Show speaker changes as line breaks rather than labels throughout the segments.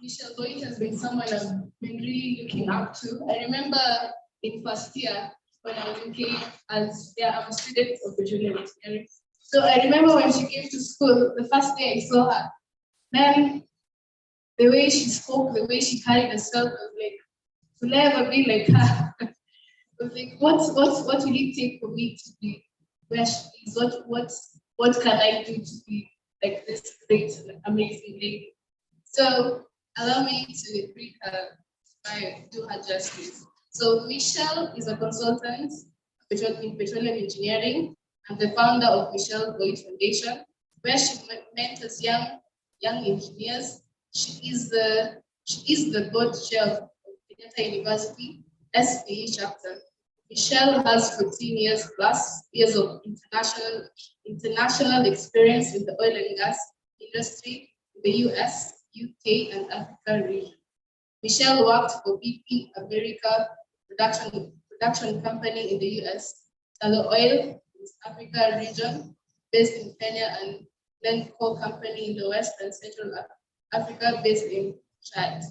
Michelle Boyd has been someone I've been really looking up to. I remember in first year when I was in KU, I'm a student of petroleum engineering. So I remember when she came to school, the first day I saw her, then the way she spoke, the way she carried herself, was like, will I ever be like her? I was like, what will it take for me to be where she is? What can I do to be like this great, amazing lady? So allow me to read her bio, do her justice. So Michelle is a consultant in petroleum engineering and the founder of Michelle Boyd Foundation, where she mentors young engineers. She is the board chair of Kenyatta University SPE chapter. Michelle has 14 years of international experience in the oil and gas industry in the US, UK, and Africa region. Michelle worked for BP America production company in the US, Tullow Oil in Africa region, based in Kenya, and Glencore company in the West and Central Africa, based in Chad.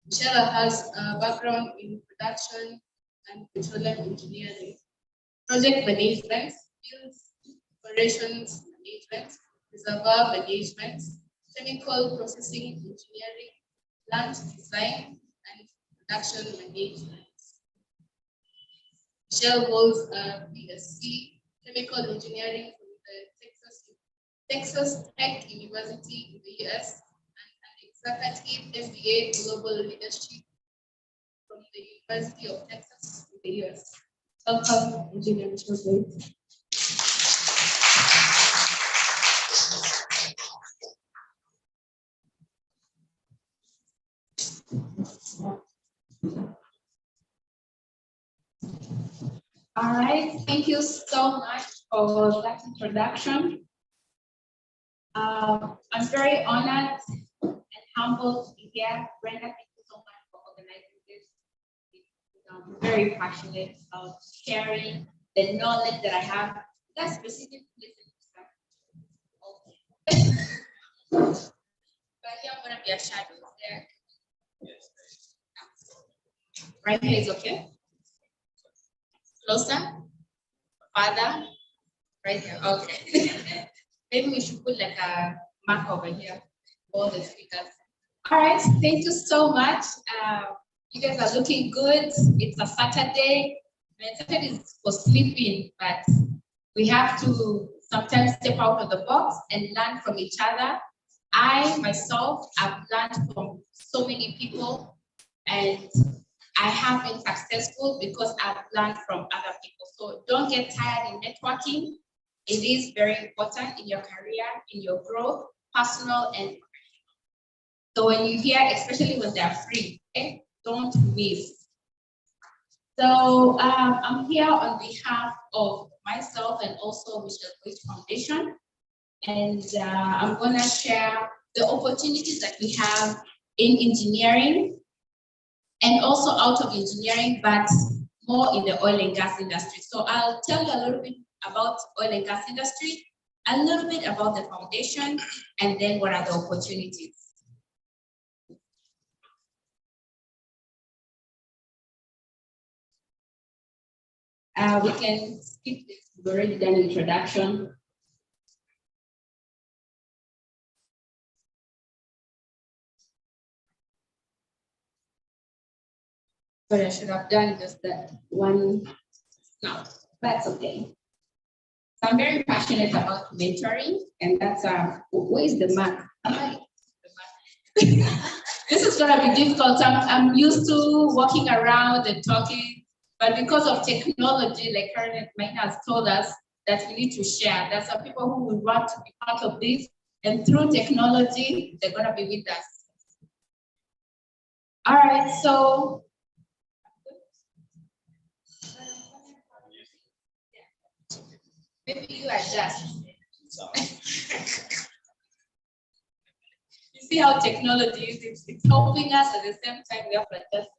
Michelle has a background in production and petroleum engineering, project management, field operations management, reservoir management, chemical processing engineering, plant design, and production management. Michelle holds a BSc chemical engineering from the Texas Tech University in the US and an executive MBA global leadership from the University of Texas in the US. Welcome, Engineer Michelle Boyd.
All right, thank you so much for that introduction. I'm very honored and humbled to be here. Brenda, thank you so much for organizing this. I'm very passionate about sharing the knowledge that I have. That's specific listening. Okay. But here I'm going to be a shadow there. Right here is okay. Closer, farther, right here. Okay. Maybe we should put like a mark over here for all the speakers. All right, thank you so much. You guys are looking good. It's a Saturday. Saturday is for sleeping, but we have to sometimes step out of the box and learn from each other. I myself have learned from so many people, and I have been successful because I've learned from other people. So don't get tired in networking. It is very important in your career, in your growth, personal and professional. So when you hear, especially when they're free, okay, don't miss. So I'm here on behalf of myself and also Michelle Boyd Foundation. And I'm gonna share the opportunities that we have in engineering and also out of engineering, but more in the oil and gas industry. So I'll tell you a little bit about oil and gas industry, a little bit about the foundation, and then what are the opportunities. We can skip this, we've already done introduction. But I should have done just that one. No, that's okay. So I'm very passionate about mentoring, and that's where is the mark? This is gonna be difficult. I'm used to walking around and talking, but because of technology, like Karen Maina has told us that we need to share. There's some people who will want to be part of this, and through technology, they're gonna be with us. All right, so maybe you adjust. You see how technology is, it's helping us at the same time we have to adjust.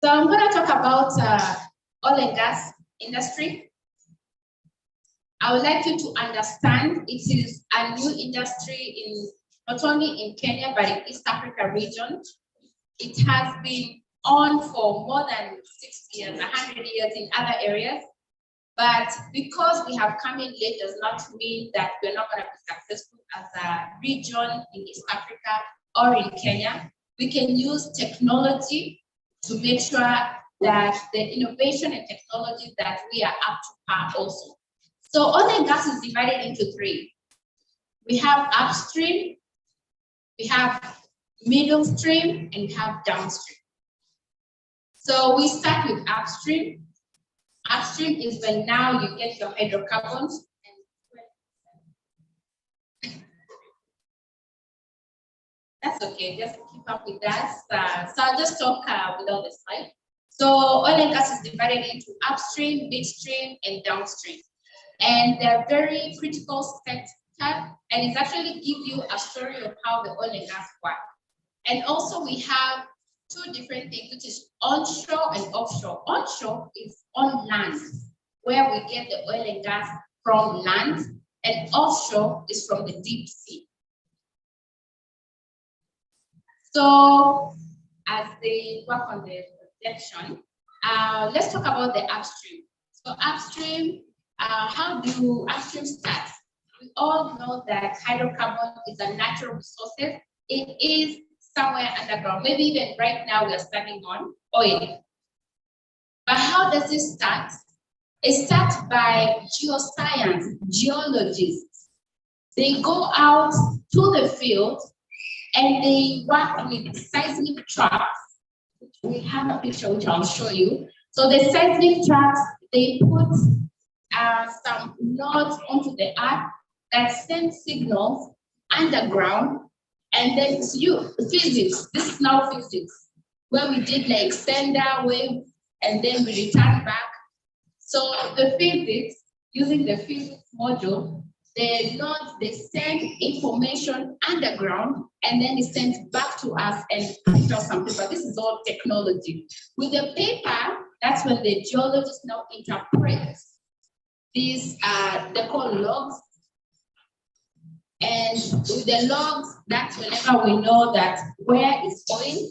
So I'm going to talk about oil and gas industry. I would like you to understand it is a new industry in not only in Kenya, but in East Africa region. It has been on for more than 60 years, 100 years in other areas. But because we have come in late does not mean that we're not going to be successful as a region in East Africa or in Kenya. We can use technology to make sure that the innovation and technology that we are up to par also. So oil and gas is divided into three. We have upstream, we have middle stream, and we have downstream. So we start with upstream. Upstream is when now you get your hydrocarbons. That's okay, just keep up with that. So I'll just talk without the slide. So oil and gas is divided into upstream, midstream, and downstream. And they're very critical sector, and it's actually give you a story of how the oil and gas work. And also we have two different things, which is onshore and offshore. Onshore is on land, where we get the oil and gas from land, and offshore is from the deep sea. So as they work on the projection, let's talk about the upstream. So upstream, how do upstream start? We all know that hydrocarbon is a natural resource. It is somewhere underground. Maybe even right now we are standing on oil. But how does it start? It starts by geoscience, geologists. They go out to the field and they work with seismic tracks. We have a picture which I'll show you. So the seismic tracks, they put some nodes onto the earth that send signals underground, and then it's physics. This is now physics, where we did like sender wave, and then we return back. So the physics, using the physics module, the nodes, they send information underground, and then it sends back to us and print out some paper. This is all technology. With the paper, that's when the geologists now interpret these, they're called logs. And with the logs, that's whenever we know that where is oil,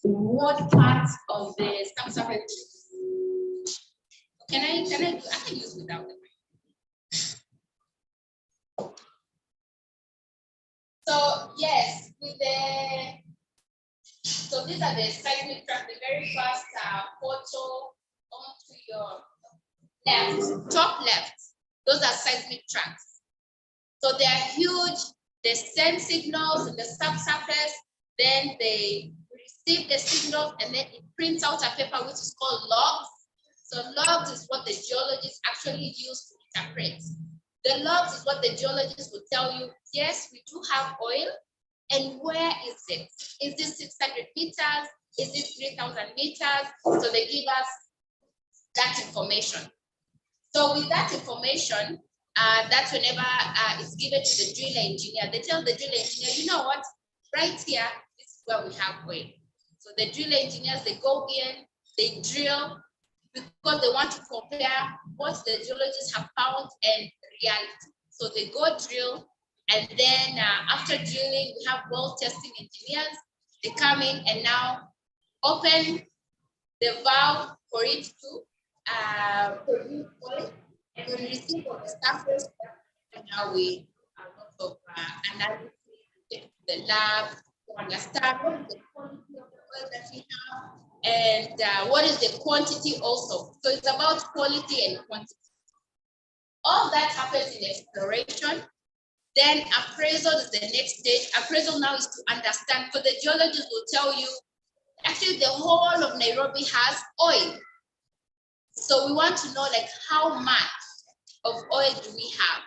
what parts of the subsurface. Can I use without the mic. So yes, so these are the seismic tracks, the very first photo onto your left, top left. Those are seismic tracks. So they are huge, they send signals in the subsurface, then they receive the signals, and then it prints out a paper which is called logs. So logs is what the geologists actually use to interpret. The logs is what the geologists will tell you, yes, we do have oil, and where is it? Is this 600 meters? Is this 3,000 meters? So they give us that information. So with that information, that's whenever it's given to the drill engineer. They tell the drill engineer, you know what, right here, this is where we have oil. So the drill engineers, they go in, they drill, because they want to compare what the geologists have found and reality. So they go drill, and then after drilling, we have well testing engineers. They come in and now open the valve for it to produce oil. And we receive on the surface, and now we have a lot of analysis in the lab to understand what is the quality of the oil that we have, and what is the quantity also. So it's about quality and quantity. All that happens in exploration. Then appraisal is the next stage. Appraisal now is to understand, because the geologist will tell you, actually the whole of Nairobi has oil. So we want to know like how much of oil do we have?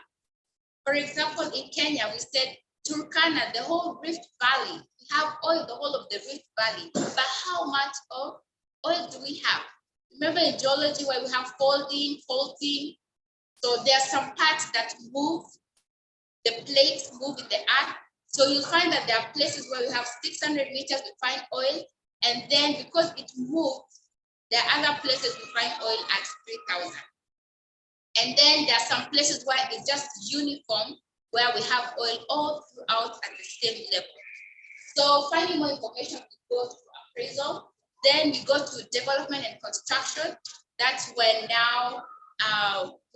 For example, in Kenya, we said Turkana, the whole Rift Valley, we have oil, the whole of the Rift Valley, but how much of oil do we have? Remember in geology where we have folding, faulting, so there are some parts that move, the plates move in the earth, so you'll find that there are places where we have 600 meters we find oil, and then because it moves, there are other places we find oil at 3,000. And then there are some places where it's just uniform, where we have oil all throughout at the same level. So finding more information, we go to appraisal. Then we go to development and construction. That's when now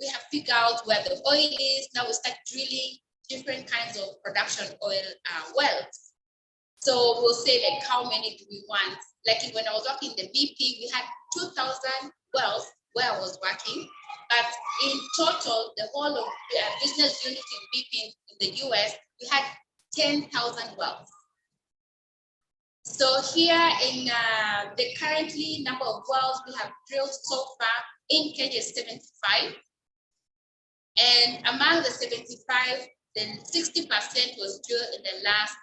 we have figured out where the oil is. Now we start drilling different kinds of production oil wells. So we'll say like how many do we want? Like when I was working in the BP, we had 2,000 wells where I was working. But in total, the whole of business unit in BP in the US, we had 10,000 wells. So here in the currently number of wells we have drilled so far in Kenya is 75. And among the 75, then 60% was drilled in the last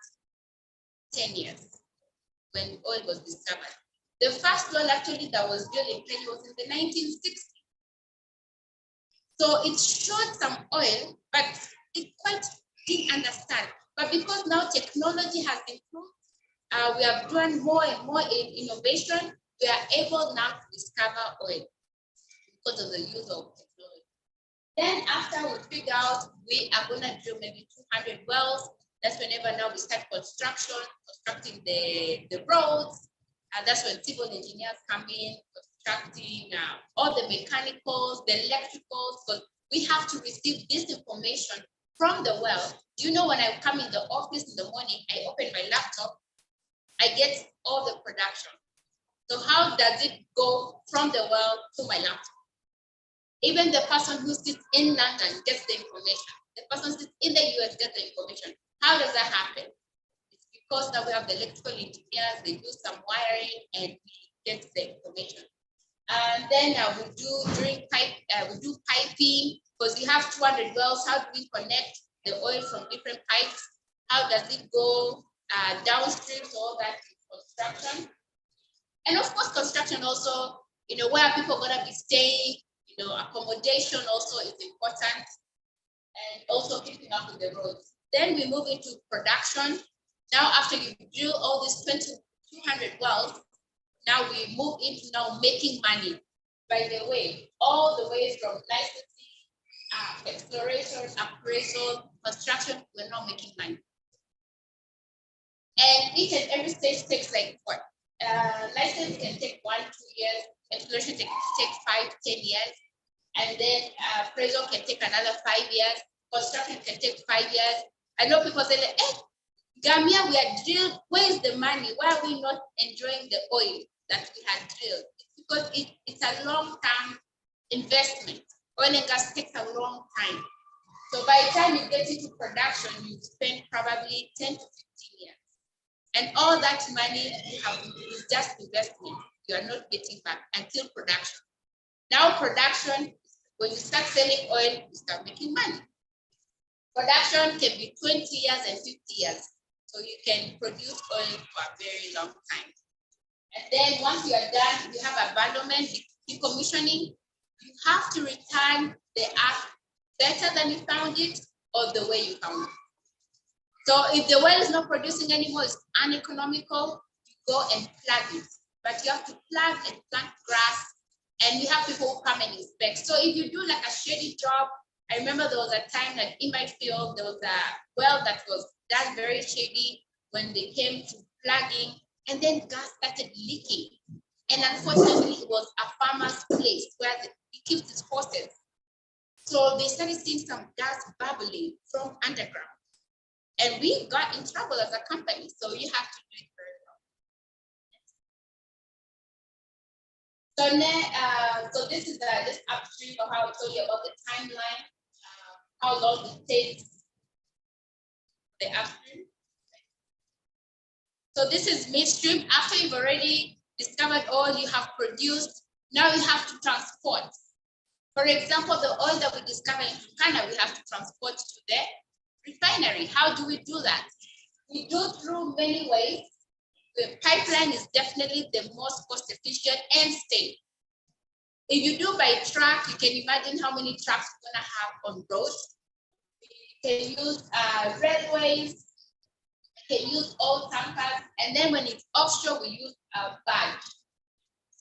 10 years when oil was discovered. The first well actually that was drilled in Kenya was in the 1960s. So it showed some oil, but it quite didn't understand. But because now technology has improved, we have done more and more in innovation, we are able now to discover oil because of the use of technology. Then after we figure out we are going to drill maybe 200 wells, that's whenever now we start constructing the roads, and that's when civil engineers come in, constructing all the mechanicals, the electricals, because we have to receive this information from the well. Do you know when I come in the office in the morning, I open my laptop, I get all the production. So how does it go from the well to my laptop? Even the person who sits in London gets the information. The person who sits in the US gets the information. How does that happen? It's because now we have the electrical engineers, they do some wiring and we get the information. And then we do piping, because we have 200 wells. How do we connect the oil from different pipes? How does it go downstream? So all that construction. And of course, construction also, where people are gonna be staying, accommodation also is important, and also keeping up with the roads. Then we move into production. Now, after you drill all these 200 wells, now we move into now making money. By the way, all the way from licensing, exploration, appraisal, construction, we're now making money. And each and every stage takes like what? License can take 1-2 years, exploration take 5-10 years, and then appraisal can take another 5 years, construction can take 5 years. I know people say, like, hey, Gambia, we are drilled, where's the money? Why are we not enjoying the oil that we had drilled? It's because it's a long-term investment. Oil and gas takes a long time. So by the time you get into production, you spend probably 10 to 15 years. And all that money you have is just investment. You are not getting back until production. Now production, when you start selling oil, you start making money. Production can be 20 years and 50 years. So you can produce oil for a very long time. And then once you are done, you have abandonment, decommissioning, you have to return the earth better than you found it or the way you found it. So if the well is not producing anymore, it's uneconomical, you go and plug it. But you have to plug and plant grass, and you have people who come and inspect. So if you do like a shady job, I remember there was a time that in my field, there was a well that was done very shady when they came to plugging, and then gas started leaking. And unfortunately, it was a farmer's place where he keeps his horses. So they started seeing some gas bubbling from underground. And we got in trouble as a company, so you have to do it very well. So this is just upstream of how I told you about the timeline, how long it takes the upstream. So this is midstream. After you've already discovered oil you have produced, now you have to transport. For example, the oil that we discover in Turkana, we have to transport to the refinery. How do we do that? We do through many ways. The pipeline is definitely the most cost efficient and safe. If you do by truck, you can imagine how many trucks we're gonna have on roads. You can use railways, you can use old tankers, and then when it's offshore, we use a barge.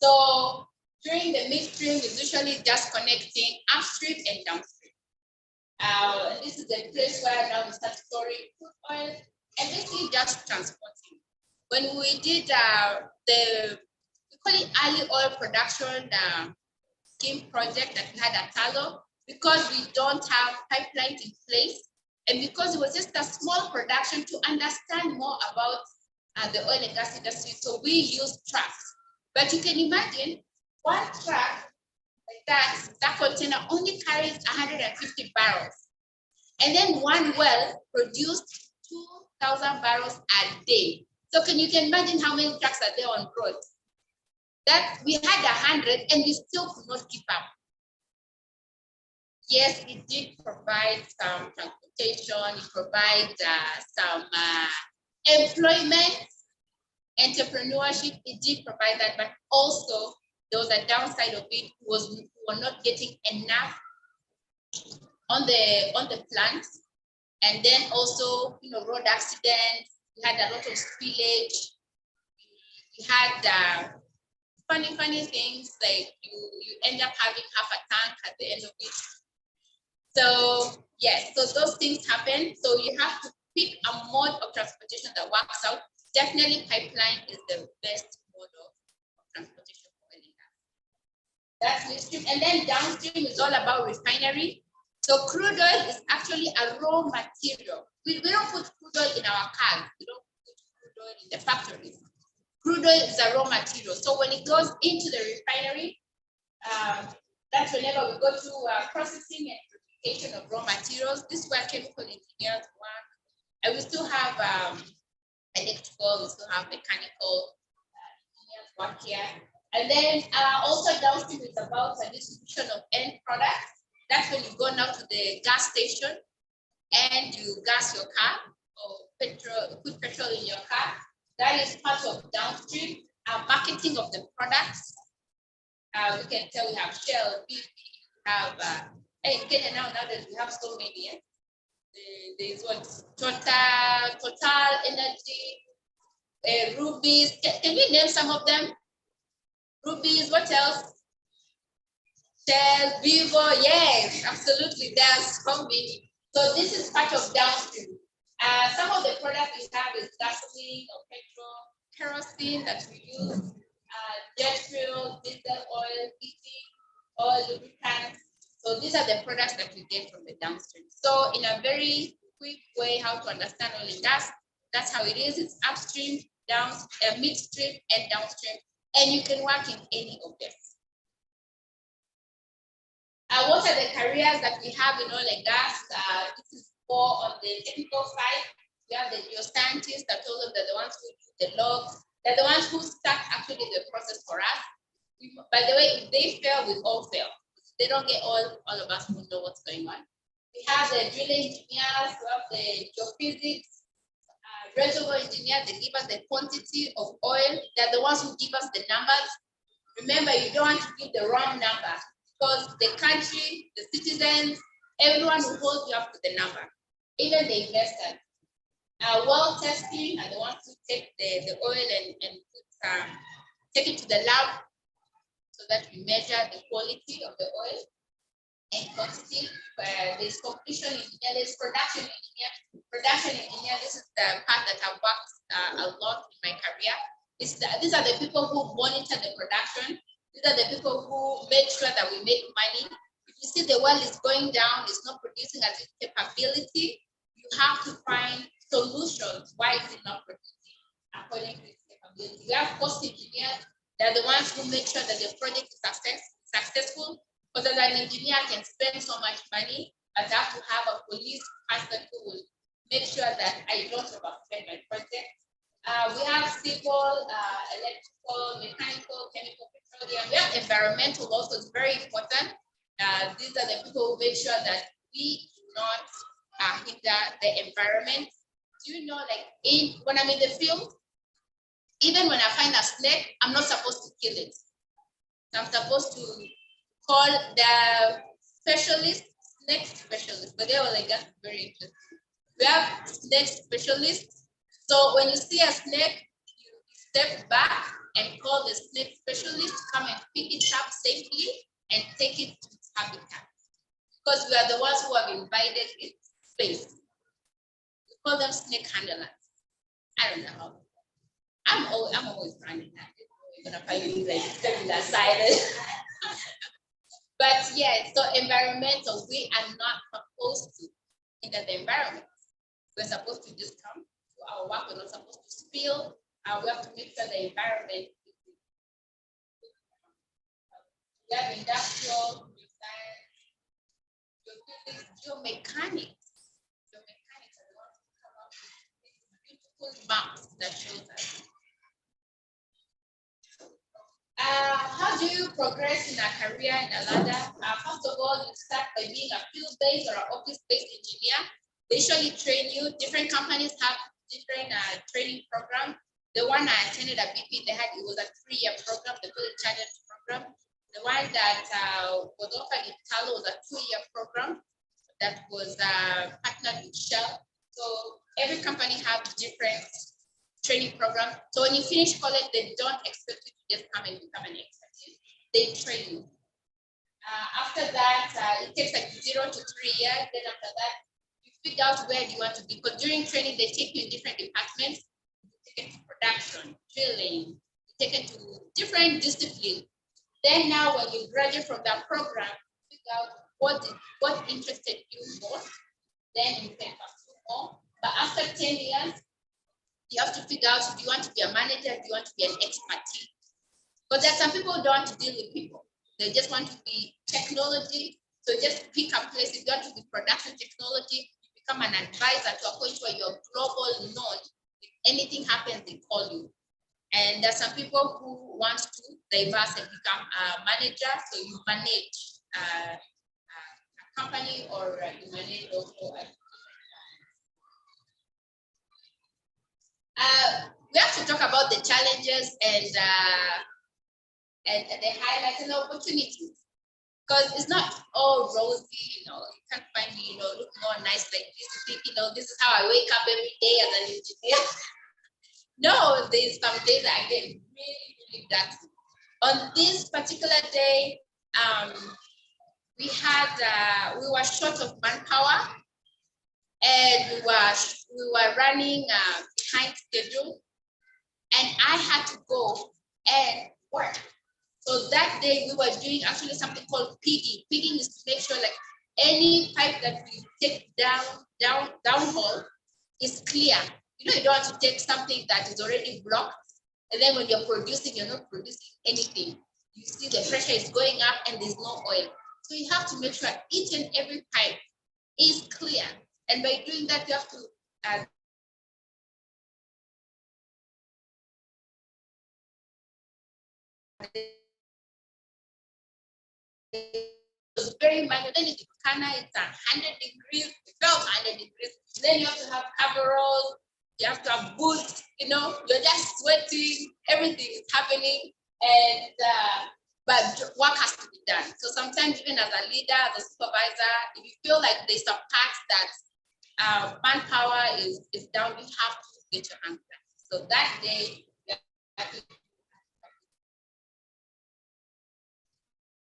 So During the midstream is usually just connecting upstream and downstream. This is the place where now we start storing crude oil and basically just transporting. When we did we call it early oil production scheme project that we had at Talo, because we don't have pipelines in place, and because it was just a small production to understand more about the oil and gas industry, so we used trucks. But you can imagine one truck like that container only carries 150 barrels. And then one well produced 2,000 barrels a day. So can you imagine how many trucks are there on road? That we had 100 and we still could not keep up. Yes, it did provide some transportation, it provided some employment, entrepreneurship, it did provide that, but also there was a downside of it, was we were not getting enough on the plants. And then also, road accidents, we had a lot of spillage, we had funny things, like you end up having half a tank at the end of it. So yes, so those things happen. So you have to pick a mode of transportation that works out. Definitely pipeline is the best mode of transportation for oil and gas. That's midstream. And then downstream is all about refinery. So crude oil is actually a raw material. We don't put crude oil in our cars. We don't put crude oil in the factories. Crude oil is a raw material. So when it goes into the refinery, that's whenever we go to processing and purification of raw materials. This is where chemical engineers work. And we still have electrical, we still have mechanical engineers work here. And then also downstream is about the distribution of end products. That's when you go now to the gas station and you gas your car or put petrol in your car. That is part of downstream. Marketing of the products. We can tell we have Shell, BP, we have in Kenya nowadays we have so many. There's what Total Energy, Rubies. Can you name some of them? Rubies, what else? Shell, Vivo, yes, absolutely. There's so many. So this is part of downstream. Some of the products we have is gasoline or petrol, kerosene that we use, jet fuel, diesel oil, heating, oil, lubricants. So these are the products that we get from the downstream. So in a very quick way, how to understand oil and gas, that's how it is. It's upstream, midstream, and downstream. And you can work in any of them. What are the careers that we have in oil and gas? This is more on the technical side. We have the geoscientists that told us they're the ones who do the logs. They're the ones who start actually the process for us. By the way, if they fail, we all fail. If they don't get all of us will know what's going on. We have the drilling engineers, we have the geophysics, reservoir engineers, they give us the quantity of oil. They're the ones who give us the numbers. Remember, you don't want to give the wrong number, because the country, the citizens, everyone will hold you up to the number, even the investors. Well testing are the ones who take the oil and take it to the lab so that we measure the quality of the oil and quantity. There's completion engineer, there's production engineer. Production engineer, this is the part that I've worked a lot in my career. These are the people who monitor the production. These are the people who make sure that we make money. If you see the well is going down, it's not producing at its capability, you have to find solutions. Why is it not producing according to its capability? We have cost engineers. They're the ones who make sure that the project is successful. Because as an engineer, I can spend so much money, but I have to have a police person who will make sure that I don't overspend my project. We have civil, electrical, mechanical, chemical, petroleum. We have environmental also, it's very important. These are the people who make sure that we do not hinder the environment. Do you know, like when I'm in the field, even when I find a snake, I'm not supposed to kill it. I'm supposed to call the specialist, snake specialist, but they were like, that's very interesting. We have snake specialists. So when you see a snake, you step back and call the snake specialist to come and pick it up safely and take it to its habitat. Because we are the ones who have invaded its space. We call them snake handlers. I don't know how. I'm always running that. You're gonna find me like that side. But yeah, so environmental, we are not supposed to hinder the environment. We're supposed to just come to our work. We're not supposed to spill. We have to make sure the environment is good. We have industrial design, geomechanics. Geomechanics are the ones who come up with beautiful maps that shows us. How do you progress in a career in a ladder? First of all, you start by being a field-based or an office-based engineer. They usually train you. Different companies have different training programs. The one I attended at BP, it was a 3-year program, the Village Challenge program. The one that was offered in Talo was a 2-year program that was partnered with Shell. So every company has different training program. So when you finish college, they don't expect you to just come and become an expert. They train you. After that, it takes like 0 to 3 years. Then after that, you figure out where you want to be. But during training, they take you in different departments. You take it to production, drilling, you take it to different disciplines. Then now when you graduate from that program, you figure out what interested you most. Then you can pursue more. But after 10 years, you have to figure out, do you want to be a manager? Do you want to be an expert team? But there are some people who don't want to deal with people. They just want to be technology. So just pick a place. If you want to be production technology, you become an advisor to a point where you're global known. If anything happens, they call you. And there are some people who want to diverse and become a manager. So you manage a company or you manage also a we have to talk about the challenges and the highlights and the opportunities, because it's not all rosy. You can't find me, looking all nice like this. You think, this is how I wake up every day as an engineer. No, there's some days I get really, really dirty. On this particular day, we were short of manpower. And we were running behind schedule, and I had to go and work. So that day we were doing actually something called pigging. Pigging is to make sure like any pipe that we take downhole is clear. You don't want to take something that is already blocked, and then when you're producing, you're not producing anything. You see the pressure is going up and there's no oil. So you have to make sure each and every pipe is clear. And by doing that, you have to it's very minor. Then it's 100 degrees, it felt 100 degrees. Then you have to have coveralls, you have to have boots, you're just sweating, everything is happening, and but work has to be done. So sometimes even as a leader, as a supervisor, if you feel like there's a part that manpower is down, you have to get your hands dirty. So that day,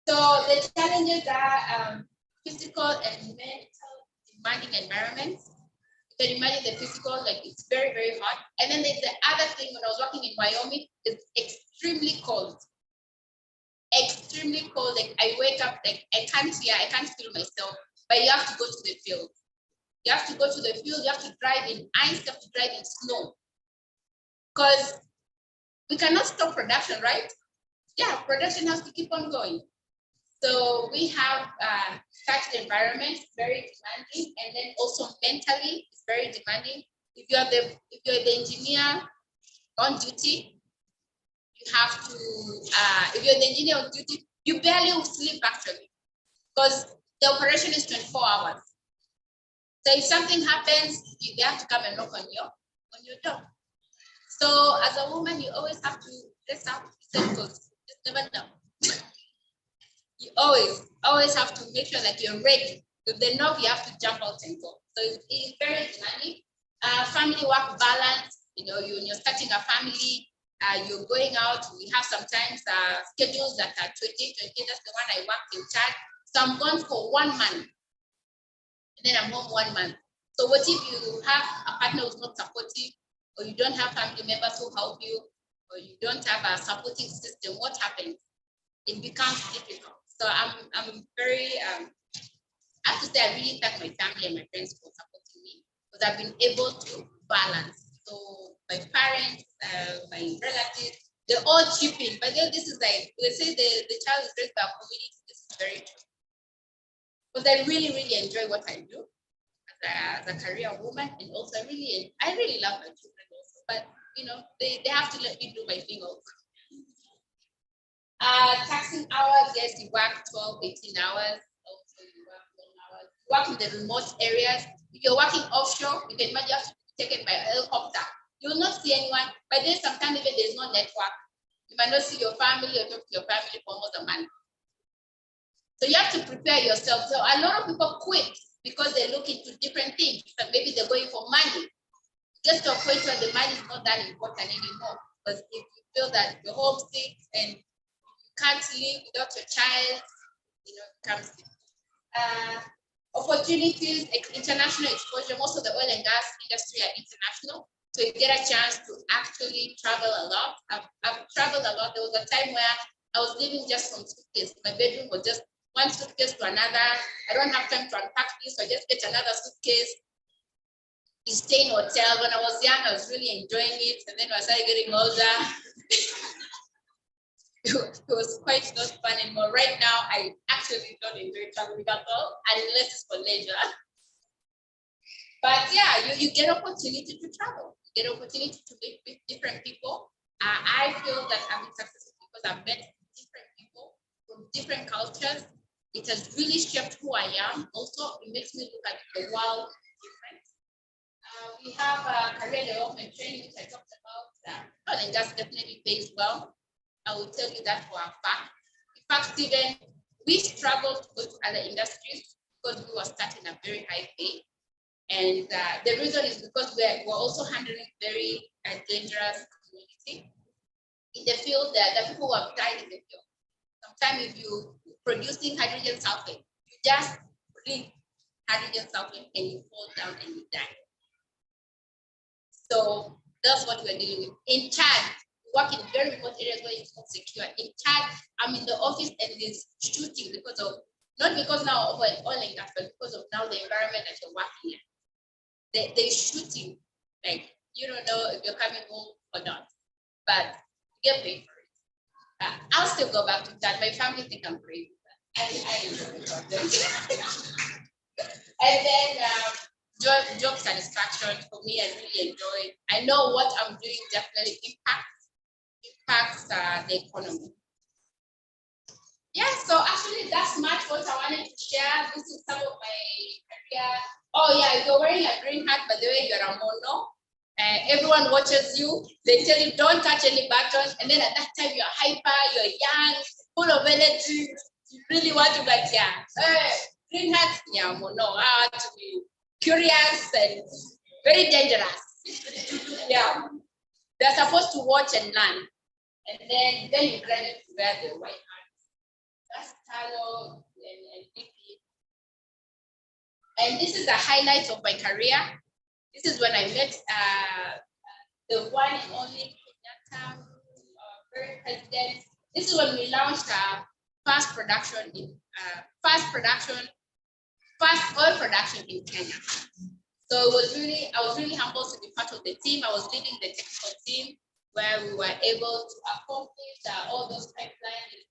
so the challenges are physical and mental demanding environments. You can imagine the physical, like it's very, very hot. And then there's the other thing, when I was working in Wyoming, it's extremely cold. Extremely cold. Like I wake up, like I can't feel myself, but you have to go to the field. You have to go to the field, you have to drive in ice, you have to drive in snow. Because we cannot stop production, right? Yeah, production has to keep on going. So we have such environment, very demanding, and then also mentally, it's very demanding. If you're the engineer on duty, you have to, if you're the engineer on duty, you barely sleep actually, because the operation is 24 hours. So if something happens, they have to come and knock on your door. So as a woman, you always have to dress up, because you just never know. You always have to make sure that you're ready. If they know, you have to jump out and go. So it's very demanding. Family work balance, when you're starting a family, You're going out. We have sometimes schedules that are 20. That's the one I worked in Chad. So I'm gone for 1 month. And then I'm home 1 month. So what if you have a partner who's not supportive, or you don't have family members who help you, or you don't have a supporting system? What happens? It becomes difficult. So I'm very, I have to say I really thank my family and my friends for supporting me, because I've been able to balance. So my parents, my relatives, they're all chip in. But then this is like, they say the child is raised by a community. This is very true. Because I really, really enjoy what I do as a career woman, and also I really love my children also. But you know, they have to let me do my thing also. Taxing hours, yes, you work 12, 18 hours. Also, you work 1 hour. You work in the remote areas. If you're working offshore, you can imagine you have to be taken by a helicopter. You will not see anyone. But then sometimes even there's no network. You might not see your family or talk to your family for almost a month. So you have to prepare yourself. So a lot of people quit because they look into different things. So maybe they're going for money. Just to a point where the money is not that important anymore. Because if you feel that you're homesick and you can't live without your child, you know, it comes opportunities, international exposure. Most of the oil and gas industry are international. So you get a chance to actually travel a lot. I've traveled a lot. There was a time where I was living just from suitcase. My bedroom was just one suitcase to another. I don't have time to unpack this, so I just get another suitcase. You stay in hotel. When I was young, I was really enjoying it. And then when I started getting older, it was quite not fun anymore. Right now, I actually don't enjoy traveling at all, unless it's for leisure. But yeah, you get opportunity to travel. You get opportunity to meet with different people. I feel that I've been successful because I've met different people from different cultures. It has really shaped who I am. Also, it makes me look at the world different. We have career development training, which I talked about. Oil and gas definitely pays well. I will tell you that for a fact. In fact, Stephen, we struggled to go to other industries because we were starting a very high pay. And the reason is because we're also handling very dangerous community. In the field, there are people who have died in the field. Sometimes if you're producing hydrogen sulfate, you just breathe hydrogen sulfate and you fall down and you die. So that's what we're dealing with. In Chad, we work in very remote areas where it's not secure. In Chad, I'm in the office and there's shooting because of, not because now of oil and gas, but because of now the environment that you're working in. They're shooting, like you don't know if you're coming home or not, but you get paid for it. I'll still go back to that. My family think I'm crazy. I enjoy it. And then job satisfaction for me, I really enjoy. I know what I'm doing definitely impacts the economy. Yeah, so actually that's much what I wanted to share. This is some of my career. Oh yeah, if you're wearing a green hat, by the way, you're a mono. Everyone watches you. They tell you don't touch any buttons. And then at that time you're hyper, you're young, full of energy. You really want to like, yeah. Green hats, yeah, mono. I want to be curious and very dangerous. Yeah. They're supposed to watch and learn. And then you graduate to wear the white hat. That's Talo and Vicky. And this is the highlight of my career. This is when I met the one and only Kenyatta, very president. This is when we launched fast oil production in Kenya. So I was really humbled to be part of the team. I was leading the technical team where we were able to accomplish all those pipelines.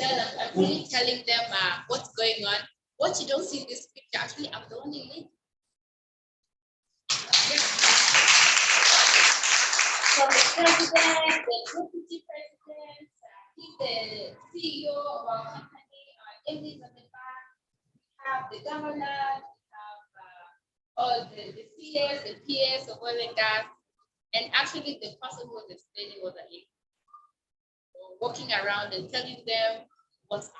I'm really telling them what's going on. What you don't see in this picture, actually, I'm the only lead. Yeah. From the president, the deputy president, he's the CEO of our company, MDs at the back. We have the governor, we have all the CS, the PS of oil and gas. And actually, the person who was explaining was a lady. So walking around and telling them what's up.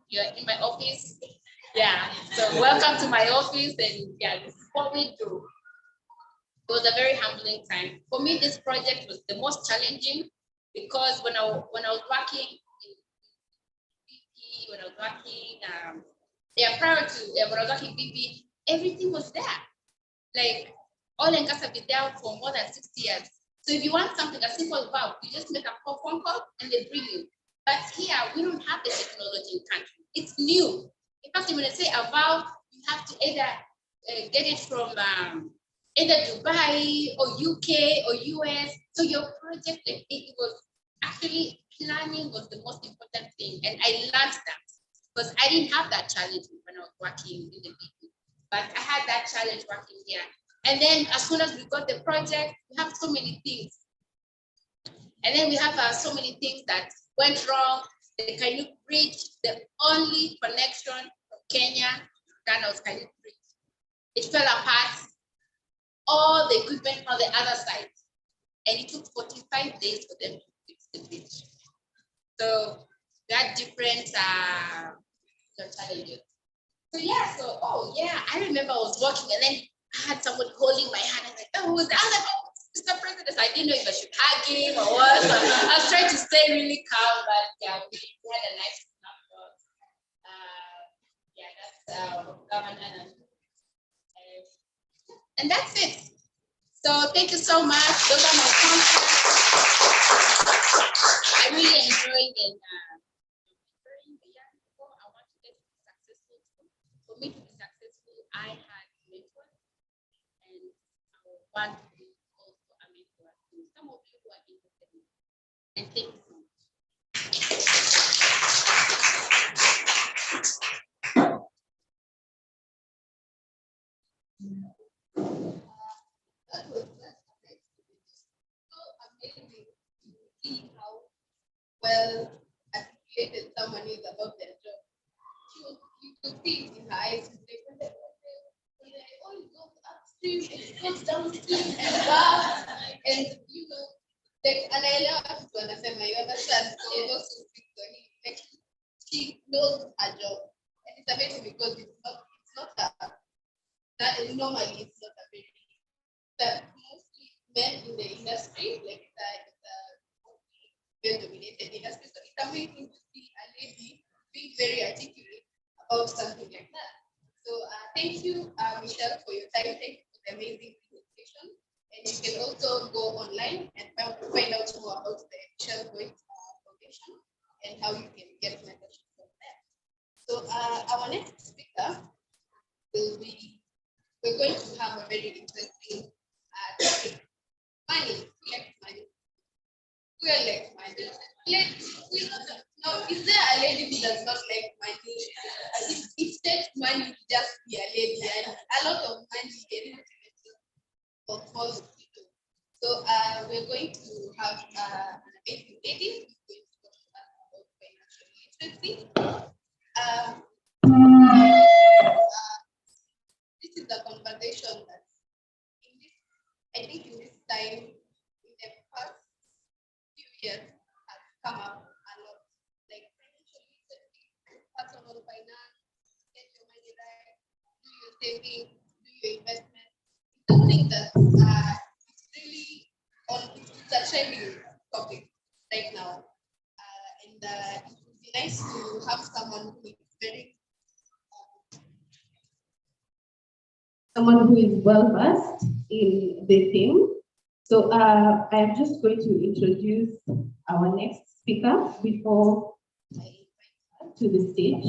You're in my office. Yeah. So welcome to my office, and yeah, this is what we do. It was a very humbling time. For me, this project was the most challenging because when I was working in BP, when I was working, prior to when I was working BP, everything was there. Like oil and gas have been there for more than 60 years. So if you want something, a simple valve, you just make a phone call and they bring you. But here, we don't have the technology in the country. It's new. In fact, when I say a valve, you have to either get it from either Dubai or UK or US. So your project, it was actually planning was the most important thing. And I learned that because I didn't have that challenge when I was working in the BP. But I had that challenge working here. And then as soon as we got the project, we have so many things. And then we have so many things that went wrong. The Kainuk Bridge, the only connection from Kenya to Ghana was Kainuk Bridge. It fell apart. All the equipment on the other side. And it took 45 days for them to fix the bridge. So that different challenges. So yeah, I remember I was walking and then I had someone holding my hand. I was like, oh, who's that? I was like, oh, Mr. President. I didn't know if I should hug him or what. I was trying to stay really calm, but yeah, we had a nice snapshot. That's Governor. And that's it. So thank you so much. Those are my contacts. I really enjoyed it. I want to get successful. For me to be successful, I had mentors, and I want to be also a mentor to some of you who are interested in it. And thank you so much.
That was so amazing to see how well articulated someone is about their job. You could see it in her eyes. It always goes upstream, it goes downstream and back. And like, and I love to understand you understand. So those who speak to him, like she knows her job. And it's amazing because it's not that normally it's not a very that mostly men in the industry, like it's a well-dominated industry. So it's amazing to see a lady being very articulate about something like that. So thank you, Michelle, for your time. Thank you for the amazing presentation. And you can also go online and find out more about the Michelle Boyd Foundation and how you can get mentorship from there. So our next speaker will be, we're going to have a very interesting topic. Money, like money. We are like money. Now, is there a lady who does not like money? It takes money to just be a lady, and a lot of money is for most people. So we're going to have an amazing lady who's going to talk about financial literacy. This is a conversation that I think in this time, in the past few years, has come up a lot. Like financial literacy, personal finance, get your money right, do your saving, do your investment. It's something that it's really it's a trending topic right now. And it would be nice to have someone who is well versed in the theme. So I am just going to introduce our next speaker before I invite her to the stage.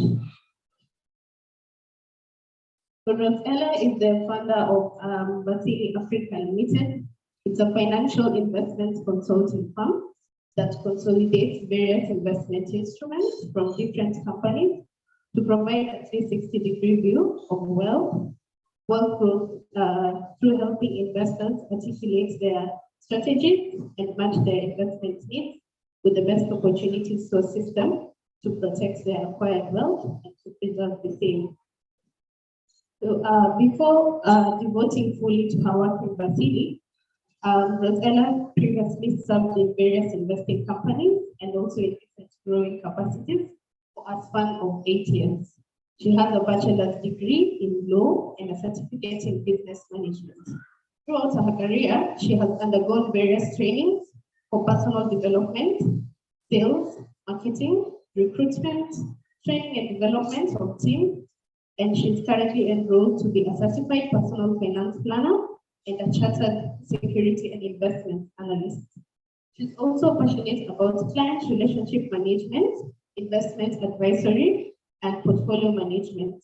So Rosella is the founder of Vasili Africa Limited. It's a financial investment consulting firm that consolidates various investment instruments from different companies to provide a 360-degree view of wealth growth through helping investors articulate their strategies and match their investment needs with the best opportunity source system to protect their acquired wealth and to preserve the same. So before devoting fully to her work in Vasili, Rosella previously served in various investing companies and also in different growing capacities for a span of 8 years. She has a bachelor's degree in law and a certificate in business management. Throughout her career, she has undergone various trainings for personal development, sales, marketing, recruitment, training and development of teams, and she's currently enrolled to be a certified personal finance planner and a chartered security and investment analyst. She's also passionate about client relationship management, investment advisory, and portfolio management,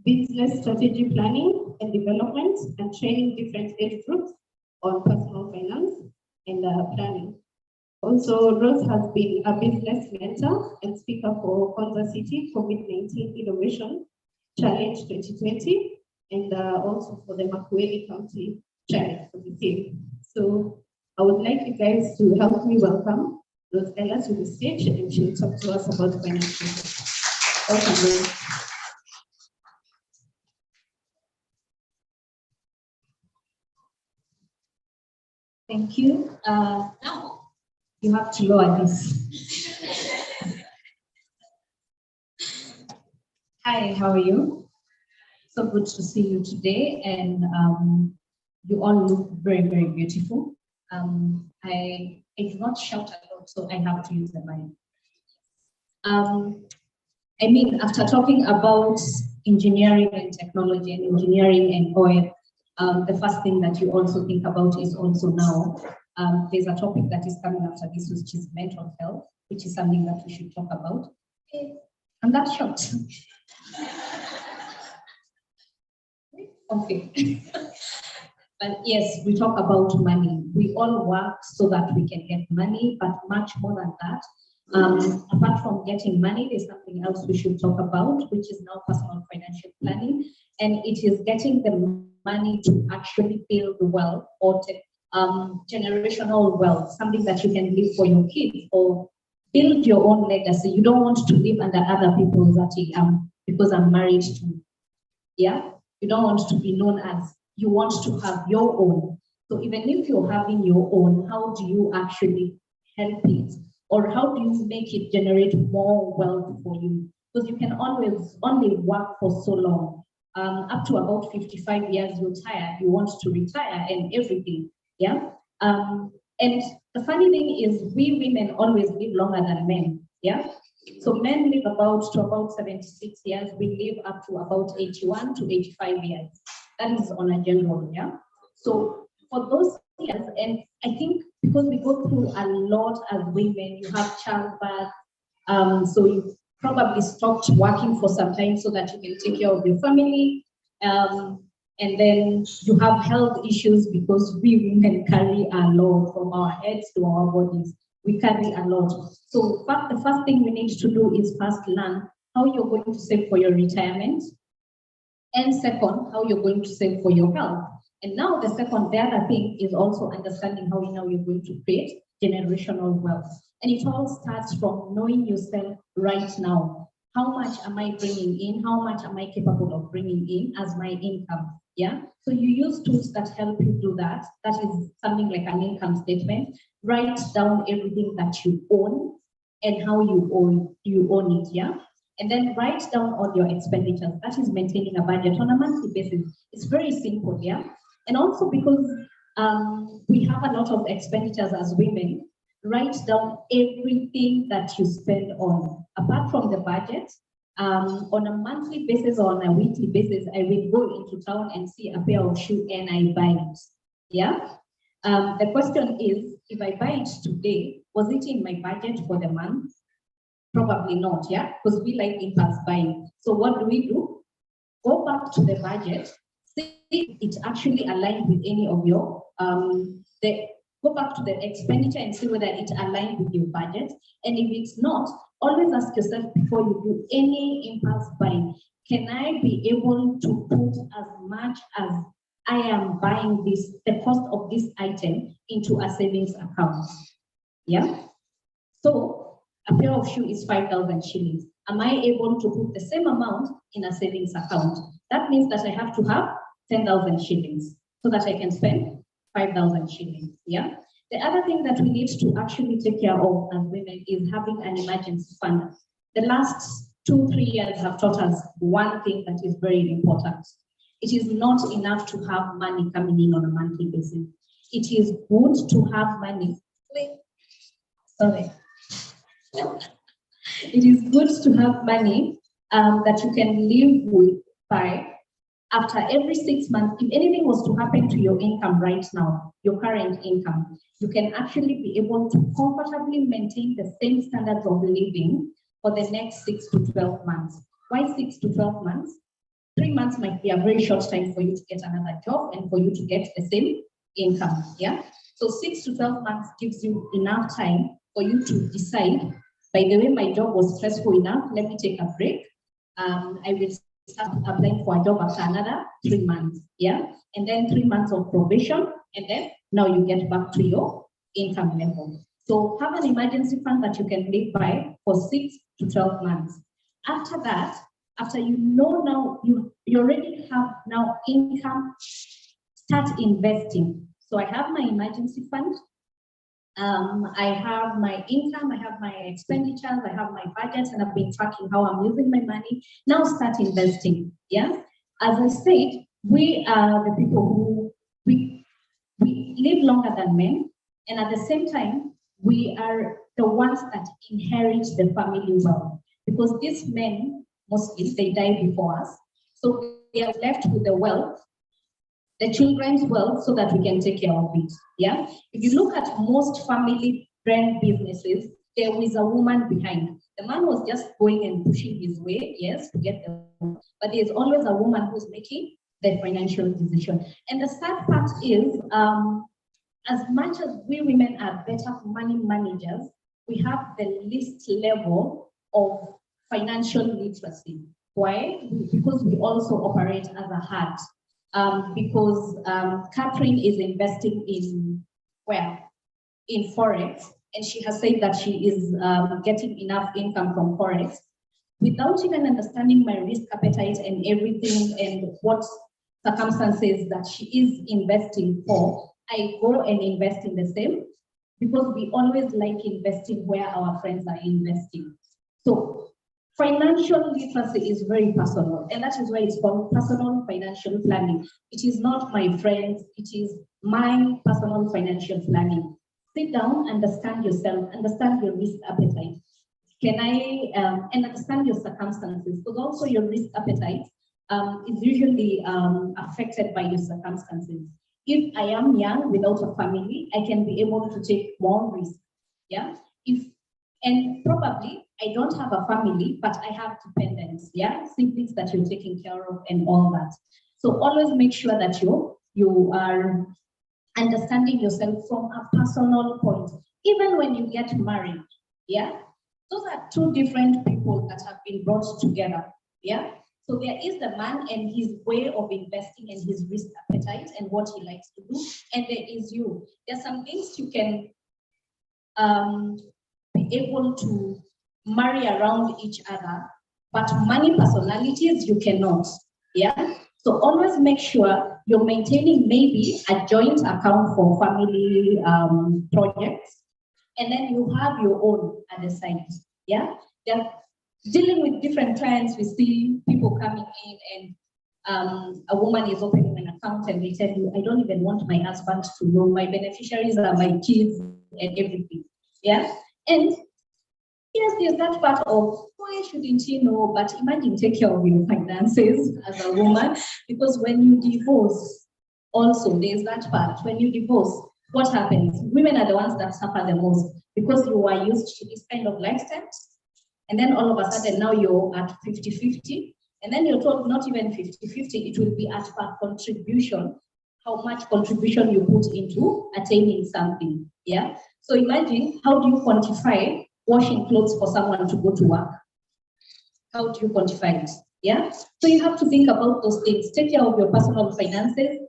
business strategy planning and development, and training different age groups on personal finance and planning. Also, Rose has been a business mentor and speaker for Kansas City COVID-19 Innovation Challenge 2020, and also for the Makueni County Challenge for the team. So I would like you guys to help me welcome Rose Ella to the stage, and she'll talk to us about financial. Welcome, Rose.
Thank you. Now you have to lower this. Hi, how are you? So good to see you today, and you all look very, very beautiful. I do not shout a lot, so I have to use the mic. I mean, after talking about engineering and technology and engineering and oil, the first thing that you also think about is also now, there's a topic that is coming after this, which is mental health, which is something that we should talk about. I'm that shocked. Okay. But yes, we talk about money. We all work so that we can get money, but much more than that. Apart from getting money, there's something else we should talk about, which is now personal financial planning. And it is getting the money to actually build wealth or generational wealth, something that you can leave for your kids or build your own legacy. You don't want to live under other people's because I'm married to, yeah? You don't want to be known as, you want to have your own. So even if you're having your own, how do you actually help it? Or how do you make it generate more wealth for you? Because you can always only work for so long. Up to about 55 years, you're tired, you want to retire and everything, yeah? And the funny thing is we women always live longer than men, yeah? So men live about 76 years, we live up to about 81 to 85 years. That is on a general, yeah? So for those years, and I think because we go through a lot as women, you have childbirth, so you probably stopped working for some time so that you can take care of your family. And then you have health issues because we women carry a lot from our heads to our bodies. We carry a lot. So the first thing we need to do is first learn how you're going to save for your retirement. And second, how you're going to save for your health. And now the other thing is also understanding how now you're going to create generational wealth. And it all starts from knowing yourself right now. How much am I bringing in? How much am I capable of bringing in as my income? Yeah. So you use tools that help you do that. That is something like an income statement. Write down everything that you own and how you own it. Yeah. And then write down all your expenditures. That is maintaining a budget on a monthly basis. It's very simple. Yeah. And also because we have a lot of expenditures as women, write down everything that you spend on. Apart from the budget, on a monthly basis or on a weekly basis, I will go into town and see a pair of shoes and I buy it. Yeah. The question is, if I buy it today, was it in my budget for the month? Probably not, yeah, because we like impulse buying. So what do? Go back to the budget, see if it actually aligned with any of your, go back to the expenditure and see whether it aligned with your budget. And if it's not, always ask yourself before you do any impulse buying, can I be able to put as much as I am buying this, the cost of this item into a savings account? Yeah. So a pair of shoes is 5,000 shillings. Am I able to put the same amount in a savings account? That means that I have to have 10,000 shillings so that I can spend 5,000 shillings. Yeah. The other thing that we need to actually take care of as women is having an emergency fund. The last 2-3 years have taught us one thing that is very important. it is not enough to have money coming in on a monthly basis. It is good to have money. Sorry. It is good to have money that you can live with by after every 6 months. If anything was to happen to your income right now, your current income, you can actually be able to comfortably maintain the same standards of living for the next 6 to 12 months. Why 6 to 12 months? 3 months might be a very short time for you to get another job and for you to get the same income, yeah? So 6 to 12 months gives you enough time for you to decide, by the way, my job was stressful enough, let me take a break. I will start applying for a job after another 3 months, yeah? And then 3 months of probation, and then now you get back to your income level. So have an emergency fund that you can live by for 6 to 12 months. After that, after you know now, you already have now income, start investing. So I have my emergency fund, I have my income, I have my expenditures, I have my budget, and I've been tracking how I'm using my money. Now start investing, yeah? As I said, we are the people who, we live longer than men, and at the same time, we are the ones that inherit the family wealth, because these men, mostly, they die before us. So we are left with the wealth, the children's wealth, so that we can take care of it, yeah? If you look at most family-run businesses, there is a woman behind. The man was just going and pushing his way, yes, to get the wealth, but there's always a woman who's making the financial decision. And the sad part is, as much as we women are better money managers, we have the least level of financial literacy. Why? Because we also operate as a herd. Because Catherine is investing in where? In Forex, and she has said that she is getting enough income from Forex without even understanding my risk appetite and everything and what circumstances that she is investing for. I go and invest in the same, because we always like investing where our friends are investing. So financial literacy is very personal, and that is why it's called personal financial planning. It is not my friends, it is my personal financial planning. Sit down, understand yourself, understand your risk appetite. And understand your circumstances, because also your risk appetite is usually affected by your circumstances. If I am young without a family, I can be able to take more risk, yeah? And probably I don't have a family, but I have dependents, yeah? Siblings that you're taking care of and all that. So always make sure that you are understanding yourself from a personal point. Even when you get married, yeah? Those are two different people that have been brought together, yeah? So there is the man and his way of investing and his risk appetite and what he likes to do. And there is you. There are some things you can be able to marry around each other, but money personalities you cannot, yeah? So always make sure you're maintaining maybe a joint account for family projects, and then you have your own at the side, yeah? They're dealing with different clients. We see people coming in and a woman is opening an account and they tell you, I don't even want my husband to know, my beneficiaries are my kids and everything, yeah? And yes, there's that part of why shouldn't he know, but imagine take care of your finances as a woman, because when you divorce, also there's that part. When you divorce, what happens? Women are the ones that suffer the most, because you are used to this kind of lifestyle, and then all of a sudden now you're at 50-50, and then you're told not even 50-50, it will be at per contribution, how much contribution you put into attaining something, yeah? So imagine, how do you quantify washing clothes for someone to go to work? How do you quantify it? Yeah. So you have to think about those things. Take care of your personal finances.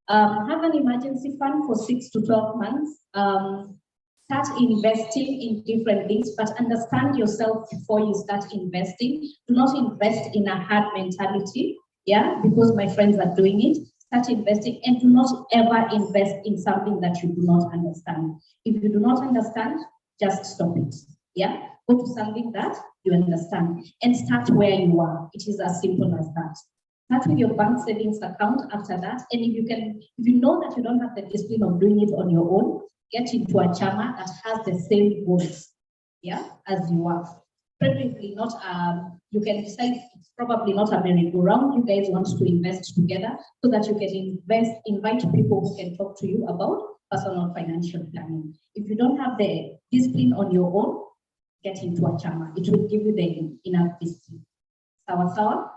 Have an emergency fund for 6 to 12 months. Start investing in different things, but understand yourself before you start investing. Do not invest in a hard mentality, yeah, because my friends are doing it. Start investing, and do not ever invest in something that you do not understand. If you do not understand, just stop it. Yeah, go to something that you understand and start where you are. It is as simple as that. Start with your bank savings account after that. And if you know that you don't have the discipline of doing it on your own, get into a chama that has the same goals, yeah, as you are. Preferably not, you can decide it's probably not a merry-go-round. You guys want to invest together so that you can invite people who can talk to you about personal financial planning. If you don't have the discipline on your own, get into a chama. It will give you the enough discipline. Sawa sawa?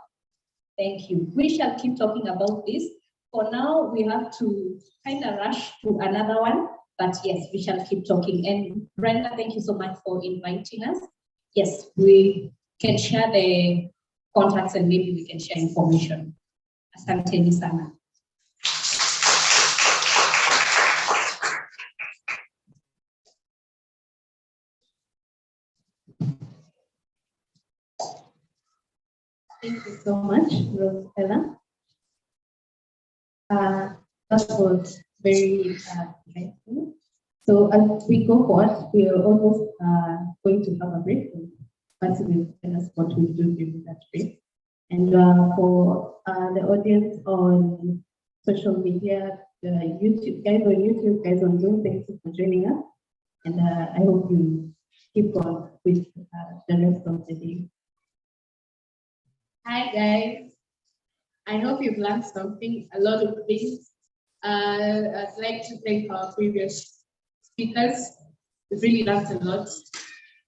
Thank you. We shall keep talking about this. For now, we have to kind of rush to another one, but yes, we shall keep talking. And Brenda, thank you so much for inviting us. Yes, we can share the contacts and maybe we can share information. Asanteni sana. Thank you so much, Rosella. That was very helpful. So as we go forward, we are almost going to have a break. Nancy will tell us what we do during that break. And for the audience on social media, YouTube guys on YouTube, guys on Zoom, thank you for joining us. And I hope you keep on with the rest of the day.
Hi guys, I hope you've learned something, a lot of things. I'd like to thank our previous speakers. We've really learned a lot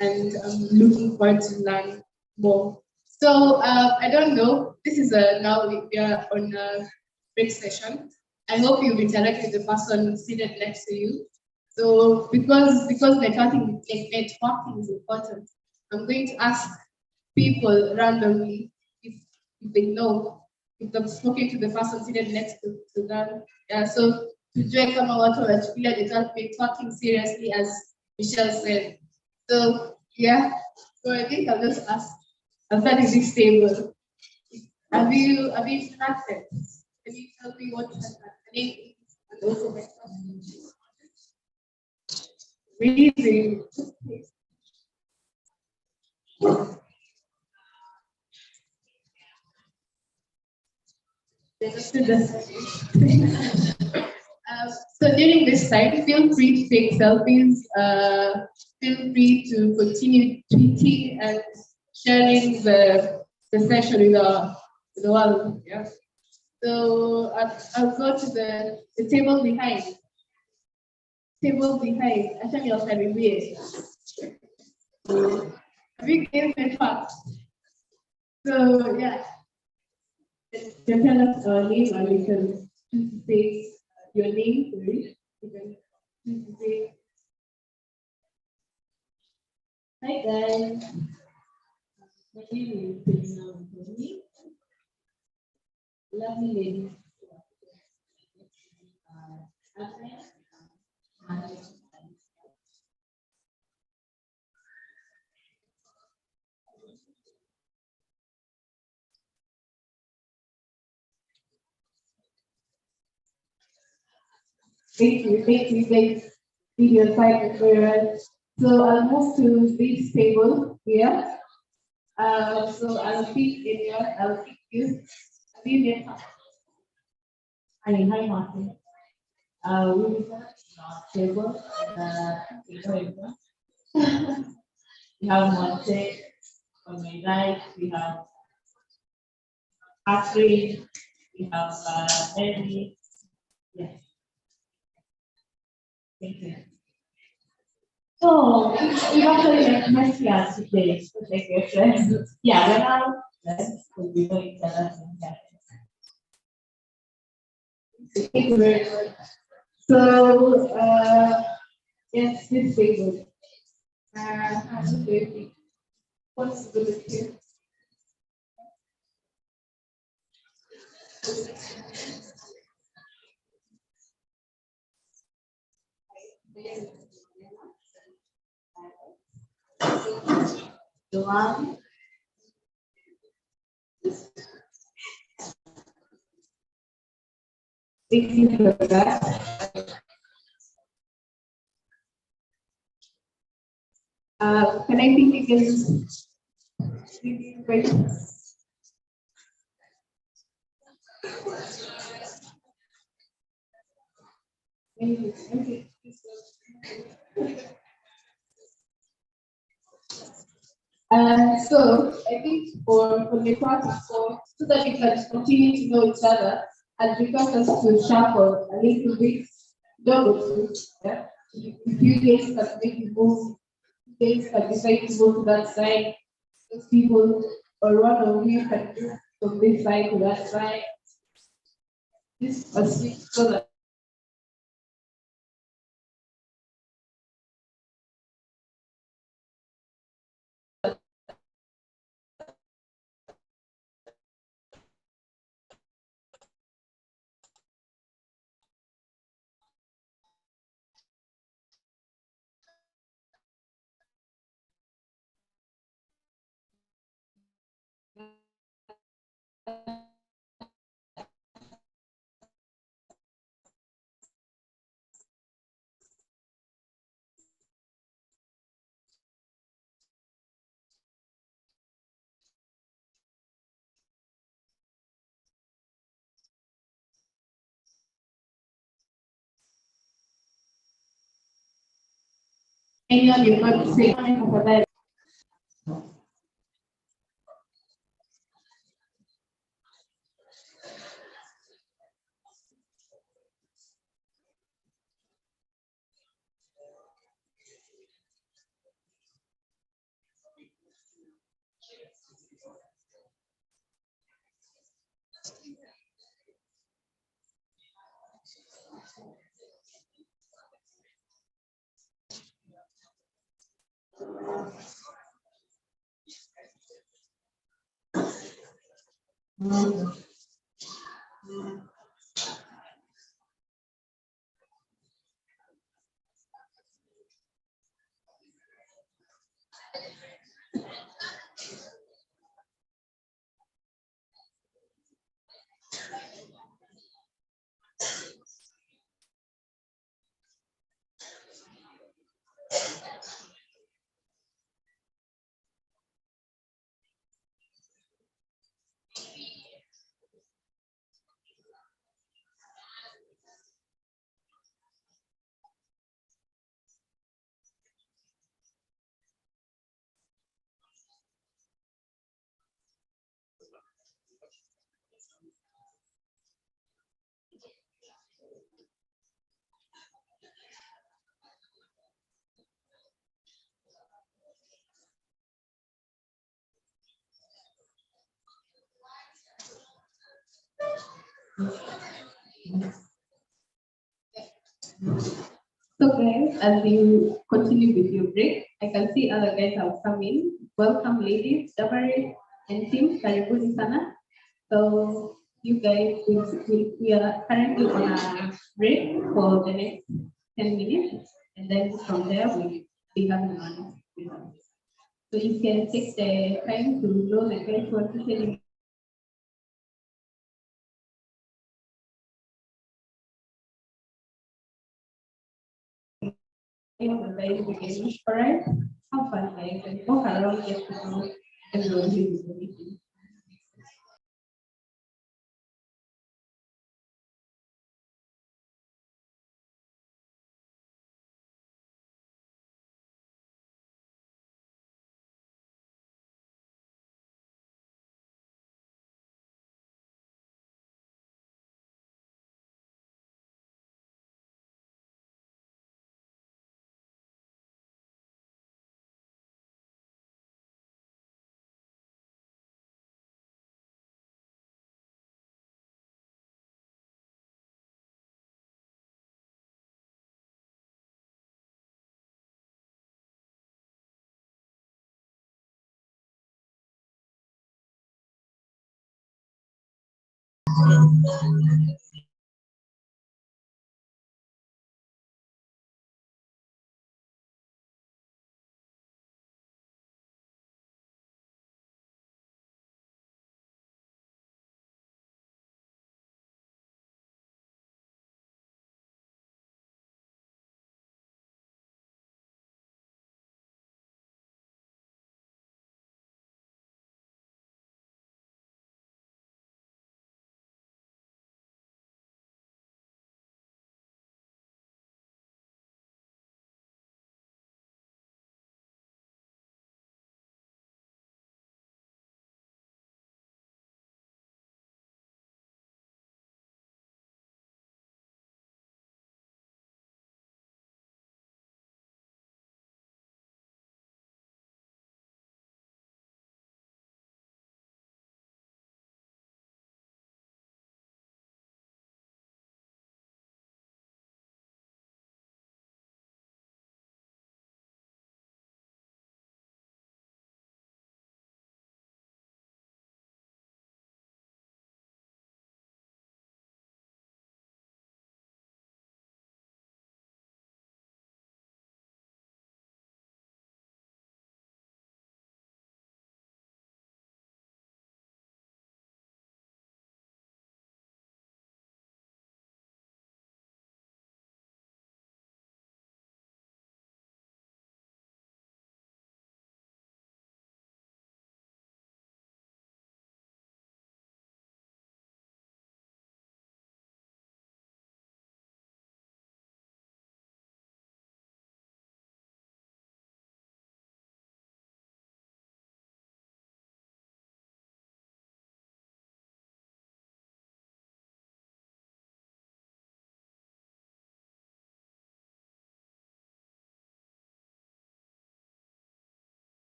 and I'm looking forward to learn more. So I don't know, this is now we are on a break session. I hope you've interacted with the person seated next to you. So because networking is important, I'm going to ask people randomly if they know, if they've spoken to the person seated next to them. Yeah, so tujue kama watu wanachukulia networking seriously, as Michelle said. So yeah, so I think I'll just ask, I'll start with this table. Have you interacted? Can you tell me what has happened? And also my question. Amazing. So during this time, feel free to take selfies. Feel free to continue tweeting and sharing the session with the world. Yeah. So I'll go to the table behind. Table behind. Actually, I'll have it. We gave the fact. So yeah. You can tell us our name, or you can choose to say your name, sorry. You can choose to say, hi guys. My name is Tony. Lovely lady. Thank you, guys. Video side referral. So I'll move to this table here. So I'll pick India, I'll pick you. Vivian.
Hi, Martin. We table. We have Monte on my right. We have Catherine. We have Mary. Yes. Thank you. So we actually met here today to take your friends. Yeah, we're now friends because we know each other.
Thank you very much. So yes, this table. What's the look here?
Joanne.
Thank you for that. Can I think again? Okay. So I think for the practice, so that we can continue to know each other and because us to shuffle a little bit, double, yeah. If you guys can make you move, you guys can decide to go to that side, those people, or one of you can move from this side to that side. This is so that anyone you're going to say for that. So guys, as you continue with your break, I can see other guys have come in. Welcome ladies, Dabari and team, karibuni sana. So you guys, we are currently on a break for the next 10 minutes. And then from there, we'll be having one. So you can take the time to know the guys who are teaching in the very beginning. All right? Have fun, guys, and walk around, get to know everyone who is meeting.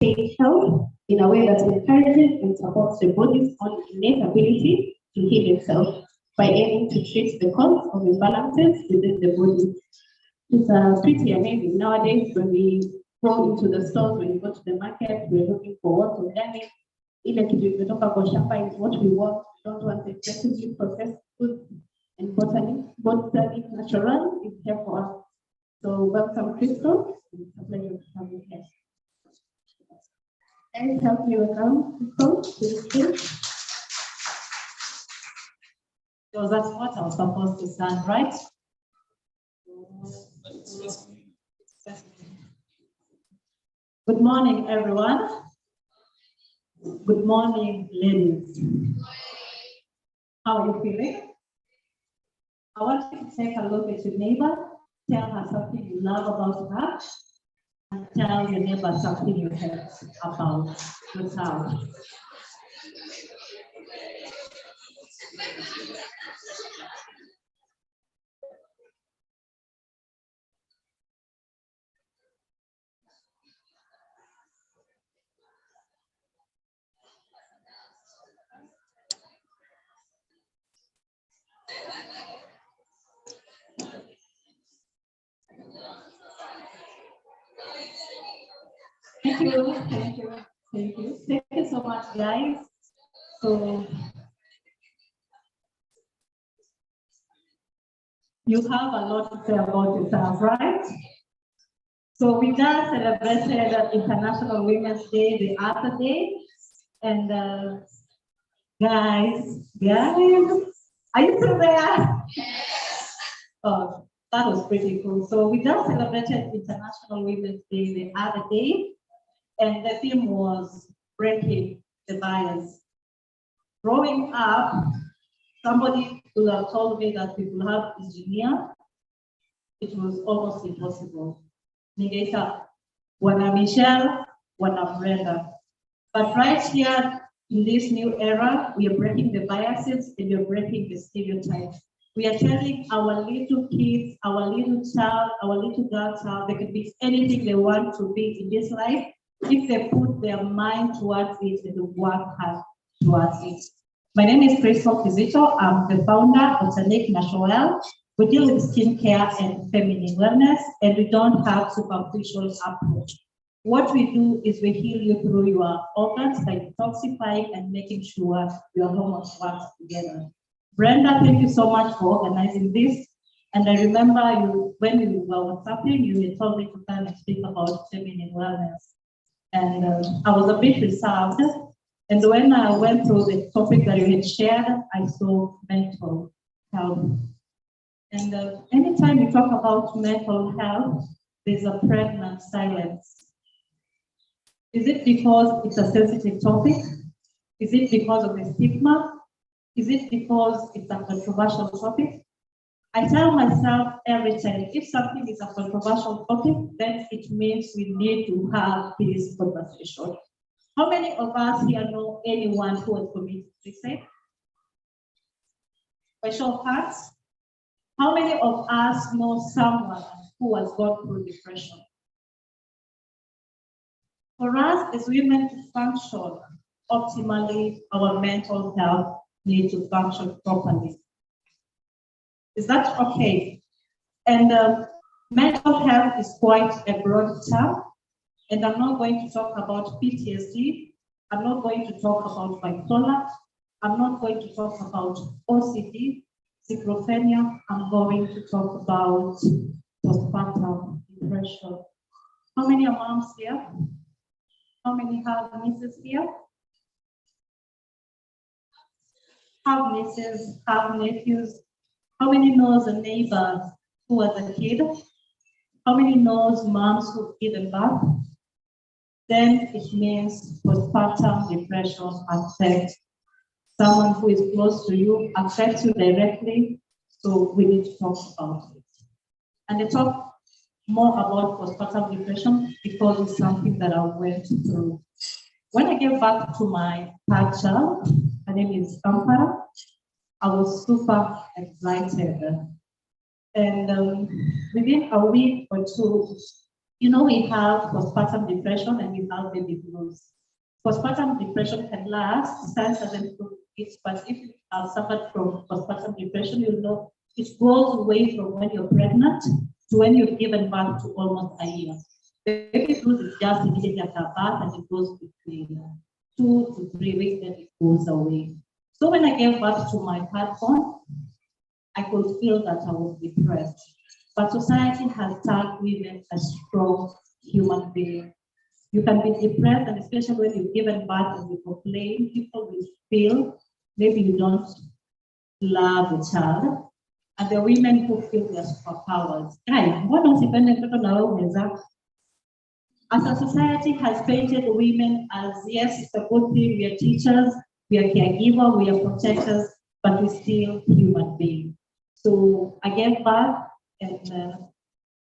state health in a way that encourages and supports the body's own innate ability to heal itself by aiming to treat the cause of imbalances within the body. It's pretty amazing. Nowadays, when we go into the stores, when you go to the market, we're looking for what's organic. Even if we talk about shamba is what we want. We don't want excessively processed food, and botanic natural is here for us. So welcome, Crystal. It's a pleasure to have you here. And help me welcome Crystal to the stage.
So that's what I was supposed to stand, right? Good morning, everyone. Good morning, ladies. How are you feeling? I want you to take a look at your neighbor, tell her something you love about her, and tell your neighbor something you hate about yourself. Thank you, thank you, thank you. Thank you so much, guys. So you have a lot to say about yourself, right? So we just celebrated International Women's Day the other day, and guys, are you still there? Oh, that was pretty cool. So we just celebrated International Women's Day the other day, and the theme was breaking the bias. Growing up, somebody could have told me that we could have engineer. It was almost impossible. Ningeita, wana Michelle, wana Brenda. But right here in this new era, we are breaking the biases and we are breaking the stereotypes. We are telling our little kids, our little child, our little girl child, they can be anything they want to be in this life if they put their mind towards it and work hard towards it. My name is Crystal Kizito. I'm the founder of International. We deal with skincare and feminine wellness, and we don't have superficial approach. What we do is we heal you through your organs by detoxifying and making sure your hormones work together. Brenda, thank you so much for organizing this. And I remember you when you were WhatsApping, you told me to come and speak about feminine wellness. And I was a bit reserved. And when I went through the topic that you had shared, I saw mental health. And anytime you talk about mental health, there's a pregnant silence. Is it because it's a sensitive topic? Is it because of the stigma? Is it because it's a controversial topic? I tell myself every time, if something is a controversial topic, then it means we need to have this conversation. How many of us here know anyone who has committed suicide? By show of hands. How many of us know someone who has gone through depression? For us as women to function optimally, our mental health needs to function properly. Is that okay? And mental health is quite a broad term, and I'm not going to talk about PTSD. I'm not going to talk about bipolar. I'm not going to talk about OCD, schizophrenia. I'm going to talk about postpartum depression. How many are moms here? How many have nieces here? Have nieces, have nephews? How many knows a neighbor who was a kid? How many knows moms who've given birth? Then it means postpartum depression affects someone who is close to you, affects you directly. So we need to talk about it. And I talk more about postpartum depression because it's something that I went through. When I gave birth to my third child, her name is Ampara, I was super excited. And within a week or two,
You know, we have postpartum depression and we have baby blues. Postpartum depression can last, science hasn't proved it, but if you have suffered from postpartum depression, you'll know it goes away from when you're pregnant to when you've given birth to almost a year. Baby blues is just immediately after birth and it goes between 2 to 3 weeks, then it goes away. So when I gave birth to my third born, I could feel that I was depressed. But society has turned women as strong human beings. You can be depressed, and especially when you've given birth and you complain, people will feel maybe you don't love the child. And the women who feel their superpowers. As a society has painted women as, yes, it's a good thing, we are teachers, we are caregivers, we are protectors, but we're still human beings. So I gave birth, and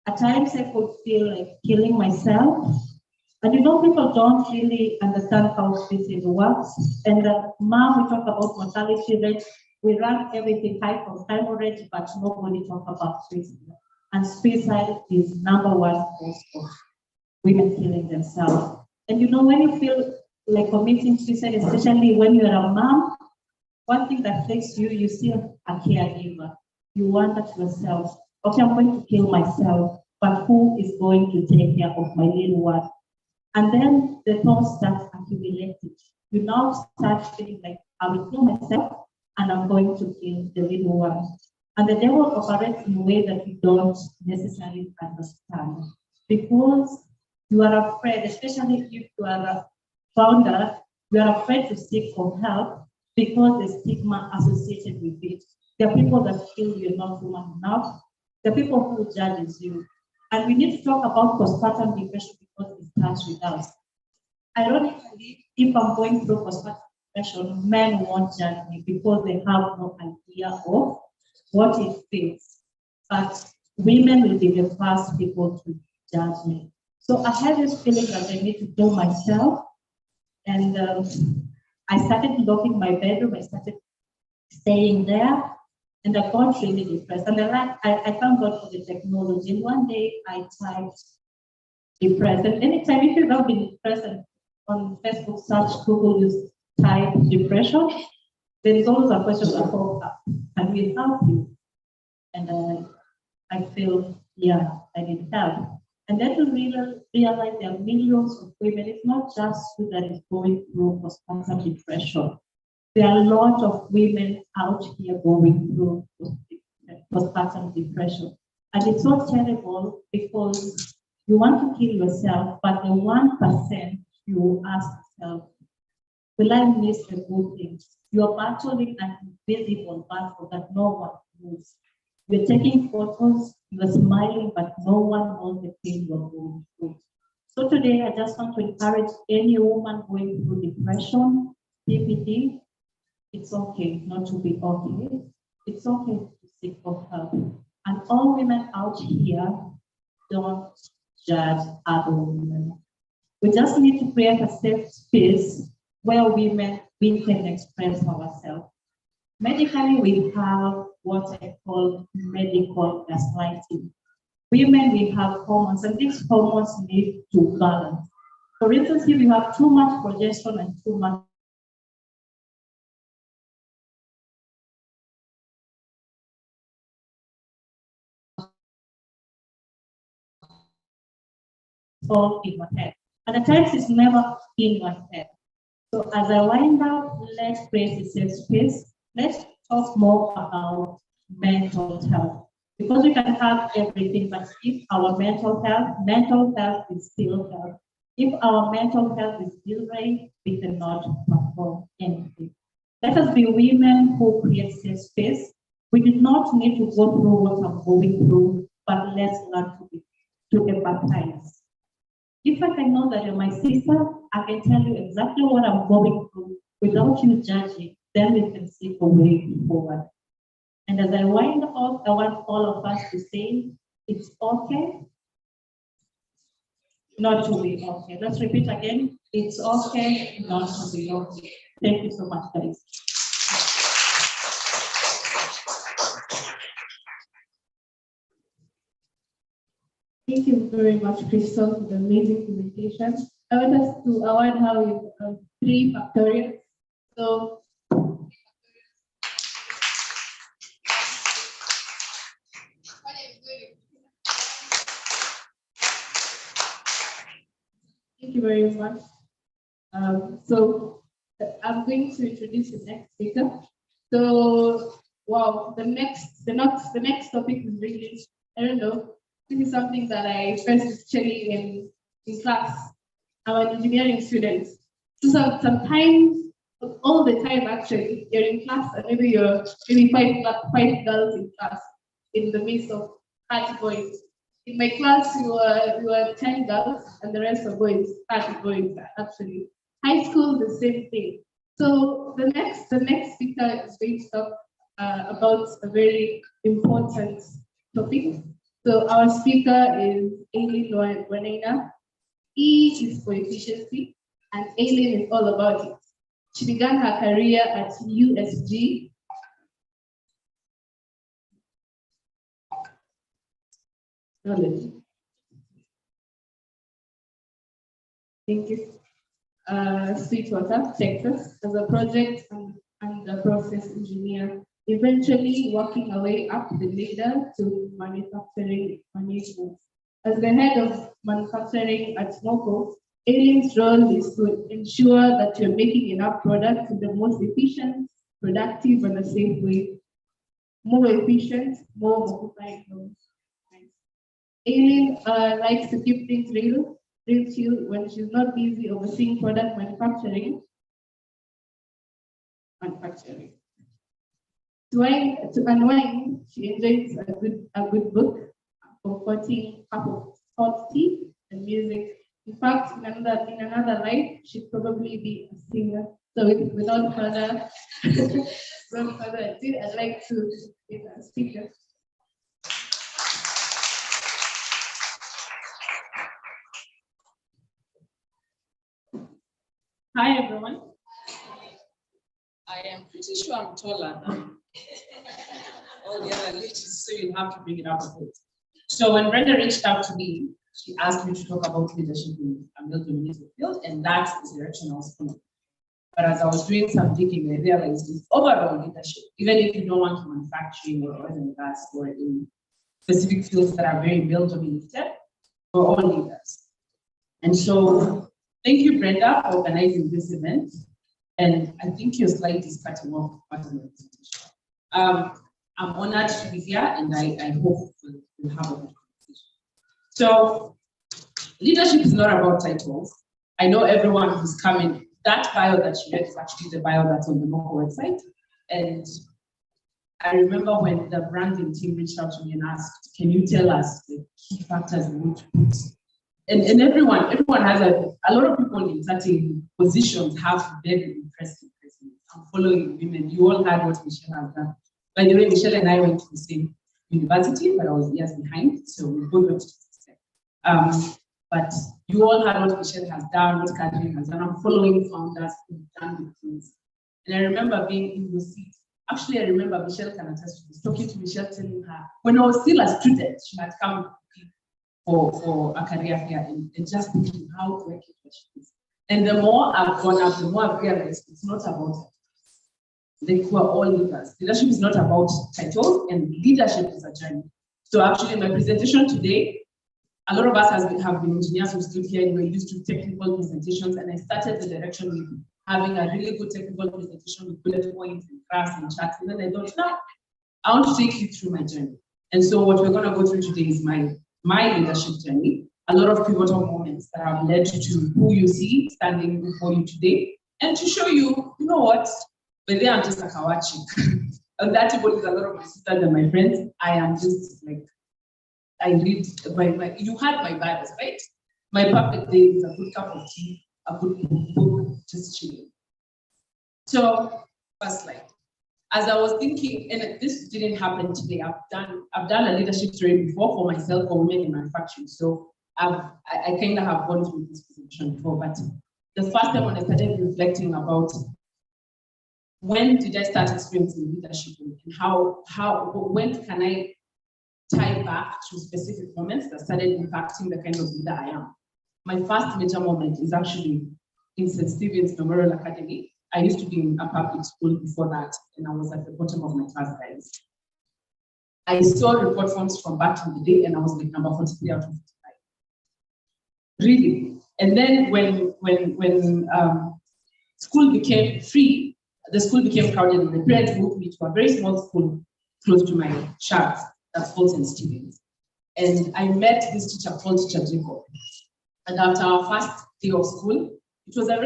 at times I could feel like killing myself. And you know, people don't really understand how suicide works. And mom, we talk about mortality rate. We run everything high from commemorate, but nobody talk about suicide. And suicide is number one cause of women killing themselves. And you know, when you feel like committing suicide, especially when you're a mom, one thing that affects you, you still a caregiver. You wonder to yourself, okay, I'm going to kill myself, but who is going to take care of my little one? And then the thoughts start accumulating. You now start feeling like I will kill myself and I'm going to kill the little one. And the devil operates in a way that you don't necessarily understand. Because you are afraid, especially if you are a founder, you are afraid to seek for help because the stigma associated with it. There are people that feel you're not human enough. There are people who judges you. And we need to talk about postpartum depression because it starts with us. Ironically, if I'm going through postpartum depression, men won't judge me because they have no idea of what it feels. But women will be the first people to judge me. So I had this feeling that I need to kill myself. And I started locking my bedroom. I started staying there. And I got really depressed. And I thank God for the technology. And one day I typed depressed. And anytime if you've ever been depressed and on Facebook search, Google, you type depression, there is always a question that pops up. Can we help you? And I feel, yeah, I need help. And then to really realize there are millions of women. It's not just you that is going through postpartum depression. There are a lot of women out here going through postpartum depression. And it's so terrible because you want to kill yourself, but the 1% you ask yourself, will I miss the good things? You're battling an invisible battle that no one knows. You're taking photos, you're smiling, but no one knows the pain you're going through. So today, I just want to encourage any woman going through depression, PPD. It's okay not to be okay. It's okay to seek for help. And all women out here, don't judge other women. We just need to create a safe space where we can express ourselves. Medically, we have what I call medical gaslighting. Women, we have hormones, and these hormones need to balance. For instance, if you have too much progesterone and too much all in your head. And at times it's never in your head. So as I wind up, let's create a safe space. Let's talk more about mental health. Because we can have everything, but if our mental health is still health. If our mental health is still right, we cannot perform anything. Let us be women who create safe space. We do not need to go through what I'm going through, but let's learn to empathize. If I can know that you're my sister, I can tell you exactly what I'm going through without you judging, then we can seek a way forward. And as I wind up, I want all of us to say, it's okay not to be okay. Let's repeat again. It's okay not to be okay. Thank you so much, guys. Thank you very much, Crystal, for the amazing presentation. I want us to award her with 3 factorials. So, thank you very much. So I'm going to introduce the next speaker. So, wow, the next topic is really, I don't know, this is something that I first especially in class. I'm an engineering student. So sometimes, all the time actually, you're in class and maybe you're maybe five girls in class in the midst of 30 boys. In my class, we were 10 girls and the rest are boys, 30 boys actually. High school, the same thing. So the next speaker is going to talk about a very important topic. So our speaker is Aileen Wanena. E is for efficiency, and Aileen is all about it. She began her career at USG. Thank you. Sweetwater, Texas, as a project and a process engineer, eventually working her way up the ladder to manufacturing management. As the head of manufacturing at Moco, Aileen's role is to ensure that you're making enough product in the most efficient, productive, and a safe way. More efficient, more multiplying. Aileen likes to keep things real chill when she's not busy overseeing product manufacturing. To unwind, she enjoys a good book, a comforting cup of hot tea and music. In fact, in another life, she'd probably be a singer. So without further ado, I'd like to give a speaker.
Hi, everyone. I am pretty sure I'm taller than all the other ladies, so you'll have to bring it up a bit. So when Brenda reached out to me, she asked me to talk about leadership in a male-dominated field, and that's the direction I was following. But as I was doing some digging, I realized it's overall leadership, even if you don't want to manufacturing or oil and gas or in specific fields that are very male-dominated, we're all leaders. And so thank you, Brenda, for organizing this event. And I think your slide is cutting off part of the presentation. I'm honored to be here, and I hope we'll have a good conversation. So, leadership is not about titles. I know everyone who's coming, that bio that you read is actually the bio that's on the Moco website. And I remember when the branding team reached out to me and asked, can you tell us the key factors we want to put? And everyone has a lot of people in certain positions have very impressive resumes. I'm following women. You all heard what Michelle has done. By the way, Michelle and I went to the same university, but I was years behind, so we both went to the same. But you all heard what Michelle has done, what Catherine has done. I'm following founders who've done the things. And I remember being in your seat. Actually, I remember Michelle can attest to this, talking to Michelle, telling her, when I was still a student, she had come for a career here and just thinking how to make it. And the more I've gone up, the more I've realized it's not about it. We're all leaders. Leadership is not about titles, and leadership is a journey. So actually, my presentation today, a lot of us have been engineers who stood here and we're used to technical presentations, and I started the direction with having a really good technical presentation with bullet points and graphs and charts, and then I thought, no, I want to take you through my journey. And so what we're going to go through today is my leadership journey, a lot of pivotal moments that have led to who you see standing before you today, and to show you, you know what, but they are just a kawachi. And that is a lot of my sisters and my friends. I am just like, I read you had my Bibles, right? My perfect day is a good cup of tea, a good book, just chilling. So, first slide. As I was thinking, and this didn't happen today, I've done a leadership training before for myself for women in manufacturing. So I kind of have gone through this position before, but the first time when I started reflecting about when did I start experiencing leadership and when can I tie back to specific moments that started impacting the kind of leader I am. My first major moment is actually in St. Stephen's Memorial Academy. I used to be in a public school before that, and I was at the bottom of my class, guys. I saw report forms from back in the day, and I was like number 43 out of 55. Really. And then when school became free, the school became crowded, and the parents moved me to a very small school close to my shack, that's called St. Stephen's. And I met this teacher called Teacher Jacob. And after our first day of school, it was a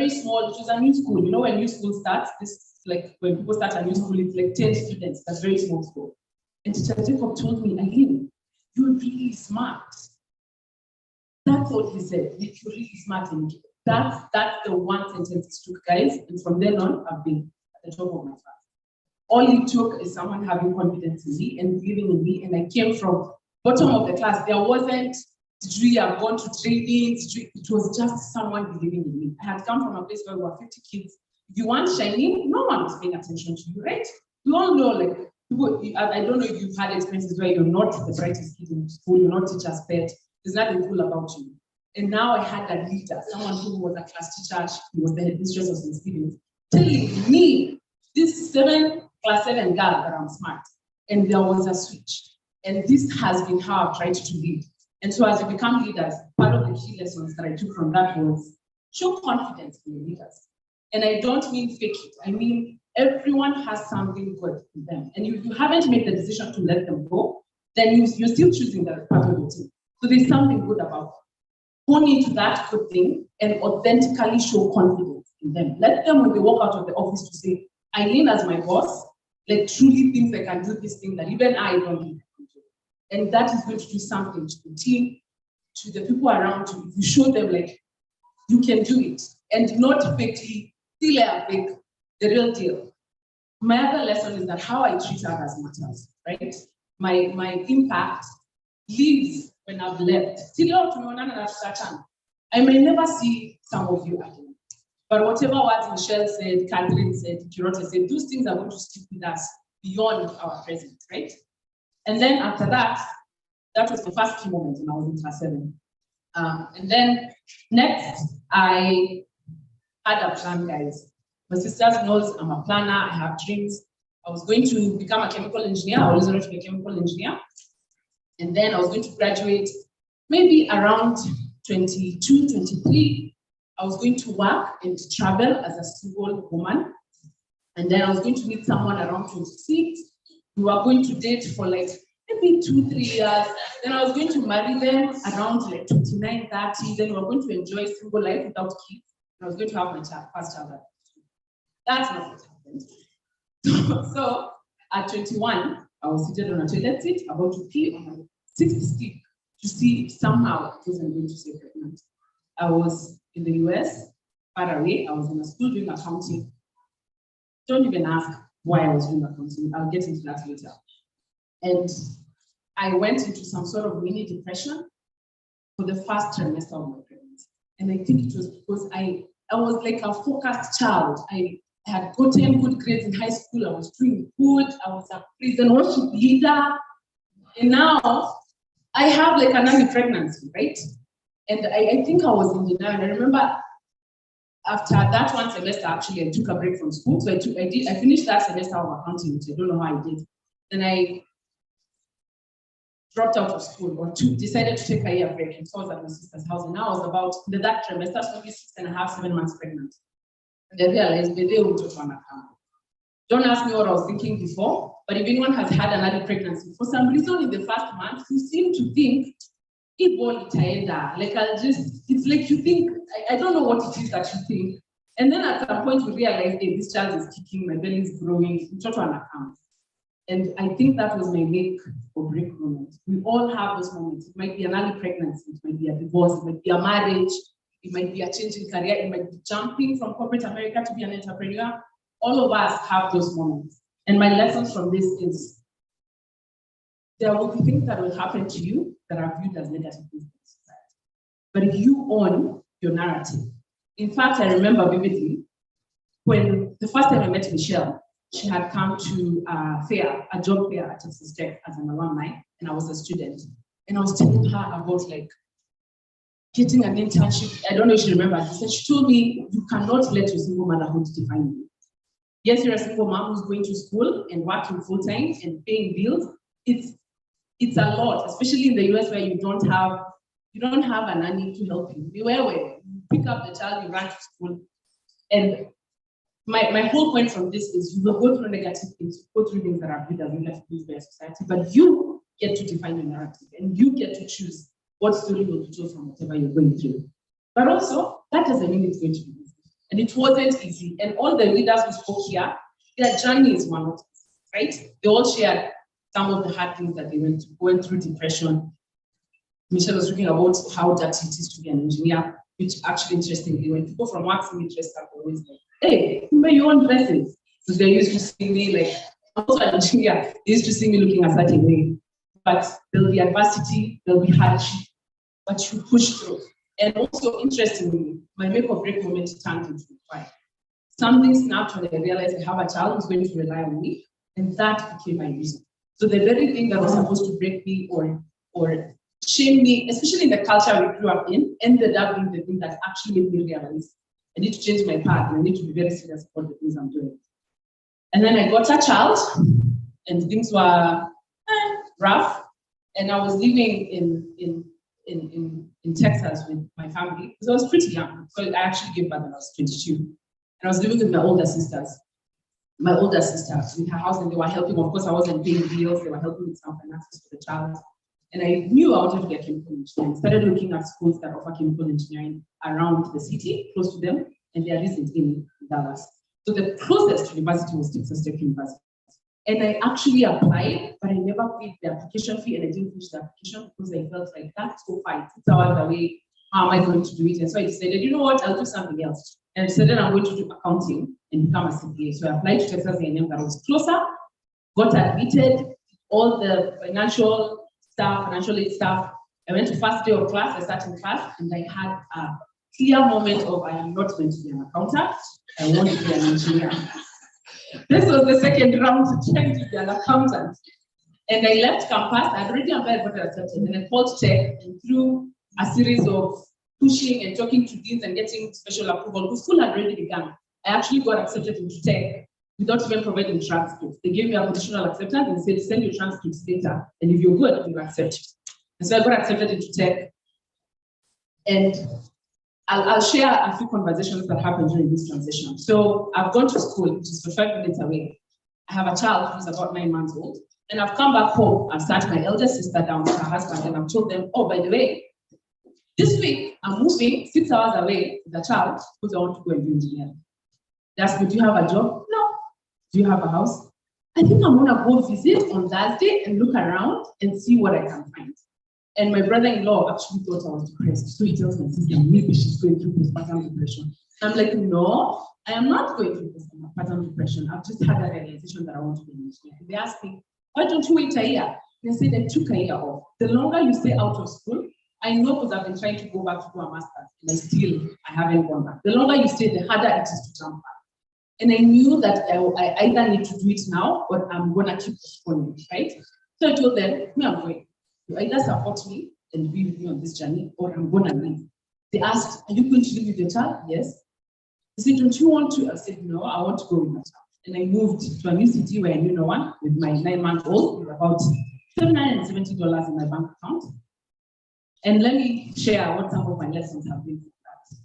new school. You know, when new school starts, this like when people start a new school, it's like 10 students, that's very small school. And Teacher Jacob told me, Aileen, you're really smart. That's what he said, you're really smart. And that's the one sentence he took, guys. And from then on, I've been at the top of my class. All it took is someone having confidence in me and believing in me. And I came from bottom of the class. There wasn't, I've gone to training. It was just someone believing in me. I had come from a place where we were 50 kids. If you weren't shining, no one was paying attention to you, right? We all know, like, people, I don't know if you've had experiences where you're not the brightest kid in school, you're not teacher's pet. There's nothing cool about you. And now I had a leader, someone who was a class teacher, he was the headmistress of St. Stephen's, telling me, this class 7 girl, that I'm smart. And there was a switch. And this has been how I've tried to lead. And so as you become leaders, part of the key lessons that I took from that was show confidence in your leaders. And I don't mean fake it. I mean, everyone has something good in them. And you haven't made the decision to let them go, then you're still choosing that part of your team. So there's something good about them. Hone into that good thing and authentically show confidence in them. Let them, when they walk out of the office, to say, Aileen as my boss, like truly thinks I can do this thing that even I don't think I can do. And that is going to do something to the team, to the people around you. If you show them like, you can do it, and not fakely, still fake, the real deal. My other lesson is that how I treat others matters, right? My impact lives when I've left. I may never see some of you again. But whatever words Michelle said, Catherine said, Kirota said, those things are going to stick with us beyond our present, right? And then after that, that was the first key moment when I was in class 7. And then next, I had a plan, guys. My sisters knows I'm a planner, I have dreams. I was going to become a chemical engineer. I always wanted to be a chemical engineer. And then I was going to graduate maybe around 22, 23. I was going to work and travel as a single woman. And then I was going to meet someone around 26. We were going to date for like maybe 2-3 years. Then I was going to marry them around like 29, 30. Then we were going to enjoy single life without kids. And I was going to have my first child. That's not what happened. So at 21, I was seated on a toilet seat, about to pee on my 6th stick to see if somehow I wasn't going to stay pregnant. I was in the US, far away. I was in a school doing accounting. Don't even ask why I was doing accounting. I'll get into that later. And I went into some sort of mini depression for the first trimester of my pregnancy. And I think it was because I was like a focused child. I had gotten good grades in high school. I was doing good. I was a praise and worship leader. And now I have like an early pregnancy, right? And I think I was in denial. And I remember after that one semester, actually, I took a break from school. So I finished that semester of accounting, which I don't know how I did. Then I dropped out of school or decided to take a year break. And so I was at my sister's house. And now I was about that trimester, so maybe 6.5, 7 months pregnant. And I realized the day we took on account. Don't ask me what I was thinking before, but if anyone has had another pregnancy, for some reason in the first month, you seem to think, like it's like you think, I don't know what it is that you think. And then at some point you realize, hey, this child is kicking, my belly is growing, it's not on account. And I think that was my make or break moment. We all have those moments. It might be an early pregnancy, it might be a divorce, it might be a marriage, it might be a change in career, it might be jumping from corporate America to be an entrepreneur. All of us have those moments. And my lessons from this is, there will be things that will happen to you that are viewed as negative things in society. But if you own your narrative, in fact, I remember vividly when the first time I met Michelle, she had come to a fair, a job fair at Texas Tech as an alumni. and I was a student. And I was telling her about like getting an internship. I don't know if she remembers this. And she told me, you cannot let your single motherhood define you. Yes, you're a single mom who's going to school and working full time and paying bills. It's a lot, especially in the US where you don't have a nanny to help you. Where you pick up the child, you run to school. And my whole point from this is you will go through negative things, go through things that are good and left used by society, but you get to define your narrative and you get to choose what story will be told from whatever you're going through. But also, that doesn't mean it's going to be easy. And it wasn't easy. And all the leaders who spoke here, their journeys were not easy, right? They all shared some of the hard things that they went through depression. Michelle was talking about how dirty it is to be an engineer, which actually interestingly, when people from work see me dressed up, always like, hey, remember your own dresses. So they used to see me like, I'm also an engineer, they used to see me looking a certain way. But there'll be adversity, there'll be hardship, but you push through. And also, interestingly, my make or break moment turned into why. Something snapped when I realized I have a child who's going to rely on me, and that became my reason. So the very thing that was supposed to break me or shame me, especially in the culture we grew up in, ended up being the thing that actually made me realize I need to change my path and I need to be very serious about the things I'm doing. And then I got a child, and things were rough, and I was living in Texas with my family because I was pretty young. So I actually gave birth when I was 22, and I was living with my older sisters. My older sister in her house, and they were helping. Of course, I wasn't paying bills; they were helping with some finances for the child. And I knew I wanted to get chemical engineering. Started looking at schools that offer chemical engineering around the city, close to them, and there isn't in Dallas. So the closest university was Texas Tech University. And I actually applied, but I never paid the application fee, and I didn't finish the application because I felt like that's so far, it's 6 hours away. How am I going to do it? And so I decided, you know what, I'll do something else. And I decided I'm going to do accounting and become a CPA. So I applied to Texas A&M that was closer, got admitted, all the financial aid stuff. I went to first day of class, I sat in class, and I had a clear moment of I am not going to be an accountant, I want to be an engineer. This was the second round to try to be an accountant. And I left campus, I had already applied for accepted, and I called Tech, and through a series of pushing and talking to deans and getting special approval, because school had already begun. I actually got accepted into Tech without even providing transcripts. They gave me a conditional acceptance and said, send your transcripts later, and if you're good, you'll accept it. And so I got accepted into Tech. And I'll share a few conversations that happened during this transition. So I've gone to school, which is 5 minutes away. I have a child who's about 9 months old. And I've come back home. I've sat my elder sister down with her husband, and I've told them, oh, by the way, this week I'm moving 6 hours away with the child because I want to go and do engineering. They asked me, do you have a job? No. Do you have a house? I think I'm gonna go visit on Thursday and look around and see what I can find. And my brother-in-law actually thought I was depressed. So he tells my sister, maybe she's going through postpartum depression. I'm like, no, I am not going through postpartum depression. I've just had a realization that I want to be an engineer. They asked me, why don't you wait a year? And I said, I took a year off. The longer you stay out of school, I know because I've been trying to go back to do a master's, and I haven't gone back. The longer you stay, the harder it is to jump back. And I knew that I either need to do it now or I'm gonna keep postponing it, right? So I told them, I'm going. You either support me and be with me on this journey, or I'm gonna leave. They asked, are you going to live with your child? Yes. They said, don't you want to? I said, no, I want to go with my child. And I moved to a new city where I knew no one with my 9-month-old with about $770 in my bank account. And let me share what some of my lessons have been from that.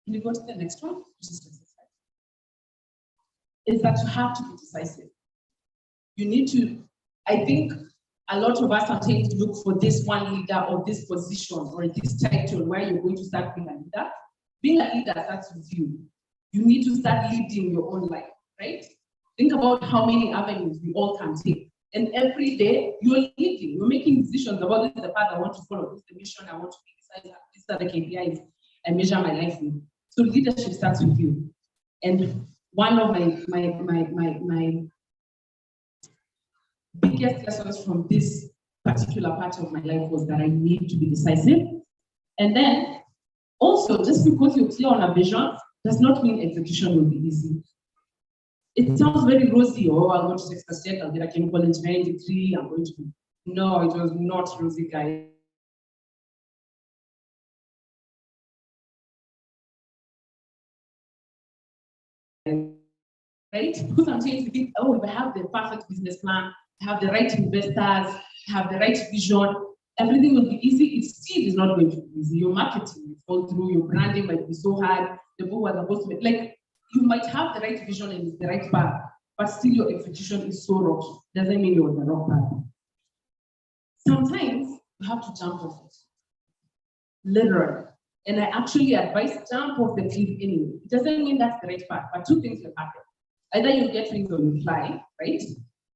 Can you go to the next one? Is that you have to be decisive. You need to, I think a lot of us are trying to look for this one leader or this position or this title where you're going to start being a leader. Being a leader starts with you. You need to start leading your own life, right? Think about how many avenues we all can take. And every day you're leading, you're making decisions about this is the path I want to follow, this is the mission I want to be, these are the KPIs I measure my life with. So leadership starts with you. And one of my biggest lessons from this particular part of my life was that I need to be decisive. And then also, just because you're clear on a vision does not mean execution will be easy. It sounds very rosy. Oh, I'll go to Texas Tech, I'll get a chemical engineering degree, I'm going to No, it was not rosy, guys. Right? Because sometimes we think, oh, if I have the perfect business plan, have the right investors, have the right vision, everything will be easy. It still is not going to be easy. Your marketing will fall through, your branding might be so hard, the people are supposed to be, like, you might have the right vision and the right path, but still your execution is so rocky. Doesn't mean you're on the wrong path. Sometimes you have to jump off it. Literally. And I actually advise jump off the cliff anyway. It doesn't mean that's the right path, but two things will happen. Either you get wings or you fly, right?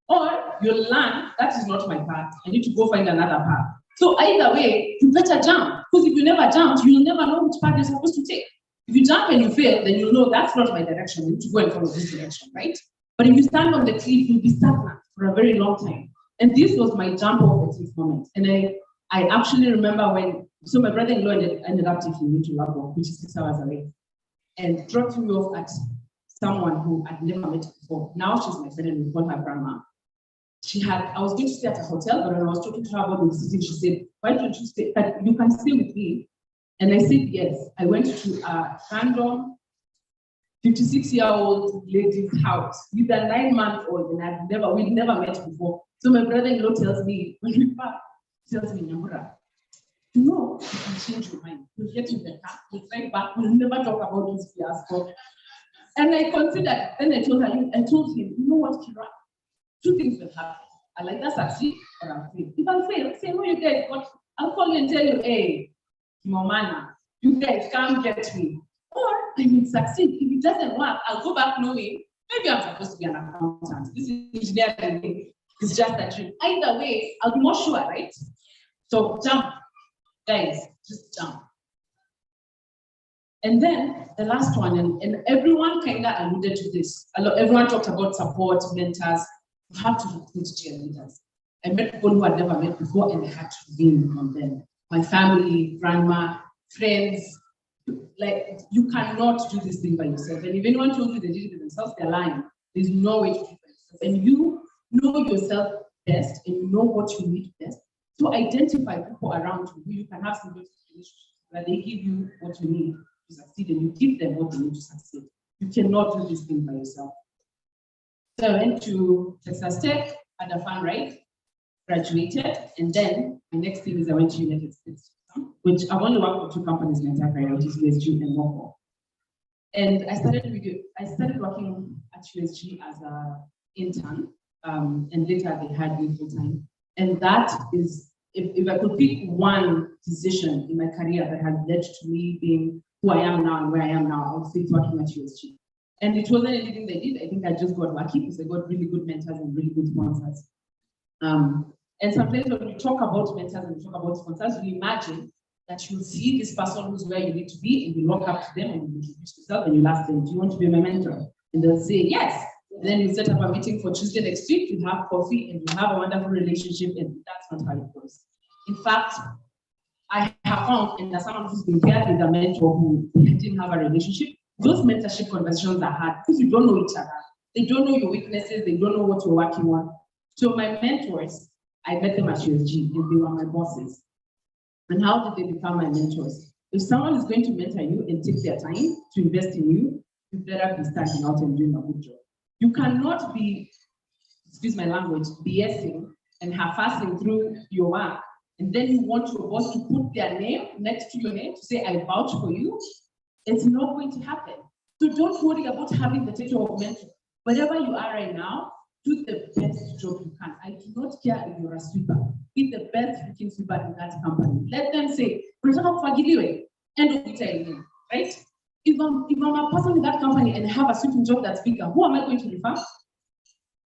Or you'll learn that is not my path. I need to go find another path. So either way, you better jump. Because if you never jump, you'll never know which path you're supposed to take. If you jump and you fail, then you'll know that's not my direction. I need to go and follow this direction, right? But if you stand on the cliff, you'll be stagnant for a very long time. And this was my jump off the cliff moment. And I actually remember when, so my brother-in-law ended up taking me to Lagos, which is 6 hours away, and dropped me off at someone who I'd never met before. Now she's my friend and we call her grandma. I was going to stay at a hotel, but when I was talking to her about the city, she said, why don't you stay, you can stay with me? And I said, yes. I went to a random 56-year-old lady's house with a 9-month-old, and we'd never met before. So my brother-in-law tells me, when we back, tells me, Nyambura, you know, you can change your mind. We'll get you the car, we'll drive back, we'll never talk about this fiasco. And I considered, then I told him, you know what, Kira? Two things will happen. I'll either succeed or I'll fail. If I fail, say, no, you guys, what? I'll call you and tell you, hey, Momana, you guys can't get me. Or I will succeed. If it doesn't work, I'll go back knowing maybe I'm supposed to be an accountant. This is engineering. It's just a dream. Either way, I'll be more sure, right? So jump, guys, just jump. And then the last one, and everyone kind of alluded to this. Everyone talked about support, mentors. You have to recruit cheerleaders. I met people who I'd never met before, and I had to lean on them. My family, grandma, friends. Like, you cannot do this thing by yourself. And if anyone told you they did it themselves, they're lying. There's no way to do it by yourself. And you know yourself best, and you know what you need best. So identify people around you who you can have some relationships where they give you what you need to succeed, and you give them what they need to succeed. You cannot do this thing by yourself. So I went to Texas Tech, had a fun ride, graduated, and then my next thing is I went to United States, which I've only worked for 2 companies in my entire career, which is USG and Moco. And I started working at USG as an intern, and later they had me full time. And that is, if I could pick one decision in my career that has led to me being who I am now and where I am now, I would say it's working at USG. And it wasn't anything they did. I think I just got lucky because I got really good mentors and really good sponsors. And sometimes when you talk about mentors and you talk about sponsors, you imagine that you see this person who's where you need to be, and you walk up to them and you introduce yourself and you ask them, do you want to be my mentor? And they'll say, yes. And then you set up a meeting for Tuesday next week, you have coffee and you have a wonderful relationship, and that's not how it goes. In fact, I have found, and as someone who's been paired with a mentor who didn't have a relationship, those mentorship conversations are hard because you don't know each other. They don't know your weaknesses, they don't know what you're working on. So my mentors, I met them at USG and they were my bosses. And how did they become my mentors? If someone is going to mentor you and take their time to invest in you, you better be standing out and doing a good job. You cannot be, excuse my language, BSing and half-assing through your work, and then you want your boss to put their name next to your name to say, I vouch for you. It's not going to happen. So don't worry about having the title of mentor. Wherever you are right now, do the best job you can. I do not care if you're a sweeper. Be the best freaking sweeper in that company. Let them say, end of the time, right? If I'm a person in that company and have a sweeping job that's bigger, who am I going to refer?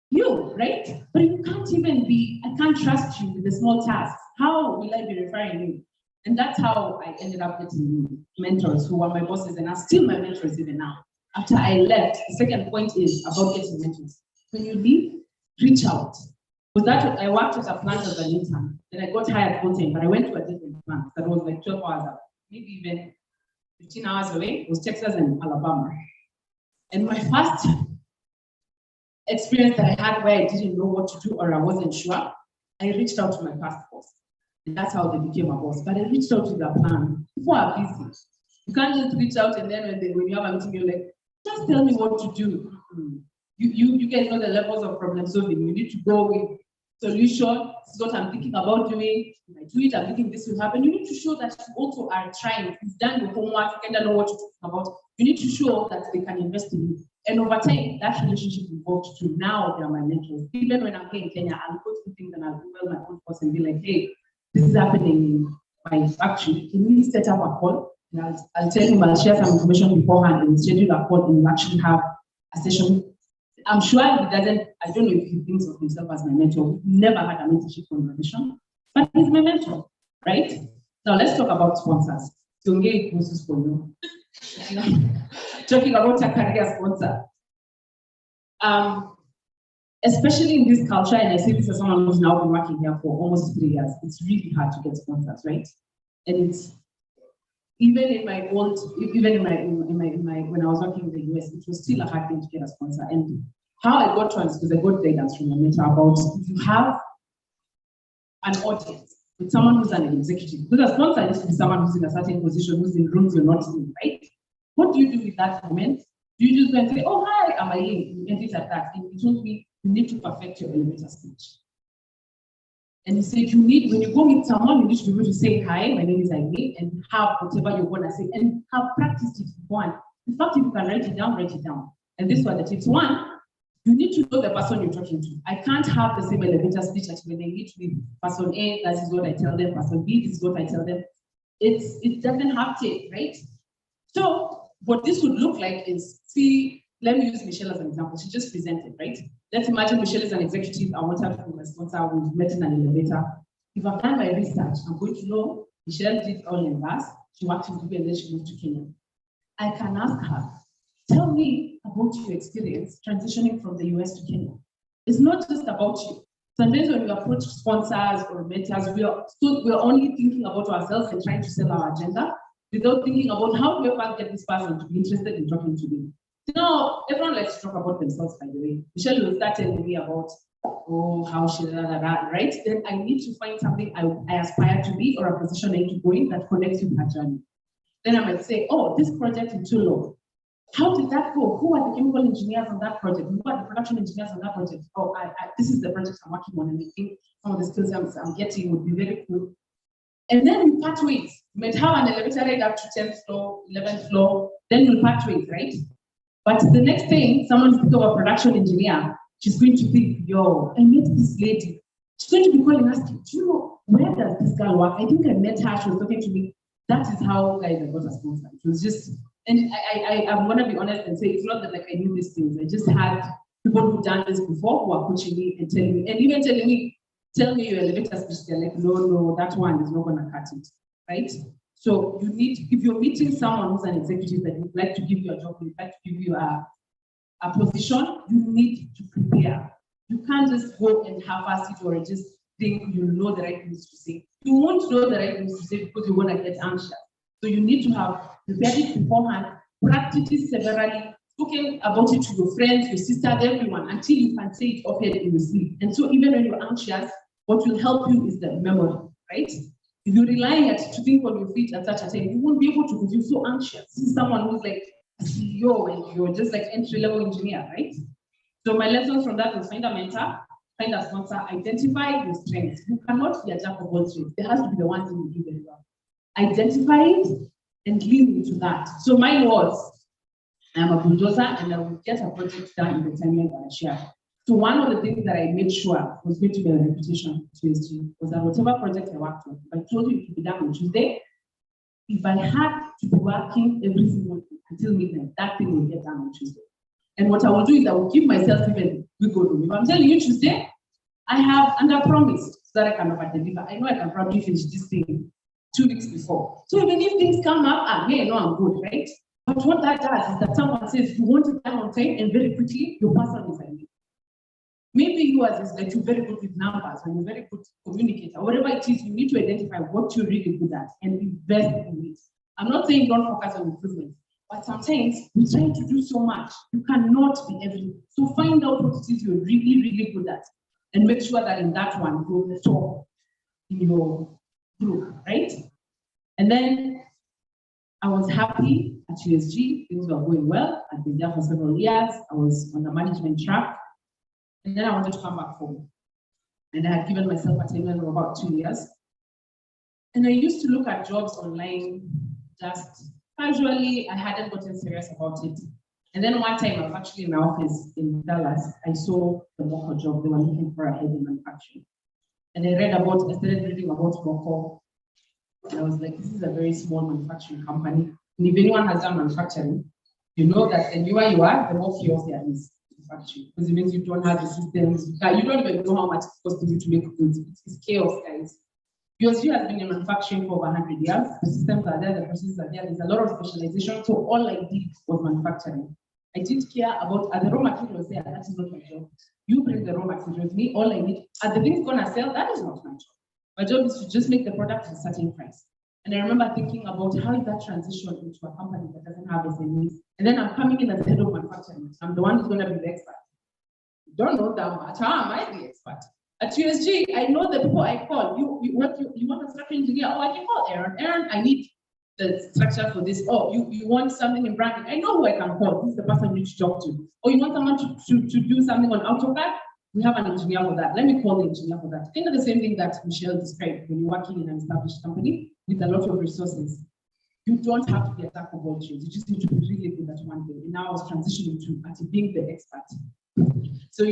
You, right? But you can't even be, I can't trust you with the small tasks. How will I be referring you? And that's how I ended up getting mentors who are my bosses and are still my mentors even now. After I left, the second point is about getting mentors. When you leave, reach out. With that, I worked at a plant as an intern. Then I got hired full time, but I went to a different plant that was like 12 hours out, maybe even 15 hours away. It was Texas and Alabama. And my first experience that I had where I didn't know what to do or I wasn't sure, I reached out to my past boss. And that's how they became a boss. But I reached out to their plan. People are busy. You can't just reach out and then when you have a meeting, you're like, just tell me what to do. You guys know the levels of problem solving. You need to go with solution. This is what I'm thinking about doing. If I do it, I'm thinking this will happen. You need to show that you also are trying. You've done your homework. You kind of know what you're talking about. You need to show that they can invest in you. And over time, that relationship evolved to now they're my mentors. Even when I'm here in Kenya, I'll go to things and I'll email my own boss and be like, hey, this is happening in my factory. Can we set up a call? And I'll tell him, I'll share some information beforehand and schedule a call and we'll actually have a session. I'm sure he doesn't, I don't know if he thinks of himself as my mentor. We've never had a mentorship conversation, but he's my mentor, right? Now let's talk about sponsors. Talking about a career sponsor. Especially in this culture, and I say this as someone who's now been working here for almost 3 years, it's really hard to get sponsors, right? And it's even in my old, even in my when I was working in the US, it was still a hard thing to get a sponsor. And how I got one is I got guidance from a mentor about if you have an audience with someone who's an executive, because a sponsor needs to be someone who's in a certain position, who's in rooms you're not in, right? What do you do with that moment? Do you just go and say, oh, hi, I'm Aileen, and things like that? And he told me, you need to perfect your elevator speech. And he said, you need, when you go meet someone, you need to be able to say, hi, my name is Aileen, and have whatever you're going to say, and have practiced it beforehand. In fact, if you can write it down, write it down. And this was the tips. One, you need to know the person you're talking to. I can't have the same elevator speech as when they meet with person A, that is what I tell them, person B, this is what I tell them. It doesn't have to, right? So what this would look like is, see, let me use Michelle as an example. She just presented, right? Let's imagine Michelle is an executive. I want her to be my sponsor. We've met in an elevator. If I've done my research, I'm going to know Michelle did oil and gas. She worked in Dubai and then she moved to Kenya. I can ask her, tell me about your experience transitioning from the US to Kenya. It's not just about you. Sometimes when we approach sponsors or mentors, we're only thinking about ourselves and trying to sell our agenda without thinking about how do we first get this person to be interested in talking to me. No, everyone likes to talk about themselves, by the way. Michelle will start telling me about, oh, how she, right? Then I need to find something I aspire to be or a position I need to go in that connects with her journey. Then I might say, oh, this project in Tulo, how did that go? Who are the chemical engineers on that project? Who are the production engineers on that project? Oh, this is the project I'm working on, and I think some of the skills I'm getting would be very cool. And then we part ways. You might have an elevator ride up to 10th floor, 11th floor, then we'll part ways, right? But the next thing, someone's thinking of a production engineer, she's going to think, yo, I met this lady. She's going to be calling us, do you know, where does this girl work? I think I met her, she was talking to me. That is how guys I got a sponsor. It was just, and I'm gonna be honest and say, it's not that like I knew these things. I just had people who done this before who are coaching me and telling me, and even telling me, tell me your elevator speech. They're like, no, that one is not gonna cut it, right? So you need, if you're meeting someone who's an executive that would like to give you a job, would like to give you a position, you need to prepare. You can't just go and half-ass it or just think you know the right things to say. You won't know the right things to say because you're gonna get anxious. So you need to have prepared it beforehand, practice it severally, talking about it to your friends, your sisters, everyone, until you can say it offhand in your sleep. And so even when you're anxious, what will help you is the memory, right? If you're relying on to think on your feet at such a time, you won't be able to because you're so anxious. This is someone who's like a CEO and you're just like entry-level engineer, right? So my lessons from that is find a mentor, find a sponsor, identify your strengths. You cannot be a jack of all trades. There has to be the one thing you do very well. Identify it and lean into that. So mine was, I'm a bulldozer and I will get a project done in the timeline that I share. So one of the things that I made sure was going to be a reputation to TSG was that whatever project I worked on, if I told you it would be done on Tuesday, if I had to be working every single day until midnight, that thing will get done on Tuesday. And what I will do is I will give myself even wiggle room. If I'm telling you Tuesday, I have under promise so that I can over deliver. I know I can probably finish this thing 2 weeks before. So even if things come up, I may know I'm good, right? But what that does is that someone says you want it done on time and very quickly, your person is like, maybe yours is like you're very good with numbers and you're very good communicator. Whatever it is, you need to identify what you're really good at and invest in it. I'm not saying don't focus on improvement, but sometimes we try to do so much. You cannot be everything. So find out what it is you're really, really good at and make sure that in that one, you're the top in your group, right? And then I was happy at USG, things were going well. I'd been there for several years. I was on the management track. And then I wanted to come back home. And I had given myself a timeline of about 2 years. And I used to look at jobs online just casually. I hadn't gotten serious about it. And then one time I was actually in my office in Dallas. I saw the Moko job. They were looking for a head in manufacturing. And I started reading about Moko. And I was like, this is a very small manufacturing company. And if anyone has done manufacturing, you know that the newer you are, the more chaos there is in factory. Because it means you don't have the systems. You don't even know how much it's costing you to make goods. It's chaos, guys. USG has been in manufacturing for over 100 years. The systems are there, the processes are there. There's a lot of specialization. So all I did was manufacturing. I didn't care about the raw materials there. That is not my job. You bring the raw materials. Me, all I need. Are the things gonna sell? That is not my job. My job is to just make the product at a certain price. And I remember thinking about how is that transition into a company that doesn't have SMEs. And then I'm coming in as the head of manufacturing. I'm the one who's gonna be the expert. You don't know that much. How am I the expert? At USG, I know the people I call. You want a structural engineer? Oh, I can call Aaron. Aaron, I need the structure for this. Oh, you want something in branding? I know who I can call. This is the person you need to talk to. Or you want someone to do something on AutoCAD? We have an engineer for that. Let me call the engineer for that. Think of the same thing that Michelle described when you're working in an established company with a lot of resources. You don't have to be a jack of all trades. You just need to be really good at one thing. And now I was transitioning to being the expert. So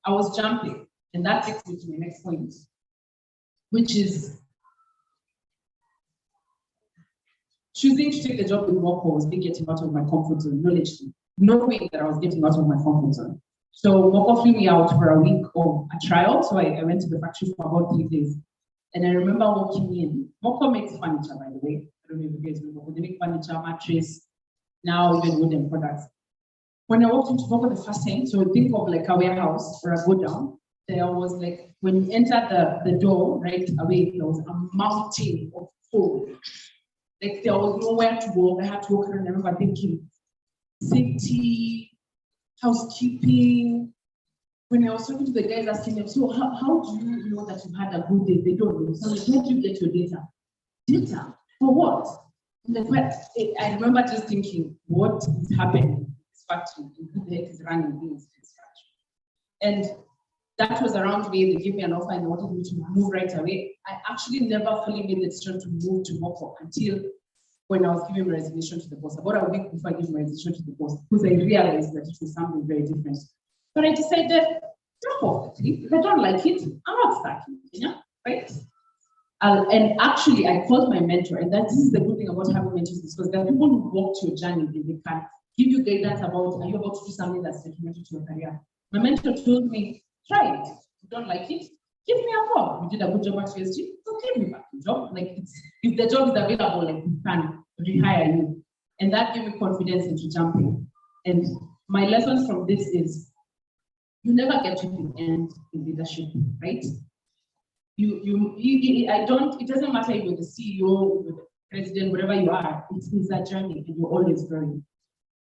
I was jumping. And that takes me to my next point, which is choosing to take the job with Moko was me getting out of my comfort zone, knowing that I was getting out of my comfort zone. So Moko flew me out for a week of a trial. So I went to the factory for about 3 days. And I remember walking in. Moko makes furniture, by the way. I don't know if you guys know, but they make furniture, mattress, now even wooden products. When I walked into Moko the first time, so think of like a warehouse or a go down, there was like, when you enter the door right away, there was a mountain of food. Like there was nowhere to go. I had to walk around. I remember thinking, safety, housekeeping. When I was talking to the guys asking them, so how do you know that you've had a good day? They don't know. So like, where do you get your data? Data? For what? Like, I remember just thinking, what is happening in this factory? Who the heck is running this factory? And that was around me. They gave me an offer and they wanted me to move right away. I actually never fully made the decision to move to Moko until when I was giving my resignation to the boss. About a week before I gave my resignation to the boss, because I realized that it was something very different. But I decided, drop off the cliff. If I don't like it, I'm not stuck in it, right? And actually, I called my mentor, and this is the good thing about having mentors, because there are people who walk your journey and they can give you guidance about, are you about to do something that's detrimental to your career? My mentor told me, try it. If you don't like it, give me a call. You did a good job at USG, so give me back the job. Like, if the job is available, like, we can rehire you. And that gave me confidence into jumping. And my lessons from this is, you never get to the end in leadership, right? It doesn't matter if you're the CEO, you're the president, whatever you are, it's a journey and you're always growing.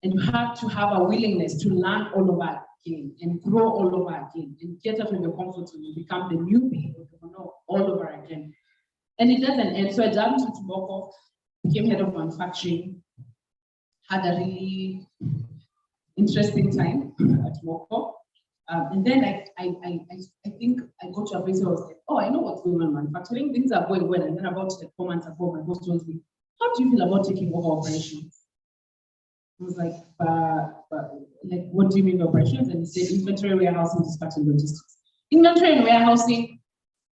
And you have to have a willingness to learn all over again and grow all over again and get out of your comfort zone and become the newbie all over again. And it doesn't end. So I jumped into Moko, became head of manufacturing, had a really interesting time at Moko. And then I think I got to a place where I was like, oh, I know what's going on in manufacturing. Things are going well. And then about 4 months ago, my boss told me, how do you feel about taking over operations? I was like, like, what do you mean operations? And he said, inventory, warehousing, dispatch, and logistics. Inventory and warehousing,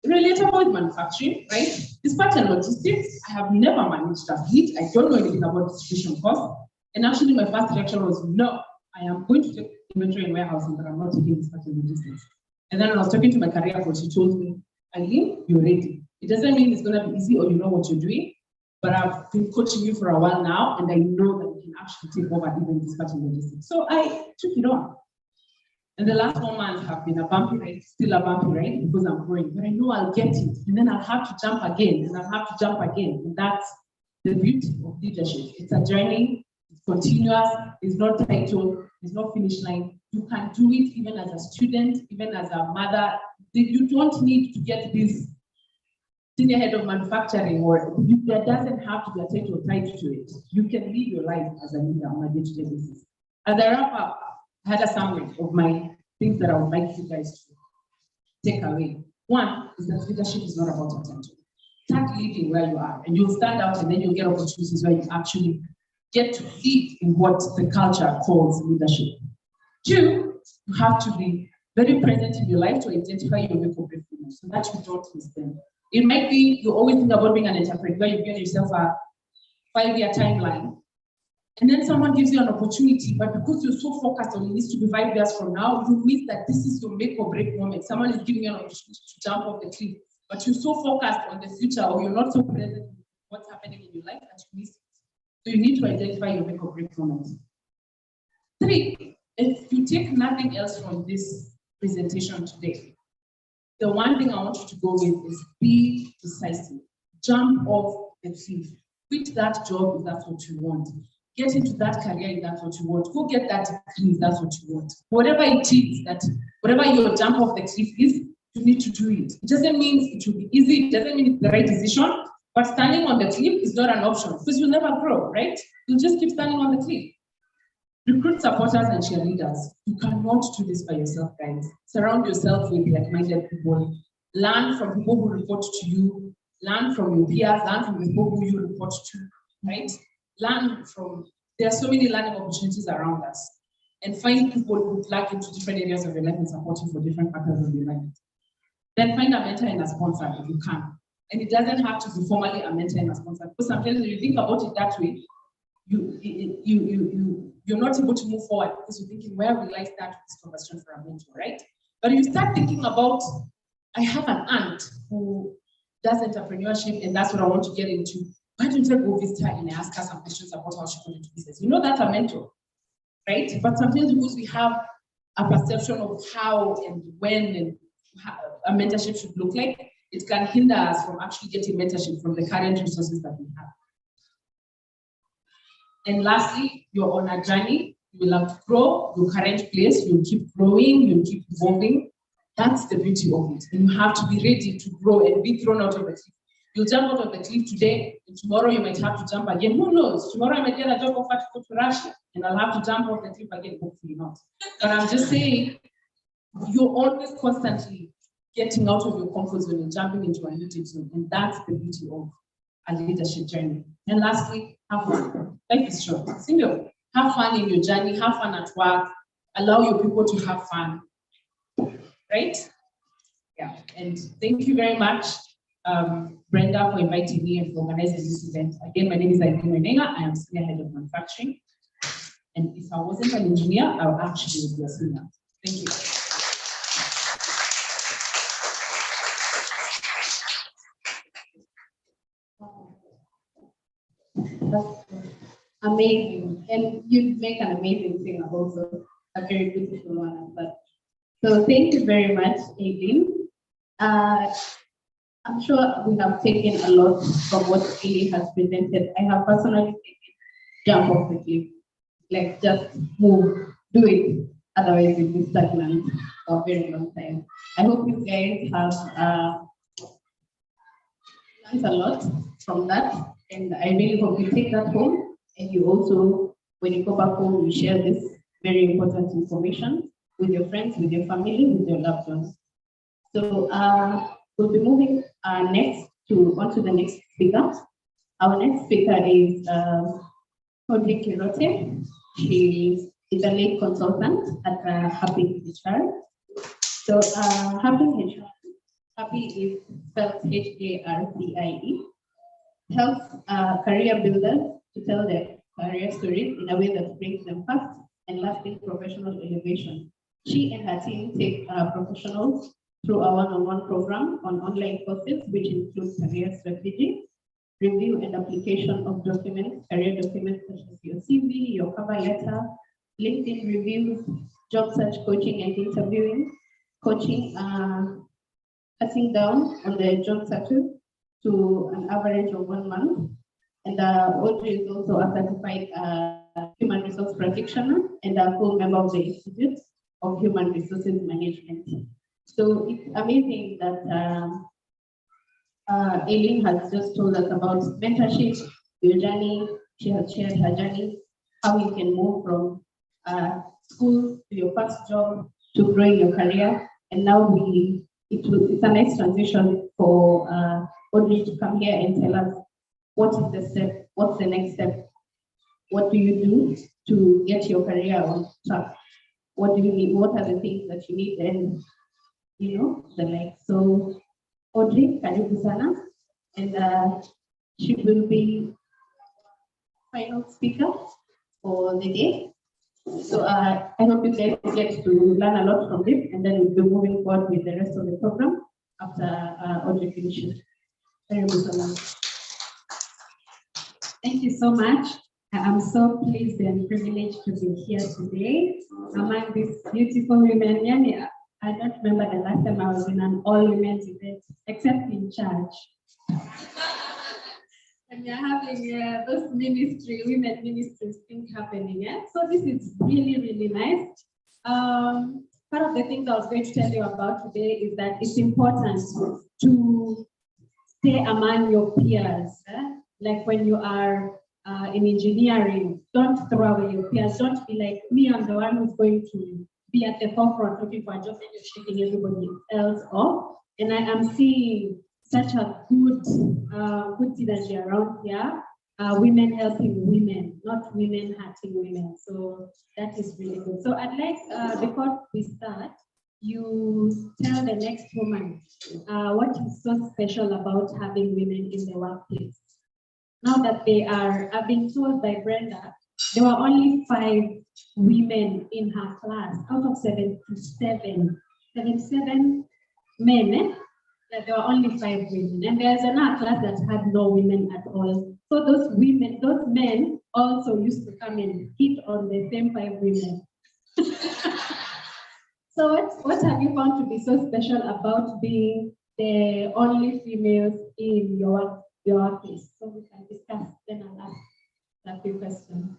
relatable with manufacturing, right? Dispatch and logistics, I have never managed a fleet. I don't know anything about distribution costs. And actually, my first reaction was, no, I am going to take inventory and warehousing, but I'm not taking dispatch and logistics. And then when I was talking to my career coach, she told me, Eileen, you're ready. It doesn't mean it's going to be easy or you know what you're doing, but I've been coaching you for a while now, and I know that we can actually take over even dispatch and logistics. So I took it on. And the last 4 months have been a bumpy ride, still a bumpy ride because I'm growing, but I know I'll get it. And then I'll have to jump again, and I'll have to jump again. And that's the beauty of leadership. It's a journey, it's continuous, it's not title, there's no finish line. You can do it even as a student, even as a mother. You don't need to get this senior head of manufacturing, or there doesn't have to be a title tied to it. You can live your life as a leader on a day-to-day basis. As I wrap up, I had a summary of my things that I would like you guys to take away. One is that leadership is not about attention. Start leading where you are, and you'll stand out, and then you'll get opportunities where you actually get to lead in what the culture calls leadership. Two, you have to be very present in your life to identify your make or break moments so that you don't miss them. It might be you always think about being an entrepreneur, you give yourself a 5-year timeline, and then someone gives you an opportunity, but because you're so focused on it needs to be 5 years from now, you miss that this is your make or break moment. Someone is giving you an opportunity to jump off the cliff, but you're so focused on the future, or you're not so present in what's happening in your life that you miss it. So you need to identify your make or break moment. 3, if you take nothing else from this presentation today, the one thing I want you to go with is be decisive. Jump off the cliff. Quit that job if that's what you want. Get into that career if that's what you want. Go get that degree if that's what you want. Whatever it is, whatever your jump off the cliff is, you need to do it. It doesn't mean it will be easy. It doesn't mean it's the right decision. But standing on the cliff is not an option because you'll never grow, right? You'll just keep standing on the cliff. Recruit supporters and cheerleaders. You cannot do this by yourself, guys. Surround yourself with like-minded people. Learn from people who report to you. Learn from your peers. Learn from the people who you report to, right? Learn from, there are so many learning opportunities around us. And find people who plug into different areas of your life and support you for different parts of your life. Then find a mentor and a sponsor if you can. And it doesn't have to be formally a mentor and a sponsor. Because sometimes when you think about it that way, you're not able to move forward because you're thinking, where will I start with this conversation for a mentor, right? But if you start thinking about, I have an aunt who does entrepreneurship and that's what I want to get into. Why don't I go visit her and ask her some questions about how she got into business? You know, that's a mentor, right? But sometimes because we have a perception of how and when and how a mentorship should look like, it can hinder us from actually getting mentorship from the current resources that we have. And lastly, you're on a journey. You will have to grow your current place. You'll keep growing. You'll keep evolving. That's the beauty of it. And you have to be ready to grow and be thrown out of the cliff. You'll jump out of the cliff today, and tomorrow you might have to jump again. Who knows? Tomorrow I might get a job offer to go to Russia, and I'll have to jump off the cliff again. Hopefully not. But I'm just saying, you're always constantly getting out of your comfort zone and jumping into a new zone. And that's the beauty of a leadership journey. And lastly, have fun. Life is short. Single. Have fun in your journey. Have fun at work. Allow your people to have fun. Right? Yeah. And thank you very much, Brenda, for inviting me and for organizing this event. Again, my name is Irene Menenga. I am Senior Head of Manufacturing. And if I wasn't an engineer, I would actually be a senior. Thank you.
That's amazing. And you make an amazing singer also, a very beautiful one at that. So thank you very much, Aileen. I'm sure we have taken a lot from what Aileen has presented. I have personally taken jump off the cliff, like just move, do it. Otherwise you'll be stagnant for a very long time. I hope you guys have learned a lot from that. And I really hope you take that home and you also, when you go back home, you share this very important information with your friends, with your family, with your loved ones. So we'll be moving next onto the next speaker. Our next speaker is Audrey Kirote. She is a lead consultant at Happy HR. So Happy is spelled HARPIE. Helps career builders to tell their career stories in a way that brings them fast and lasting professional elevation. She and her team take professionals through a one-on-one program on online courses, which includes career strategy, review and application of documents, career documents such as your CV, your cover letter, LinkedIn reviews, job search coaching and interviewing, coaching, cutting down on the job searches to an average of 1 month. And Audrey is also a certified human resource practitioner and a full member of the Institute of Human Resources Management. So it's amazing that Aileen has just told us about mentorship, your journey. She has shared her journey, how you can move from school to your first job to growing your career. And now it's a nice transition for Audrey to come here and tell us what is the step, what's the next step, what do you do to get your career on track? What do you need? What are the things that you need? And the like. So Audrey, karibu sana, and she will be final speaker for the day. So I hope you guys get to learn a lot from this, and then we'll be moving forward with the rest of the program after Audrey finishes.
Thank you so much. I'm so pleased and privileged to be here today among these beautiful women. Yani, I don't remember the last time I was in an all-women's event, except in church. And we're having those women ministries thing happening. Yeah? So this is really, really nice. Part of the things I was going to tell you about today is that it's important to stay among your peers. Like when you are in engineering, don't throw away your peers. Don't be like, me, I'm the one who's going to be at the forefront looking for a job and you're shaking everybody else off. And I am seeing such a good synergy around here. Women helping women, not women hurting women. So that is really good. So I'd like, before we start, you tell the next woman what is so special about having women in the workplace. Now that I've been told by Brenda, there were only 5 women in her class out of 77 men. That there were only 5 women, and there's another class that had no women at all. So those men also used to come and hit on the same 5 women. So what have you found to be so special about being the only females in your workplace? So we can discuss, then I'll ask a few questions.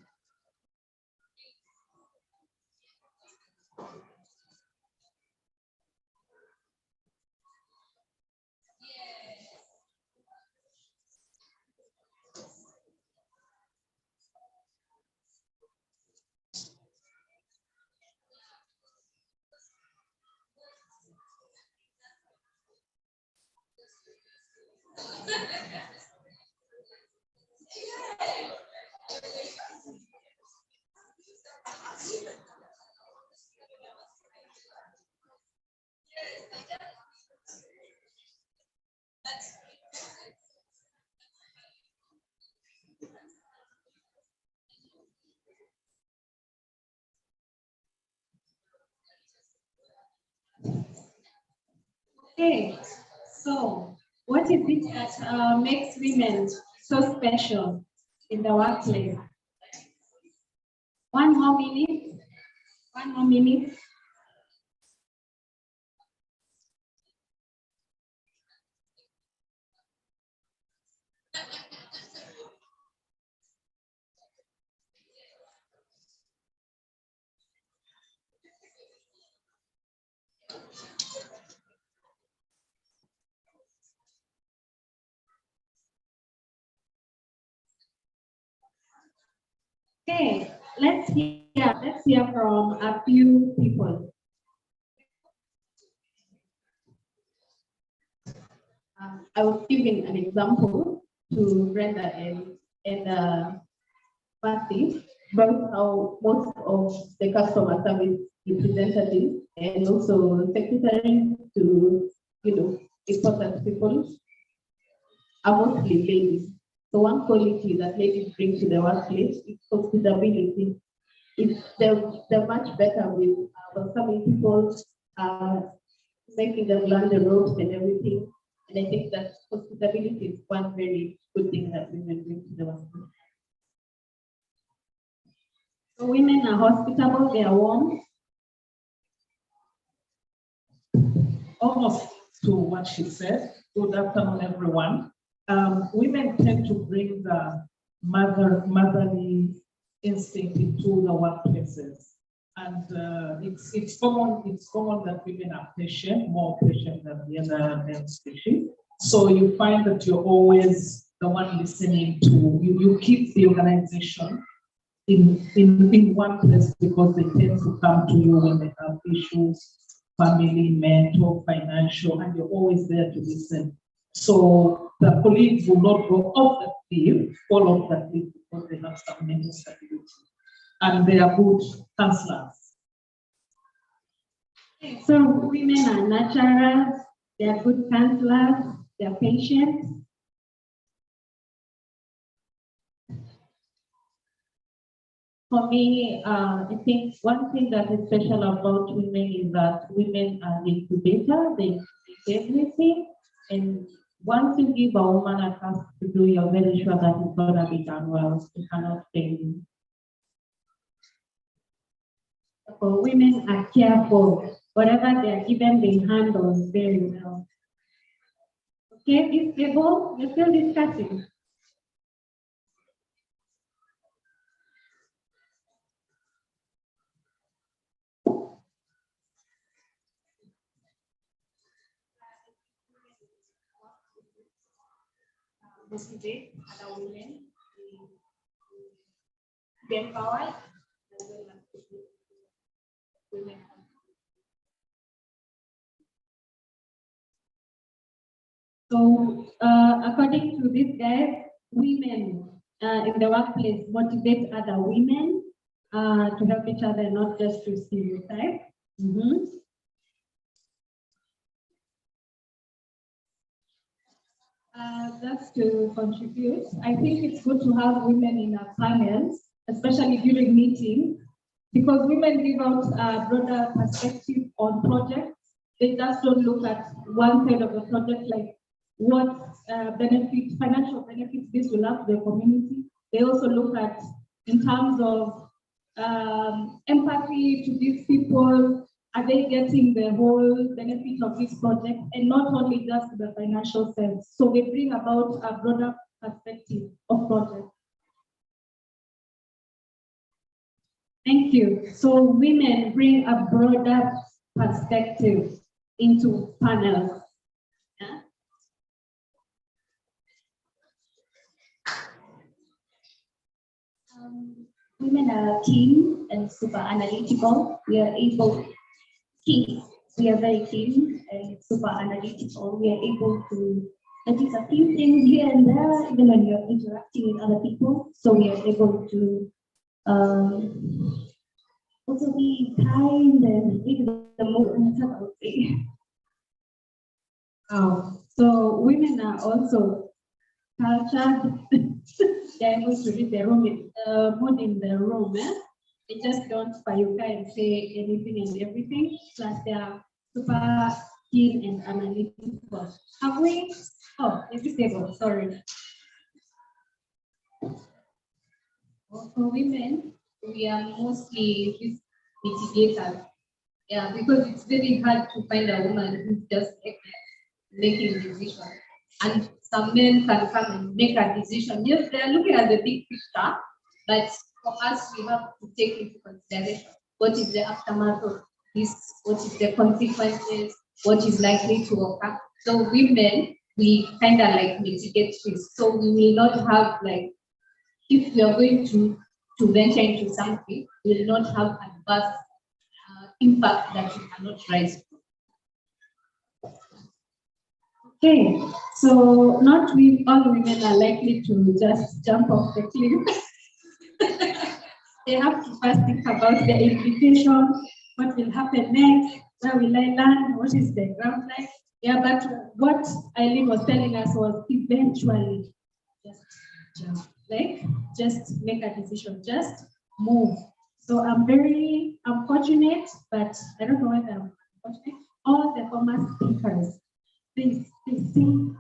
Okay, so what is it that makes women so special in the workplace? One more minute. Okay, let's hear from a few people.
I was giving an example to Brenda and Patty about how most of the customer service representatives and also secretaries to important people are mostly ladies. So one quality that ladies bring to the workplace is hospitality. They're much better with welcoming people, making them learn the ropes and everything. And I think that hospitality is one very good thing that women bring to the workplace.
So women are hospitable, they are warm.
Almost to what she said. Good afternoon, everyone. Women tend to bring the motherly instinct into the workplaces. And it's common that women are patient, more patient than the other male species. So you find that you're always the one listening to, you keep the organization in one place because they tend to come to you when they have issues, family, mental, financial, and you're always there to listen. So the colleagues will not go off the field, all of the field, because they have some mental stability. And they are good counselors.
So women are naturals, they are good counselors, they are patient.
For me, I think one thing that is special about women is that women are the incubator, they incubate everything. And once you give a woman a task to do, you're very sure that it's going to be done well. You cannot fail.
For women are careful. Whatever they are given, they handle very well. Okay, this table, we're still discussing. Motivate other women to be empowered as well as women. So, according to this guy, women in the workplace motivate other women to help each other, not just to stereotype. Just to contribute, I think it's good to have women in our panels, especially during meetings, because women give out a broader perspective on projects. They just don't look at one side of the project, like what benefits, financial benefits this will have to the community. They also look at, in terms of empathy to these people, are they getting the whole benefit of this project, and not only just the financial sense. So they bring about a broader perspective of projects. Thank you. So women bring a broader perspective into panels. Yeah?
Women are keen and super analytical. We are very keen and super analytical. We are able to notice a few things here and there, even when you're interacting with other people. So we are able to also be kind and maybe the most, I would say.
So women are also cultured. They're able to read the room, mood in the room. They just don't payuka and say anything and everything. Plus, they are super keen and analytical. Have we? Oh, is this table? Sorry.
For women, we are mostly these mitigators. Yeah, because it's very hard to find a woman who's just making decisions. And some men can come and make a decision. Yes, they are looking at the big picture, but for us, we have to take into consideration what is the aftermath of this, what is the consequences, what is likely to occur. So women, we kind of like mitigate this. So we will not have like, if we are going to venture into something, we will not have adverse impact that we cannot rise from.
Okay, so not all women are likely to just jump off the cliff. They have to first think about the implication, what will happen next, where will I land, what is the ground like. Yeah, but what Eileen was telling us was eventually just jump, like just make a decision, just move. So I'm fortunate, but I don't know whether I'm fortunate. All the former speakers, they see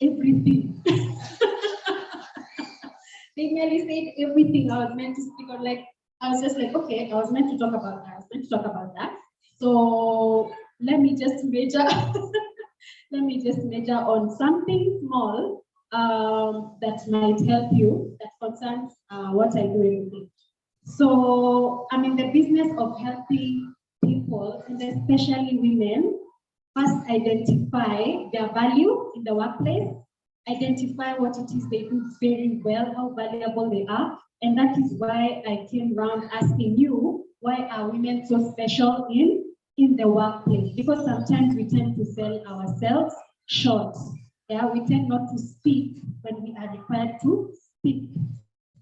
everything. They nearly said everything I was meant to speak on. Like, I was just like, okay, I was meant to talk about that. So let me just major, on something small that might help you, that concerns what I do every day. So I'm in the business of helping people, and especially women, first identify their value in the workplace, identify what it is they do very well, how valuable they are. And that is why I came around asking you, why are women so special in the workplace? Because sometimes we tend to sell ourselves short. Yeah, we tend not to speak when we are required to speak.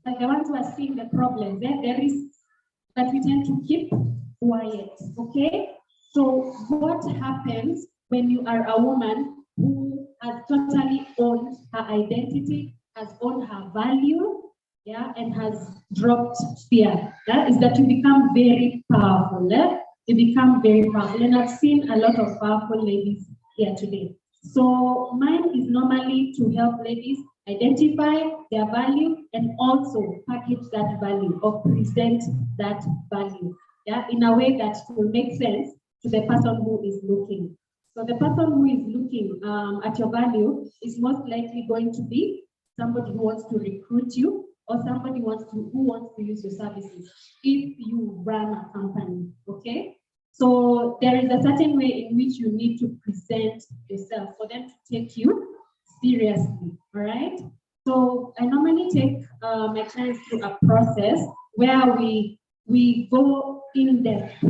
Like the ones who are seeing the problems, there is that we tend to keep quiet. Okay? So what happens when you are a woman who has totally owned her identity, has owned her value, yeah, and has dropped fear? Yeah, is that you become very powerful. Yeah? You become very powerful. And I've seen a lot of powerful ladies here today. So mine is normally to help ladies identify their value and also package that value or present that value, yeah, in a way that will make sense to the person who is looking. So the person who is looking at your value is most likely going to be somebody who wants to recruit you or somebody who wants to use your services if you run a company, okay? So there is a certain way in which you need to present yourself for them to take you seriously, all right? So I normally take my clients through a process where we go in depth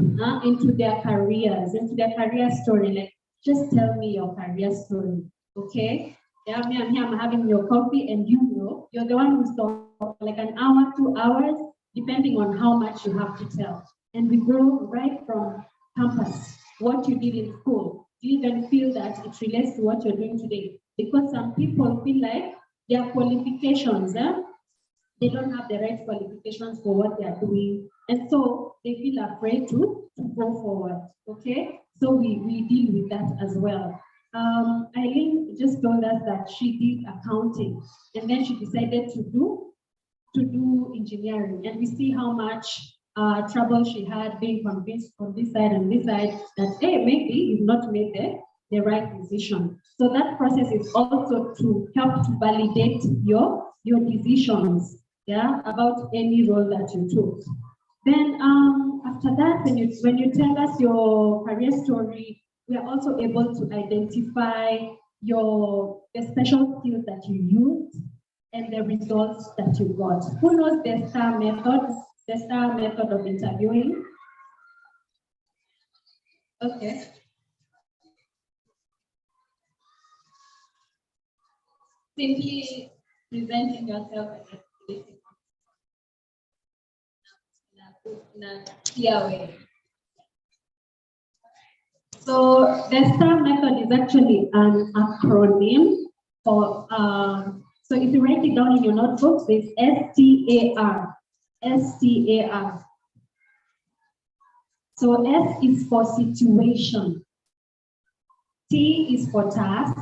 into their careers, into their career story. Like, just tell me your career story, okay? Yeah, I'm here, I'm having your coffee, and you're the one who's talking like an hour, 2 hours, depending on how much you have to tell. And we go right from campus, what you did in school. Do you even feel that it relates to what you're doing today? Because some people feel like their qualifications, they don't have the right qualifications for what they are doing. And so they feel afraid to go forward, okay? So we deal with that as well. Eileen just told us that she did accounting, and then she decided to do engineering. And we see how much trouble she had being convinced from this side and this side that, hey, maybe you've not made the right decision. So that process is also to help to validate your decisions, yeah, about any role that you took. Then after that, when you tell us your career story, we are also able to identify the special skills that you used and the results that you got. Who knows the STAR method? The STAR method of interviewing? Okay. Simply presenting yourself in a clear way. So the STAR method is actually an acronym for, so if you write it down in your notebooks, it's STAR. STAR. So S is for situation, T is for task,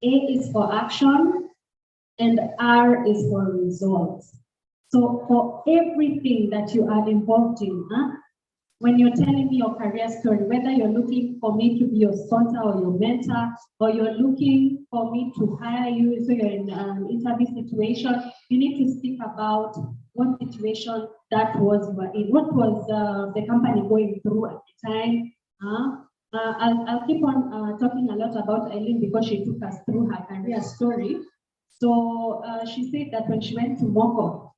A is for action, and R is for results. So for everything that you are involved in, when you're telling me your career story, whether you're looking for me to be your sponsor or your mentor, or you're looking for me to hire you, so you're in an interview situation, you need to speak about what situation that was you were in. What was the company going through at the time? I'll keep on talking a lot about Eileen because she took us through her career story. So she said that when she went to Moko,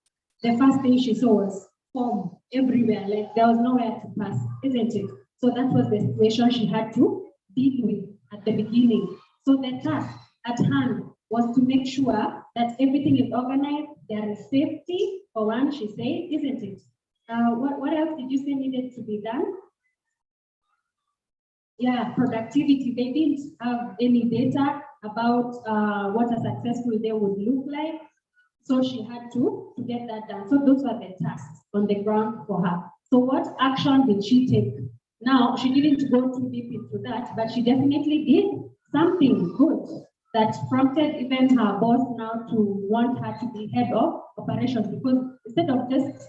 the first thing she saw was form everywhere, like there was nowhere to pass, isn't it? So that was the situation she had to deal with at the beginning. So the task at hand was to make sure that everything is organized, there is safety, for one, she said, isn't it? What else did you say needed to be done? Yeah, productivity. They didn't have any data about what a successful day would look like. So she had to get that done. So those were the tasks on the ground for her. So what action did she take? Now, she didn't go too deep into that, but she definitely did something good that prompted even her boss now to want her to be head of operations, because instead of just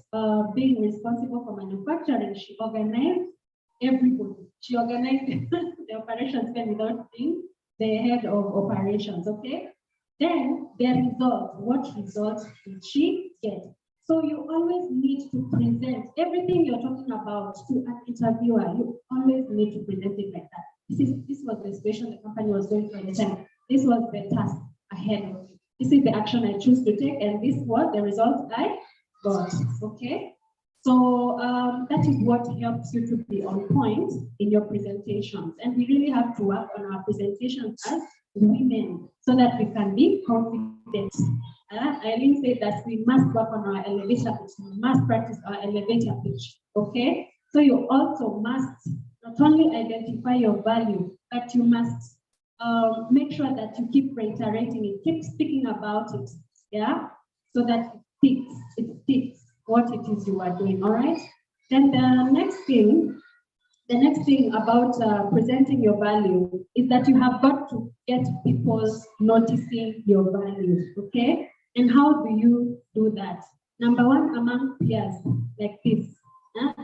being responsible for manufacturing, she organized everybody. She organized the operations without being the head of operations, okay? Then the result, what results did she get? So you always need to present everything you're talking about to an interviewer. You always need to present it like that. This was the situation the company was going through at the time. This was the task ahead of me. This is the action I choose to take, and this was the result I got. Okay. So that is what helps you to be on point in your presentations. And we really have to work on our presentations as women so that we can be confident. Eileen said that we must work on our elevator pitch. We must practice our elevator pitch. Okay? So you also must not only identify your value, but you must make sure that you keep reiterating it, keep speaking about it. Yeah? So that it sticks what it is you are doing, all right? Then the next thing about presenting your value is that you have got to get people noticing your value, okay? And how do you do that? Number one, among peers, like this.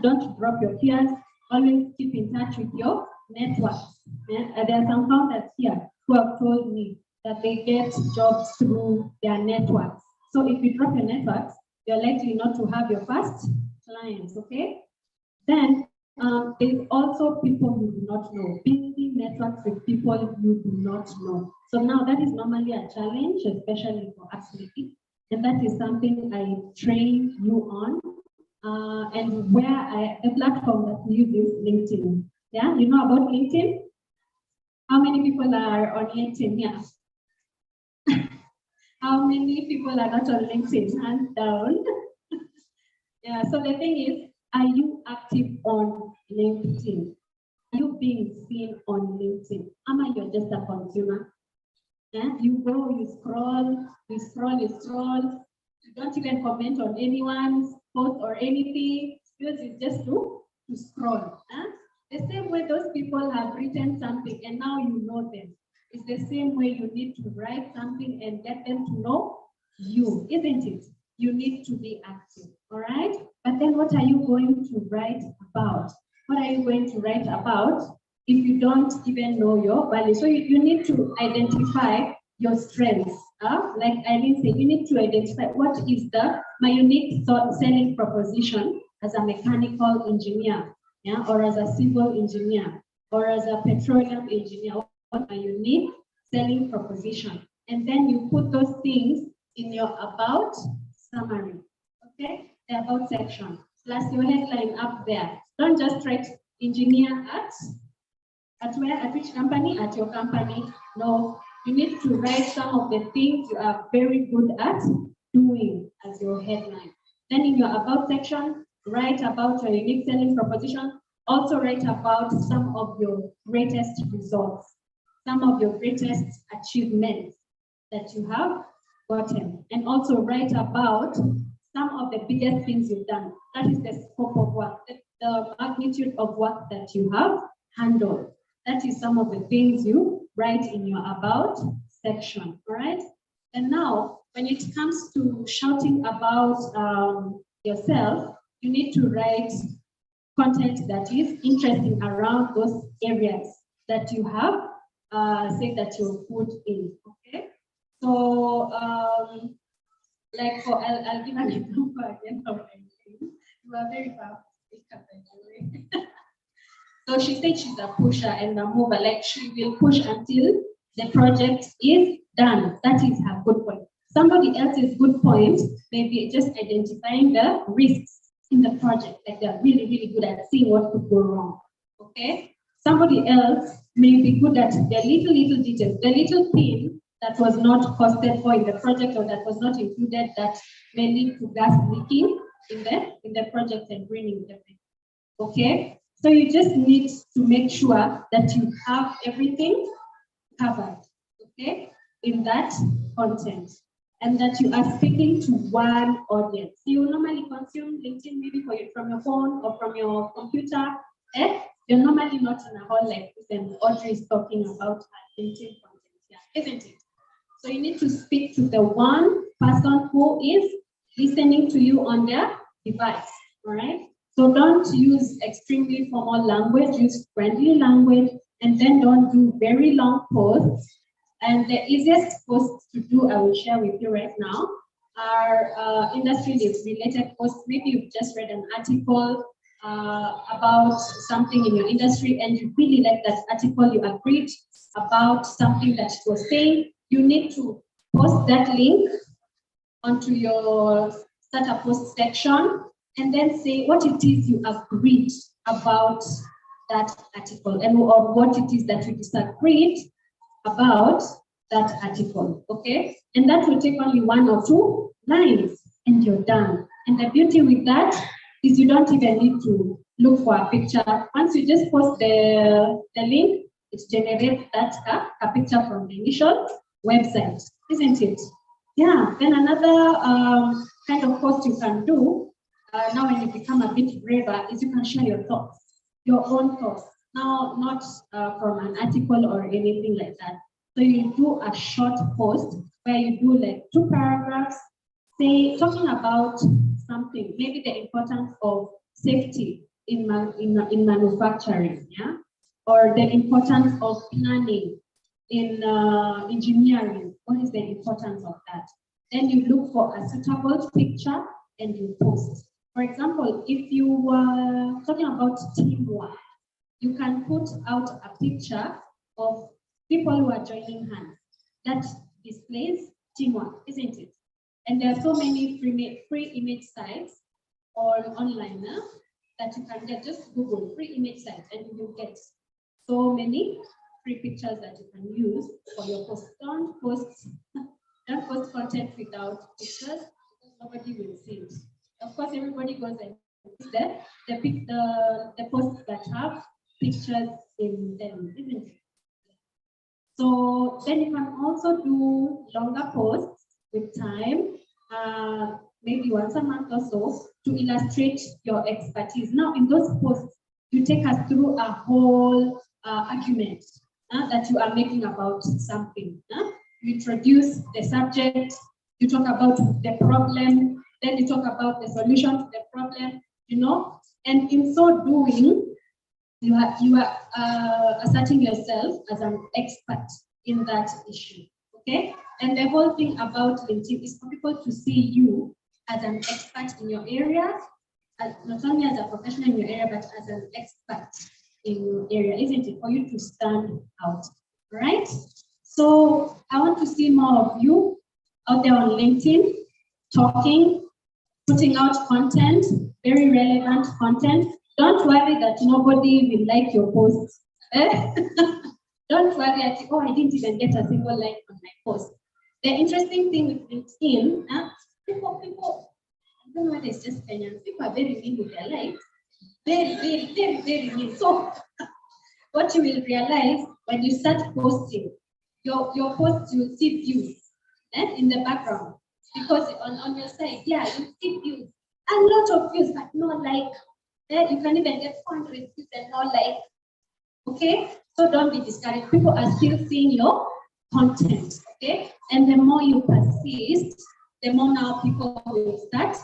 Don't drop your peers, always keep in touch with your networks. There are some founders here who have told me that they get jobs through their networks. So if you drop your networks, you're likely not to have your first clients, okay? Then there's also people you do not know, building networks with people you do not know. So now that is normally a challenge, especially for athletes, and that is something I train you on. And the platform that we use is LinkedIn. Yeah, you know about LinkedIn? How many people are on LinkedIn here? How many people are not on LinkedIn? Hands down. Yeah, so the thing is, are you active on LinkedIn? Are you being seen on LinkedIn? Am you're just a consumer? Yeah? You go, you scroll. You don't even comment on anyone's post or anything. Yours is just to scroll. The same way those people have written something and now you know them. It's the same way you need to write something and get them to know you, isn't it? You need to be active, all right? But then what are you going to write about? What are you going to write about if you don't even know your value? So you need to identify your strengths. Like Eileen said, you need to identify what is my unique selling proposition as a mechanical engineer, yeah, or as a civil engineer, or as a petroleum engineer. What a unique selling proposition. And then you put those things in your about summary, okay? The about section, plus your headline up there. Don't just write engineer at where, at which company, at your company. No, you need to write some of the things you are very good at doing as your headline. Then in your about section, write about your unique selling proposition. Also write about some of your greatest results, some of your greatest achievements that you have gotten, and also write about some of the biggest things you've done. That is the scope of work, the magnitude of work that you have handled. That is some of the things you write in your about section, all right? And now, when it comes to shouting about yourself, you need to write content that is interesting around those areas that you have said that you're good in, okay? So, like I'll give an example again of anything. You are very fast. So she said she's a pusher and a mover, like she will push until the project is done. That is her good point. Somebody else's good point may be just identifying the risks in the project, like they're really, really good at seeing what could go wrong, okay? Somebody else may be good at the little details, the little thing that was not costed for in the project or that was not included that may lead to gas leaking in the project and ruining everything, okay? So you just need to make sure that you have everything covered, okay, in that content, and that you are speaking to one audience. You normally consume LinkedIn maybe from your phone or from your computer. You're normally not in a hall like this and Audrey is talking about LinkedIn content, yeah, isn't it? So you need to speak to the one person who is listening to you on their device, all right? So don't use extremely formal language, use friendly language, and then don't do very long posts. And the easiest post to do, I will share with you right now, are industry-related posts. Maybe you've just read an article about something in your industry and you really like that article, you agreed about something that it was saying, you need to post that link onto your start a post section and then say what it is you agreed about that article and or what it is that you disagreed about that article, okay? And that will take only 1 or 2 lines and you're done. And the beauty with that is you don't even need to look for a picture. Once you just post the link, it generates that a picture from the initial website, isn't it? Yeah, then another kind of post you can do, now when you become a bit braver, is you can share your thoughts, your own thoughts. Now, not from an article or anything like that. So you do a short post where you do like 2 paragraphs, say talking about something, maybe the importance of safety in manufacturing, yeah, or the importance of planning in engineering. What is the importance of that? Then you look for a suitable picture and you post. For example, if you were talking about teamwork, you can put out a picture of people who are joining hands. That displays teamwork, isn't it? And there are so many free image sites or online that you can get. Just Google free image sites and you will get so many free pictures that you can use for your post. Don't post content without pictures because nobody will see it. Of course, everybody goes and the posts that have pictures in them, isn't it? So then you can also do longer posts with time, maybe once a month or so, to illustrate your expertise. Now, in those posts, you take us through a whole argument that you are making about something. You introduce the subject, you talk about the problem, then you talk about the solution to the problem, you know, and in so doing, you are asserting yourself as an expert in that issue, okay? And the whole thing about LinkedIn is for people to see you as an expert in your area, not only as a professional in your area, but as an expert in your area, isn't it? For you to stand out, right? So I want to see more of you out there on LinkedIn, talking, putting out content, very relevant content. Don't worry that nobody will like your posts. Don't worry that, oh, I didn't even get a single like on my post. The interesting thing with LinkedIn, people, I don't know whether it's just Kenyans, people are very mean with their likes. Very mean. So what you will realize when you start posting, your posts, you will see views in the background. Because on your side, yeah, you see views. A lot of views, but no like. You can even get 400 views and no like. Okay? So don't be discouraged. People are still seeing your content. Okay? And the more you persist, the more now people will start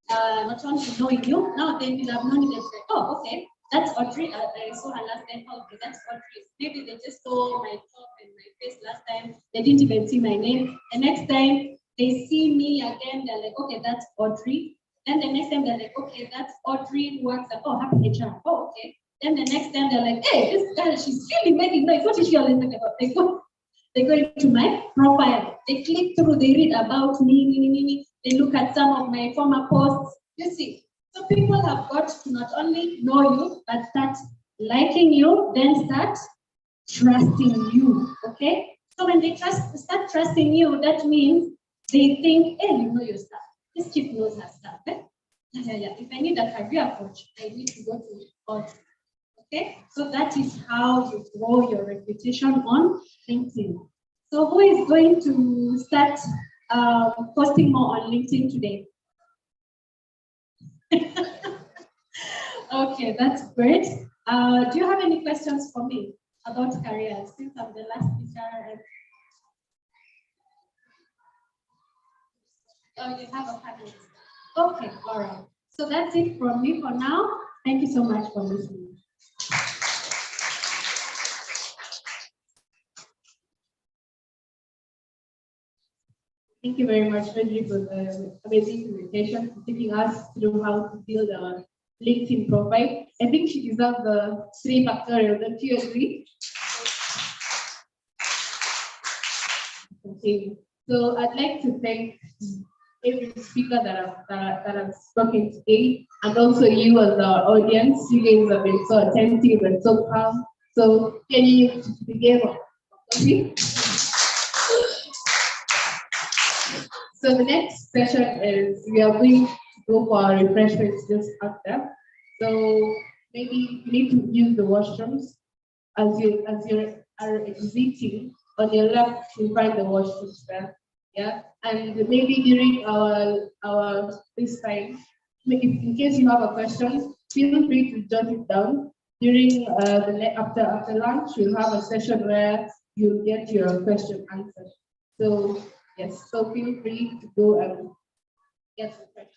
not only knowing you, now they will have known you and say, oh, okay, that's Audrey. I saw her last time. Oh, okay, that's Audrey. Maybe they just saw my top and my face last time. They didn't even see my name. The next time they see me again, they're like, okay, that's Audrey. Then the next time they're like, okay, that's Audrey who works at, oh, happy HR. Oh, okay. Then the next time they're like, hey, this girl, she's really making noise. What is she always talking about? They go into my profile. They click through, they read about me. They look at some of my former posts. You see, so people have got to not only know you, but start liking you, then start trusting you, okay? So when they start trusting you, that means they think, hey, you know your stuff. This chick knows her stuff. Eh? Yeah. If I need a career coach, I need to go to Audrey. Okay? So that is how you grow your reputation on LinkedIn. So who is going to start posting more on LinkedIn today? Okay, that's great. Do you have any questions for me about careers? Since I'm the last speaker. Oh, you have a panel. Okay, all right. So that's it from me for now. Thank you so much for listening.
Thank you very much, Reggie, for the amazing presentation, for taking us through how to build our LinkedIn profile. I think she deserves the 3 factorial. Don't you agree? Okay. So I'd like to thank every speaker that have spoken today, and also you as our audience. You guys have been so attentive and so calm. So can you begin? Okay. So the next session is we are going to go for our refreshments just after. So maybe you need to use the washrooms as you are exiting. On your left, you'll find the washrooms there. Yeah, and maybe during our this time, if in case you have a question, feel free to jot it down. During after lunch, we'll have a session where you'll get your question answered. So yes, so feel free to go and get the question.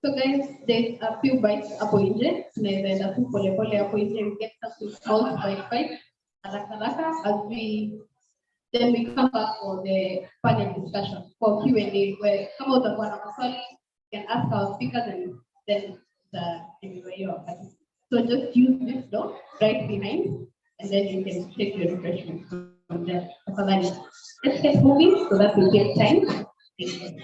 So guys, there's a few bites hapo nje. Tunaenda tu polepole hapo nje. We get something small bite haraka as we then we come back for the panel discussion for Q&A where come out utakuwa na maswali, you can ask our speakers and then your so just use this door right behind and then you can take your refreshment from there. Let's get moving so that we get time. Thank you.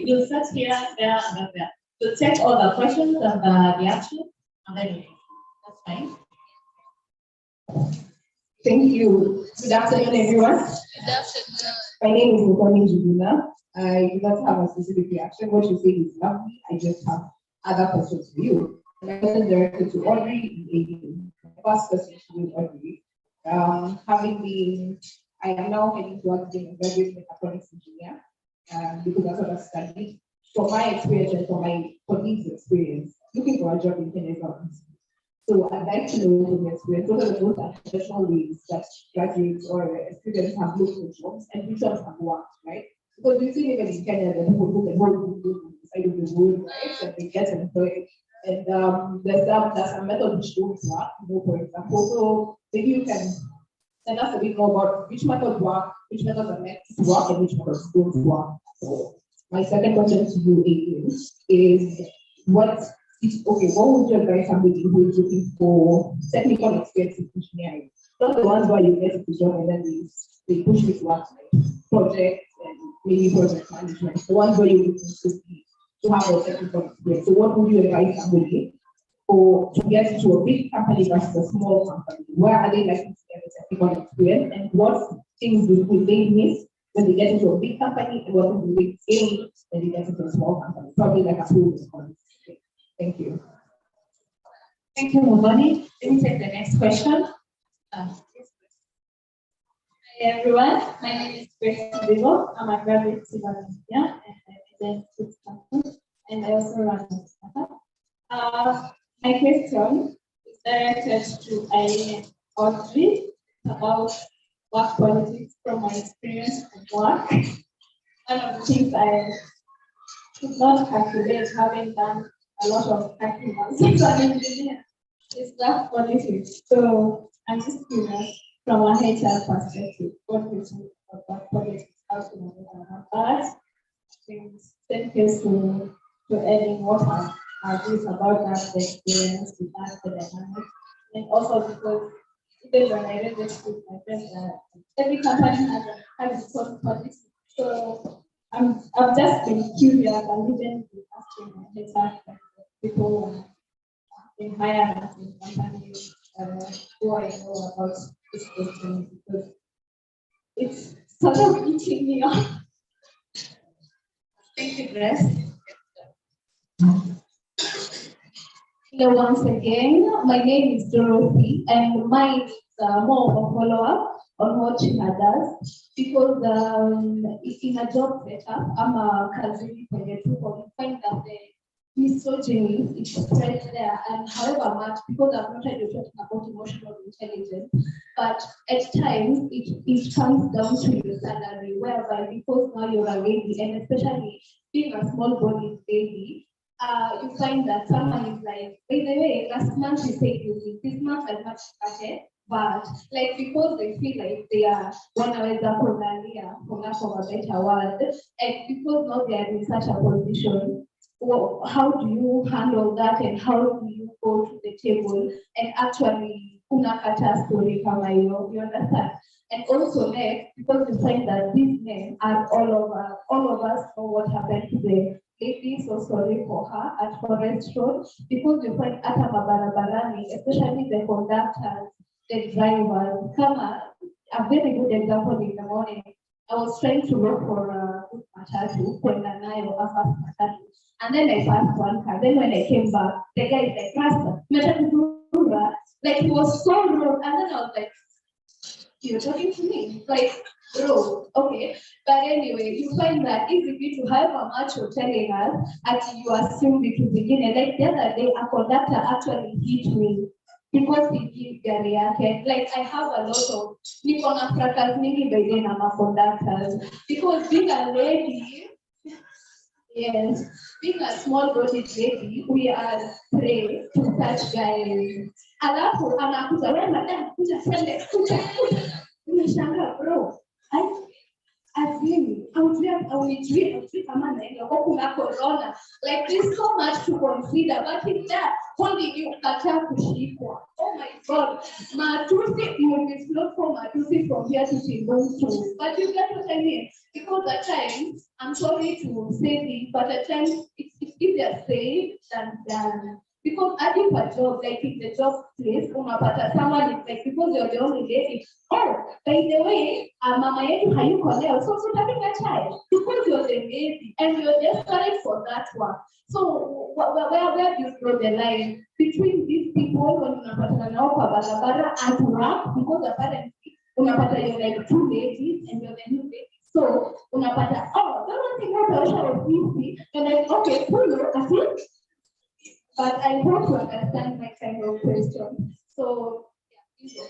you'll start here, there, and then there. So check all the questions and the actions, and then you that's fine.
Thank you. Good afternoon, everyone.
Good afternoon.
My name is Nicole Jibuna. I do not have a specific reaction. What you say is lovely. I just have other questions for you. My question directed to Audrey and Aileen. First question to you, Audrey. I am now heading towards being a graduate mechatronics engineer because that's what I studied. From my experience and from my colleagues' experience, looking for a job in Kenya is not easy. So I'd like to know from your experience, what are the most traditional ways that graduates or students have looked for jobs and which ones have worked, right? Because we see even in Kenya that people who can hold the side of the road, right? And they get employed. And there's some method which don't work, for example. So maybe you can tell us a bit more about which methods work, which methods are meant to work, and which methods don't work. So my second question to you is what would you advise somebody who is looking for technical experience in engineering? Not the ones where you get the job and then they push you to work like projects and maybe project management. The ones where you to have a technical experience. So what would you advise somebody to get to a big company versus a small company? Where are they likely to get a technical experience, and what things will they miss when they get into a big company, and what will they gain when they get into a small company? Probably like a full response. Thank you.
Thank you, Mubani. Let me take the next question.
Hi everyone, my name is Grace Vivo. I'm a graduate civil engineer and I also run a startup. My question is directed to Aileen and Audrey about work politics from my experience at work. One of the things I could not calculate, having done a lot of hacking as an engineer, is work politics. So I'm just curious, from a HR perspective, what do you think about politics? How to manage that? Same case to Ellen, what are these about that, the experience, the past, the dynamics, and also because even when I read this book, my friend, every company has its own politics. So I've just been curious and even been asking my HR people in higher in companies who I know about this question because it's sort of eating me up.
Thank you, Grace.
Hello once again. My name is Dorothy, and mine is more of a follow-up on what China does because in a job setup, I'm a cousin for the people. We find that the misogyny is spread there, and however much, because I'm not really talking about emotional intelligence, but at times it comes down to your salary, whereby because now you're a lady, and especially being a small-bodied lady, you find that someone is like, by the way, last month you said you did, this month I much started, but like because they feel like they are wanaweza kuangalia for lack of a better word, and because now they are in such a position, well, how do you handle that, and how do you go to the table and actually unakata story kama hiyo, you understand? And also next, because you find that these men are all of us know what happened to the lady, so sorry for her at Forest Road, because you find at barabarani, especially the conductors, the drivers, come a very good example in the morning. I was trying to work for a good matatu, a fast matatu, and then I passed one car. Then when I came back, the guy is like, Master, like he was so rude, and then I was like, you're talking to me, like, bro, okay. But anyway, you find that easy to however much you're telling us, as you assumed it to begin. And like the other day, a conductor actually hit me because he gave gari yake. Like I have a lot of Nikona fracas mini by then I'm a conductors. Because being a lady, yes, being a small-bodied lady, we are prey to such guys. Alafu anakuza wewe madam kuja twende kuja. Nimeshangaa bro. I would kama naenda kwa kuna corona. Like there's so much to consider, but if that holding you kataa kushikwa. Oh my God. Matusi, you will be float from Matusi from here to Timbuktu. But you get what I mean? Because at times
I'm sorry to say this, but at times if they're safe than because adding per job, like in the job place, someone is like because you're the only lady. Oh, by the way, mama yetu hayuko leo, so having a child because you're the lady and you're desperate for that one. So where do you draw the line between these people when unapatana nao kwa barabara at work because apparently unapata you're like two ladies and you're the new lady. So unapata oh, don't think about how easy. You're like okay, cool, I think. But I hope you understand my kind of question. So yeah.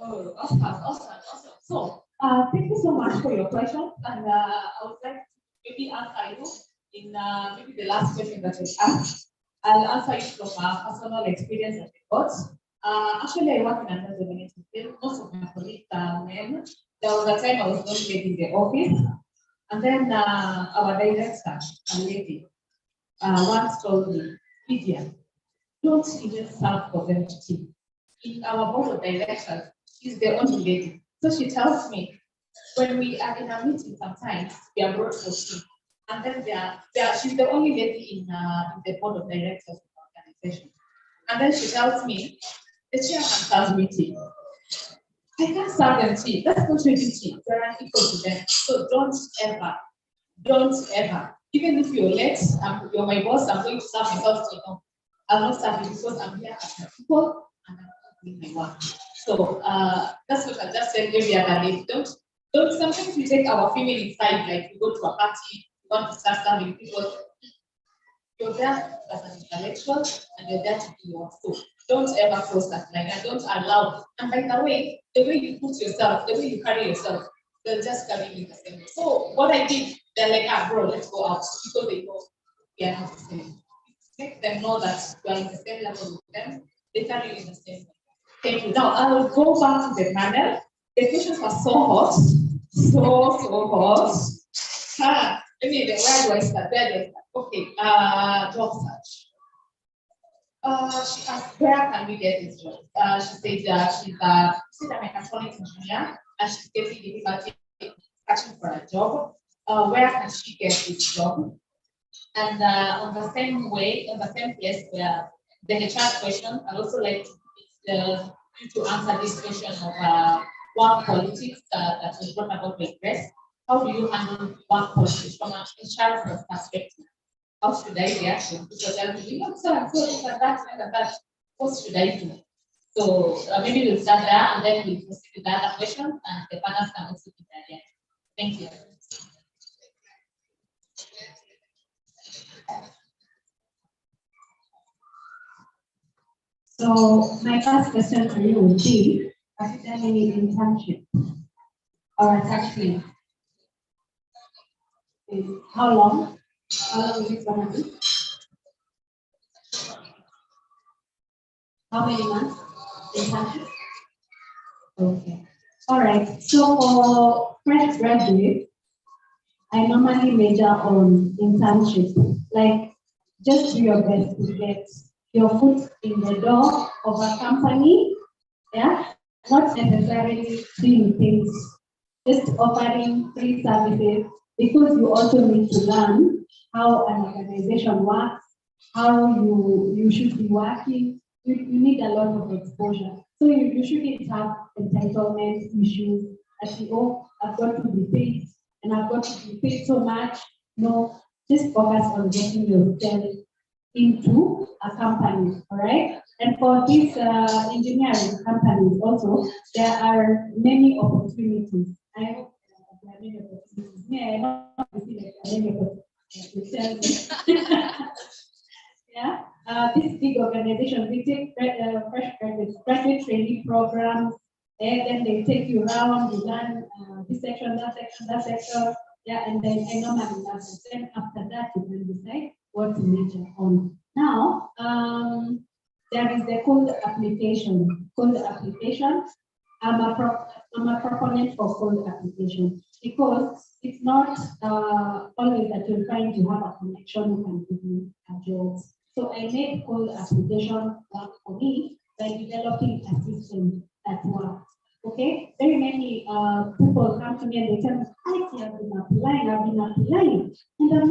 Oh, awesome. So, thank you so much for your question. And I would like to maybe answer you in maybe the last question that was asked. I'll answer you from a personal experience that I got. Actually, I work in a dominated field. Most of my colleagues are men. There was a time I was not in the office. And then our director, a lady, once told me, Lydia, don't even serve for them to tea. In our board of directors, she's the only lady. So she tells me, when we are in a meeting sometimes, we are brought for tea. And then she's the only lady in the board of directors of the organization. And then she tells me, the chairman serves me tea. I can't serve them tea. That's not really tea. We're unequal to them. So don't ever, even if you're late, you're my boss, I'm going to serve myself tea. No, I'll not serve you because I'm here as my people and I'm not doing my work. So that's what I just said every other day. Don't sometimes we take our female inside, like we go to a party, we want to start serving people. You're there as an intellectual and you're there to do your work. Don't ever cross that line and don't allow. And by the way you put yourself, the way you carry yourself, they'll just carry you the same way. So what I did, they're like, bro, let's go out because they know we are not the same. Make them know that you are in the same level with them, they carry you in the same way. Thank you. Now I will go back to the panel. The questions are so hot, so hot. Where do I start? Okay, job search. She asked, where can we get this job? She said she's a mechatronics engineer and she's getting difficulty searching for a job. Where can she get this job? And on the same place where the HR question, I'd also like you to answer this question of work politics that was brought about by Grace. How do you handle work politics from an HR perspective? How should I react? Because I'm doing that. What should I do? So maybe we'll start there and then we'll proceed with the other questions and the panel can also be there. Thank you.
So my first question for you would be, have you done any internship or attachment? How long? How long is it going to be? How many months internship? Okay. All right. So for fresh graduates, I normally major on internship. Like, just do your best to get your foot in the door of a company. Yeah. Not necessarily doing things, just offering free services, because you also need to learn how an organization works, how you should be working. You need a lot of exposure. So you shouldn't have entitlement issues as I've got to be paid and I've got to be paid so much. No, just focus on getting yourself into a company, all right? And for these engineering companies also, there are many opportunities. I hope there are many opportunities. Yeah, I don't see like many opportunities. Yeah, this big organization, we take fresh graduate training programs, and then they take you around, you learn this section, that section, yeah, and then I normally learn. Then after that, you can decide what to major on. Now, there is the code application. Code application. I'm a proponent for code application because it's not always that you're trying to have a connection who can give you a job. So I made code application work for me by developing a system that works.
Okay, very many people come to me and they tell me, I've been applying, and I'm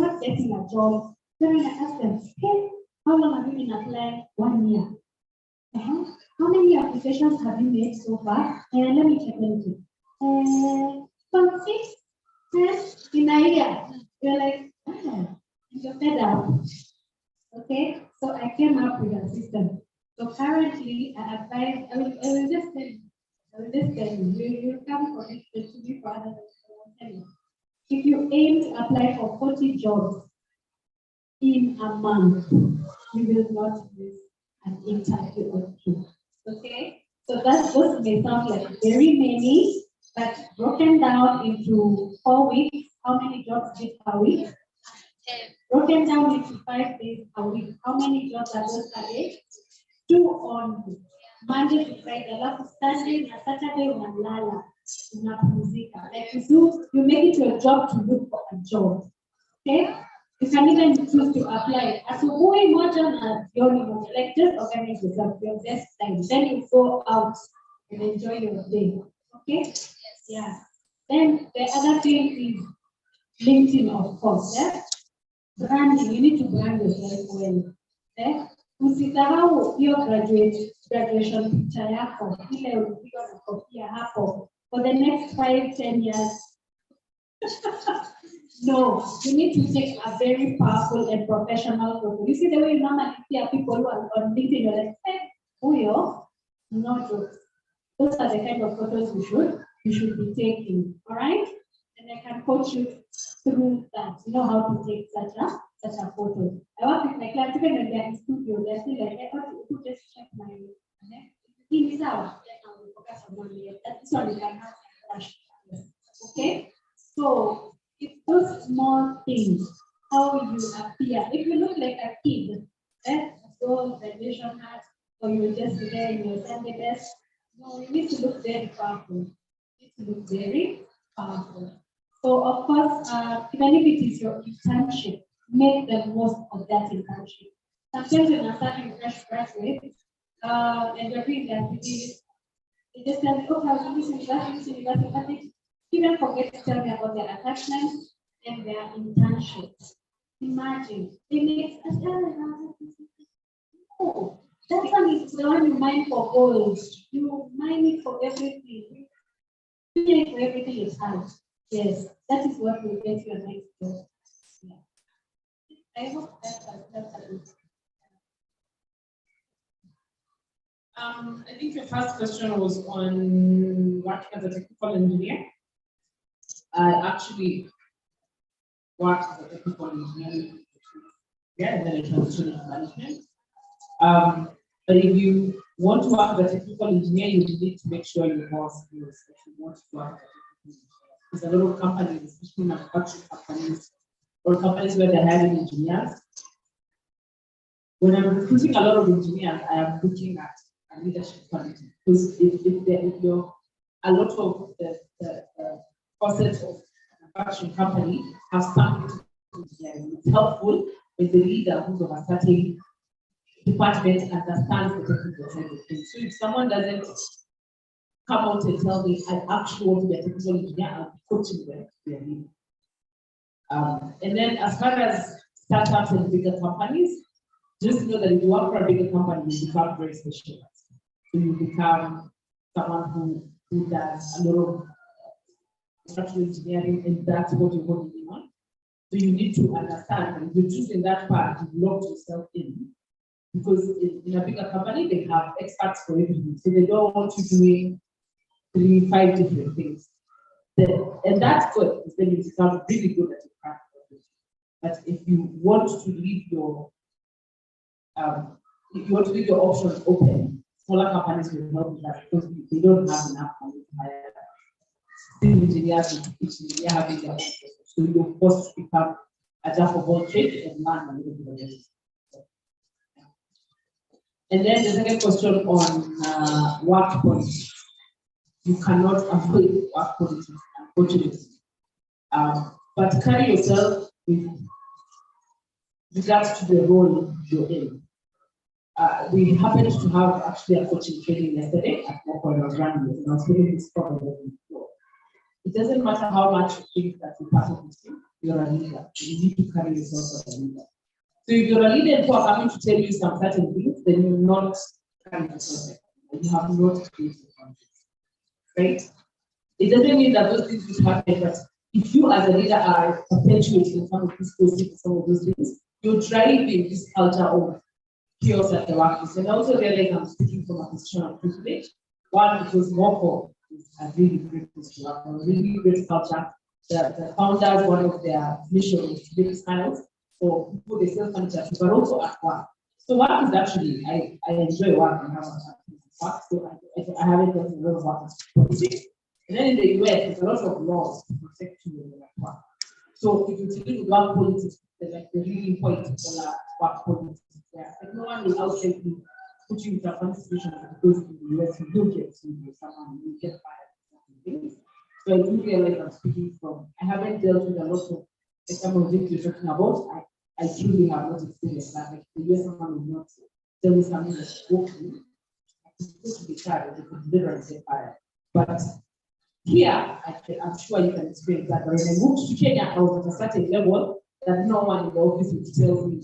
not getting a job. Then I ask them, hey, how long have you been applying? 1 year. How many applications have you made so far? And let me check anything. From 6, 10 in a year. You're like, you're fed up. Okay, so I came up with a system. So currently, I advise, I will just tell you, you come for it to be for others. If you aim to apply for 40 jobs in a month, you will not miss an interview or 2. Okay, so those may sound like very many, but broken down into 4 weeks, how many jobs did per week? Broken down into 5 days a week, how many jobs are those per day? 2 on Monday to Friday, alafu Sunday na Saturday unalala, unapumzika. Like you make it your job to look for a job. Okay? You can even choose to apply. Asubuhi moja na jioni moja. Like just organize yourself, your best time. Then you go out and enjoy your day. Okay? Yes. Yeah. Then the other thing is LinkedIn, of course. Yeah? Branding. You need to brand yourself well. Yeah? Usisahau hiyo graduation picture yako, ile ulipigwa na kofia hapo for the next 5-10 years. No, you need to take a very powerful and professional photo. You see the way you normally see people who are on LinkedIn, you're like, hey, Uyo, no jokes. Those are the kind of photos you should be taking. All right? And I can coach you through that. You know how to take such a photo. I work with my clients, even when they're in studio, they're still like, I want to just check my in this hour. I will focus on 1 year. That's all you can have. Okay? So it's those small things, how you appear. If you look like a kid, so graduation hat, or you're just there in your Sunday best, no, you need to look very powerful. You need to look very powerful. So of course, even if it is your internship, make the most of that internship. Sometimes when I'm starting fresh graduates, and they're doing their PhD, they just tell me, okay, I was doing this university, but they even forget to tell me about their attachments and their internships. Imagine, they make a oh, that one is the one you mine for gold. You mine it for everything. You mine it for everything it has. Yes, that is what will get you a next job. Yeah. I hope that's it.
I think your first question was on working as a technical engineer. I actually worked as a technical engineer, and then I transitioned into management. But if you want to work as a technical engineer, you need to make sure your boss knows that you want to work as a technical engineer. There's a lot of companies, especially manufacturing companies, or companies where they're hiring engineers. When I'm recruiting a lot of engineers, I am looking at leadership quality, because if you're a lot of the process of manufacturing company have something to do with engineering. It's helpful when the leader who's of a certain department understands the technical side of things. So if someone doesn't come out and tell me I actually want to be a technical engineer, I'll be coaching them to be a leader. And then as far as startups and bigger companies, just know that if you work for a bigger company, you become very specialized. So you become someone who does a lot of structural engineering, and that's what you're working on. So you need to understand that if you're choosing that path, you lock yourself in. Because in a bigger company, they have experts for everything. So they don't want you doing 3-5 different things. And that's good, because then you become really good at your craft. But if you want to leave your options open, smaller companies will help with that, because they don't have enough money to hire engineers and each engineer having their own process. So you're forced to become a jack of all trades and learn a little bit of it. And then the second question on work politics. You cannot avoid work politics, unfortunately. But carry yourself with regards to the role you're in.
we happened to have actually a coaching training yesterday at Moko when I was running it, and I was feeling this problem. It doesn't matter how much you think that you're part of the team, you're a leader. You need to carry yourself as a leader. So if you're a leader and people are coming to tell you some certain things, then you're not carrying yourself. You have not created conflicts, right? It doesn't mean that those things will happen, but if you as a leader are perpetuating some of these gossip, some of those things, you're driving this culture of chaos at the workplace. And I also realize I'm speaking from a position of privilege. One, because Moko is a really great place to work, a really great culture. The founders, one of their missions is to build smiles for people they sell furniture to, but also at work. So work is actually, I enjoy work and have work, so I haven't done a lot of work in politics. And then in the US, there's a lot of laws to protect you when you're at work. So if you deal with work politics, like the really point people are work politics, yeah, like no one will outright put you into a funny situation because in the US you do get sued with someone, you get fired. So I do realize I'm speaking from, I haven't dealt with a lot of some of the things you're talking about. I truly have not experienced that. Like the US someone will not tell me something that's working. I'm supposed to be tired, they could literally get fired. But here, I'm sure you can experience that. But when I moved to Kenya, I was at a certain level that no one in the office would tell me,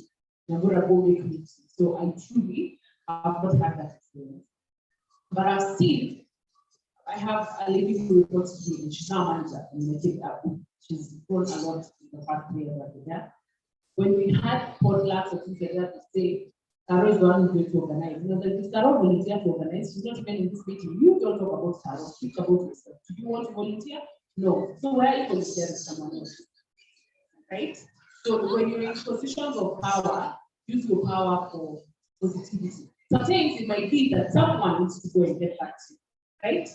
I'm going to go make meetings. So I truly have not had that experience. But I've seen, I have a lady who reports to me, and she's now a manager, and I think she's grown a lot in the past year over there. When we had potlucks or things like that, to say, Carol is the one who's going to organize. You know, that Carol volunteer to organize. She's not even in this meeting. You don't talk about Carol, speak about yourself. Do you want to volunteer? No. So why are you volunteering someone else? Right? So when you're in positions of power, use your power for positivity. Sometimes it might be that someone needs to go and get back to you, right?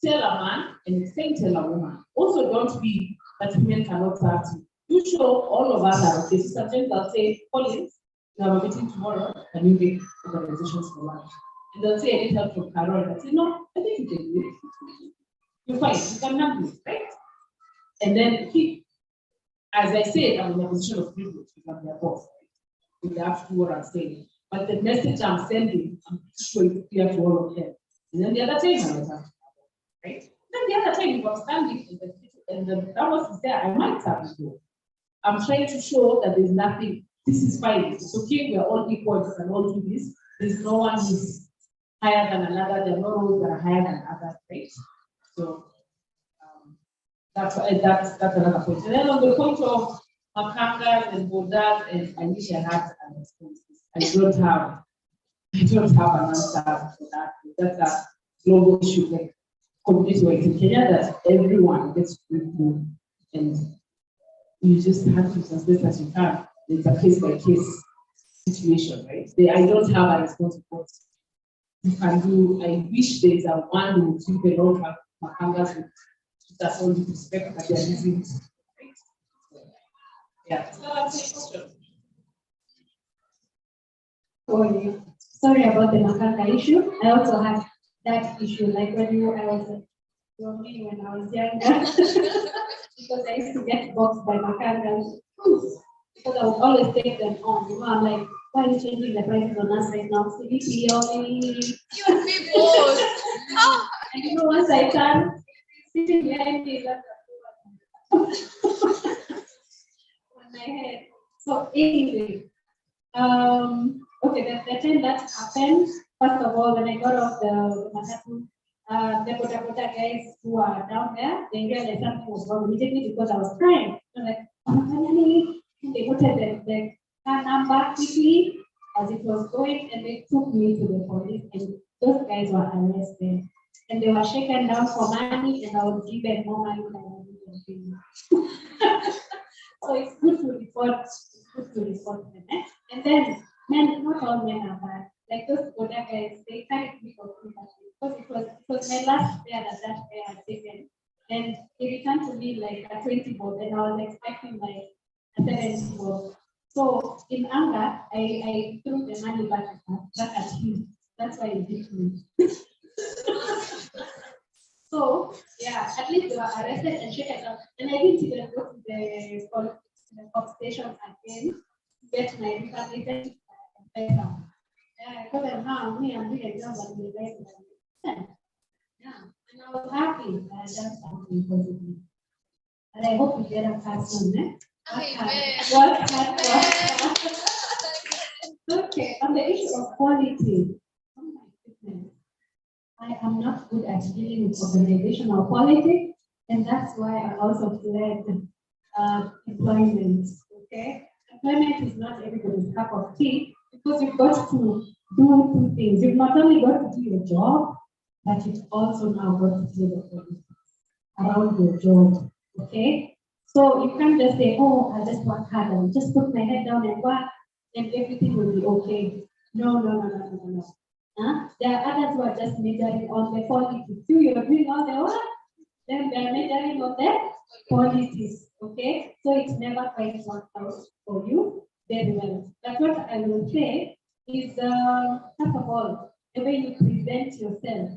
Tell a man and it's saying tell a woman. Also, don't be that women cannot serve you. You show all of us are okay. So sometimes I'll say, Collins, you have a meeting tomorrow, and you make organizations for lunch. And they'll say, I need help from Carol. And I say, no, I think you can do it. You're fine, you can handle it, right? And then as I said, I'm in a position of privilege because I'm their boss. Right? They have to do what I'm saying. But the message I'm sending, I'm sure it's clear to all of them. And then the other time, I was asking, right? Then the other time, if I'm standing and the Davos is there, I might have to go. I'm trying to show that there's nothing, this is fine. It's okay, we're all equal, we can all do this. There's no one who's higher than another, there are no roles that are higher than others, right? So that's another point. And then on the point of Makangas and Bodas, and I wish I had an response. I don't have an answer for that. That's a global issue, like community-wise in Kenya, that everyone gets to, and you just have to translate as you can. It's a case-by-case situation, right? I don't have a response for what you can do. I wish there is a one who people don't have Makangas with that's all the respect that they're using. Right? Yeah. So that's the question.
Sorry about the Makanga issue. I also had that issue, like when I was younger, because I used to get boxed by Makangas, because I would always take them on. You know, I'm like, why are you changing the prices on us right now? CBP only.
You people.
And you know, once I turn, sitting behind me, on my head. So anyway, okay, the time that happened, first of all, when I got off the Matatu, the Bota guys who are down there, they realized something was wrong immediately because I was crying. I'm like, finally, they noted the car number quickly as it was going, and they took me to the police, and those guys were arrested. And they were shaken down for money, and I was given more money than I was given. So it's good to report. It's good to report them. And then, men, not all men are bad. Like those other guys, they carried me for sympathy because it was my last fare that fare had taken, and he returned to me like a 20 bob, and I was expecting like a 70 bob. So in anger, I threw the money back at him. That's why he beat me. So yeah, at least they were arrested and shaken up. And I didn't even go to the police station again to get my rehabilitation. Because now me, I'm doing a job and we're very yeah, and I was happy that I done something positive. And I hope we get a person, eh? Work hard. Okay, on the issue of quality, oh my goodness, I am not good at dealing with organizational politics, and that's why I also fled employment. Okay, employment is not everybody's cup of tea because you've got to do two things. You've not only got to do your job, but you've also now got to do the politics around your job. Okay, so you can't just say, "Oh, I just work hard and just put my head down and work, and everything will be okay." No, no, no, no, no, no, no. Huh? There are others who are just majoring on the politics. You're doing all the work, then they're majoring on the politics. Okay, so it's never quite worked out for you very well. But what I will say is, first of all, the way you present yourself,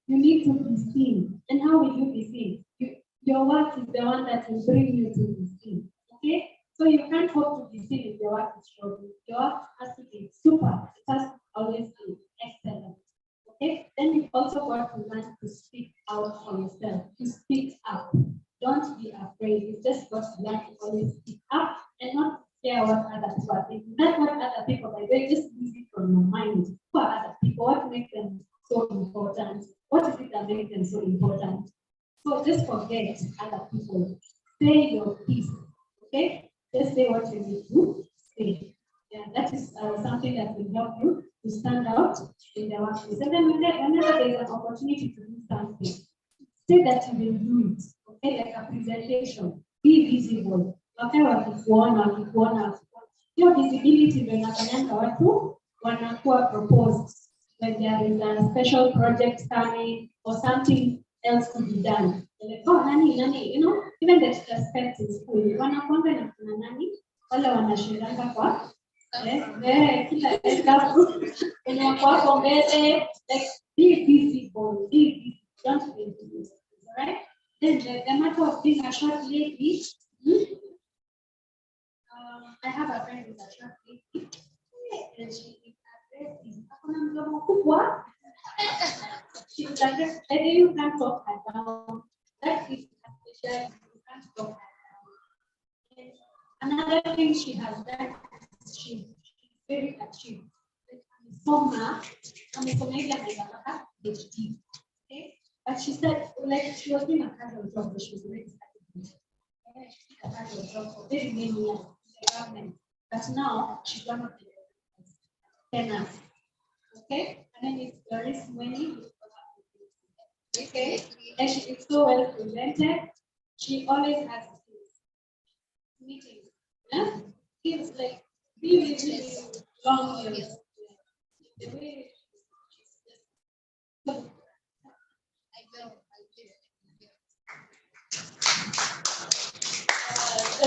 you need to be seen. And how will you be seen? Your work is the one that will bring you to be seen. Okay, so you can't hope to be seen if your work is strong. Your work has to be super. It has to always be excellent. Okay, then you also got to learn to speak out for yourself, to speak up. Don't be afraid. You just got to learn to always speak up and not care what other people are thinking. Not what other people are doing, just use it from your mind. Who are other people? What makes them so important? What is it that makes them so important? So just forget other people. Say your piece. Okay? Just say what you need to say. Yeah, that is something that will help you to stand out in the workplace. And then whenever there is an opportunity to do something, say that you will do it. Okay, like a presentation, be visible. Okay, wakikuona. Your visibility ndio inafanyanga watu wanakuwa proposed when there is a special project coming or something else to be done. Like, oh, nani, you know, even the aspects in school, wanakuanga na kuna nani, wale wanashindanga kwa kila estafu inakuwa mbele, like be visible, don't be visible, right? Then the matter of being a short lady, I have a friend who's a short lady, and she is aggressive. She's aggressive. I think you can't talk her down. That is a specialty. You can't talk her down. And another thing she has done is she's very achieved. Amesoma hivi anataka PhD. Okay? But she said, like, she was doing a casual job, but she was very satisfied. A casual job for very many years in the government. But now she's one of the tenants. Okay? And then it's Doris Winnie. Okay? And she is so well presented. She always has meetings. Yeah? It's like really, really long years. The way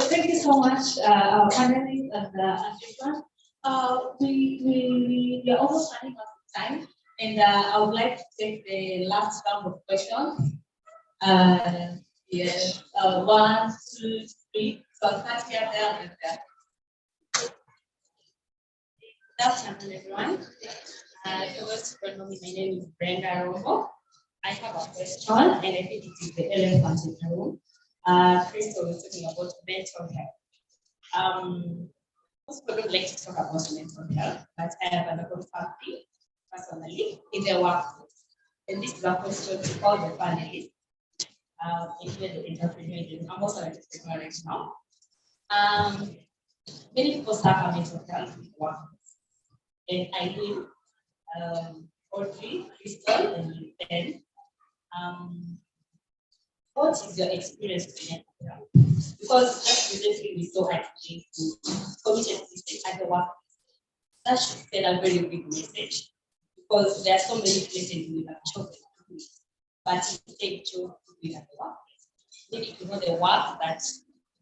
thank you so much, our panelists and everyone. We are almost running out of time, and I would like to take the last round of questions. Yes, 1, 2, 3. So I'll start here, there, and there. Good afternoon, everyone. For those who don't know me, my name is Brenda Romo. I have a question, and I think it is the elephant in the room. Crystal was talking about mental health. Most people don't like to talk about mental health, but I have undergone something personally in the workforce. And this is a question to all the panelists, including the entrepreneurs. I'm also an entrepreneur right now. Many people suffer mental health in the workforce. And I will, Audrey, Crystal, and Ben, what is your experience with mental health? Because just recently we saw a committed system at the workplace. That should send a very big message, because there are so many places we have chosen to do it, but instead chose to do it at the workplace. Maybe you know the work that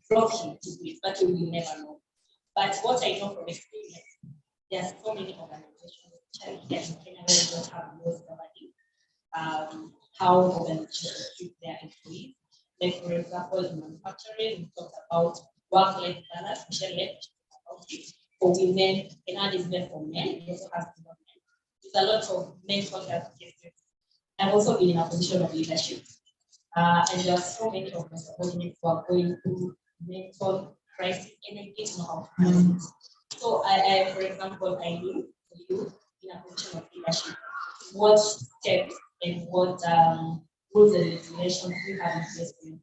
brought him to do it, but we will never know. But what I know from experience, there are so many organizations, charities in Kenya, where they don't have laws governing how organizations treat their employees. Like, for example, in manufacturing, we talked about work-life balance, Michelle left about it. For women, Canada is meant for men, it also has development.
there's a lot of mental health cases. I've also been in a position of leadership. And there are so many of my subordinates who are going through mental crisis and I didn't know how to manage it. So I, for example, I knew you in a position of leadership, what steps and what rules and regulations we have in place for you.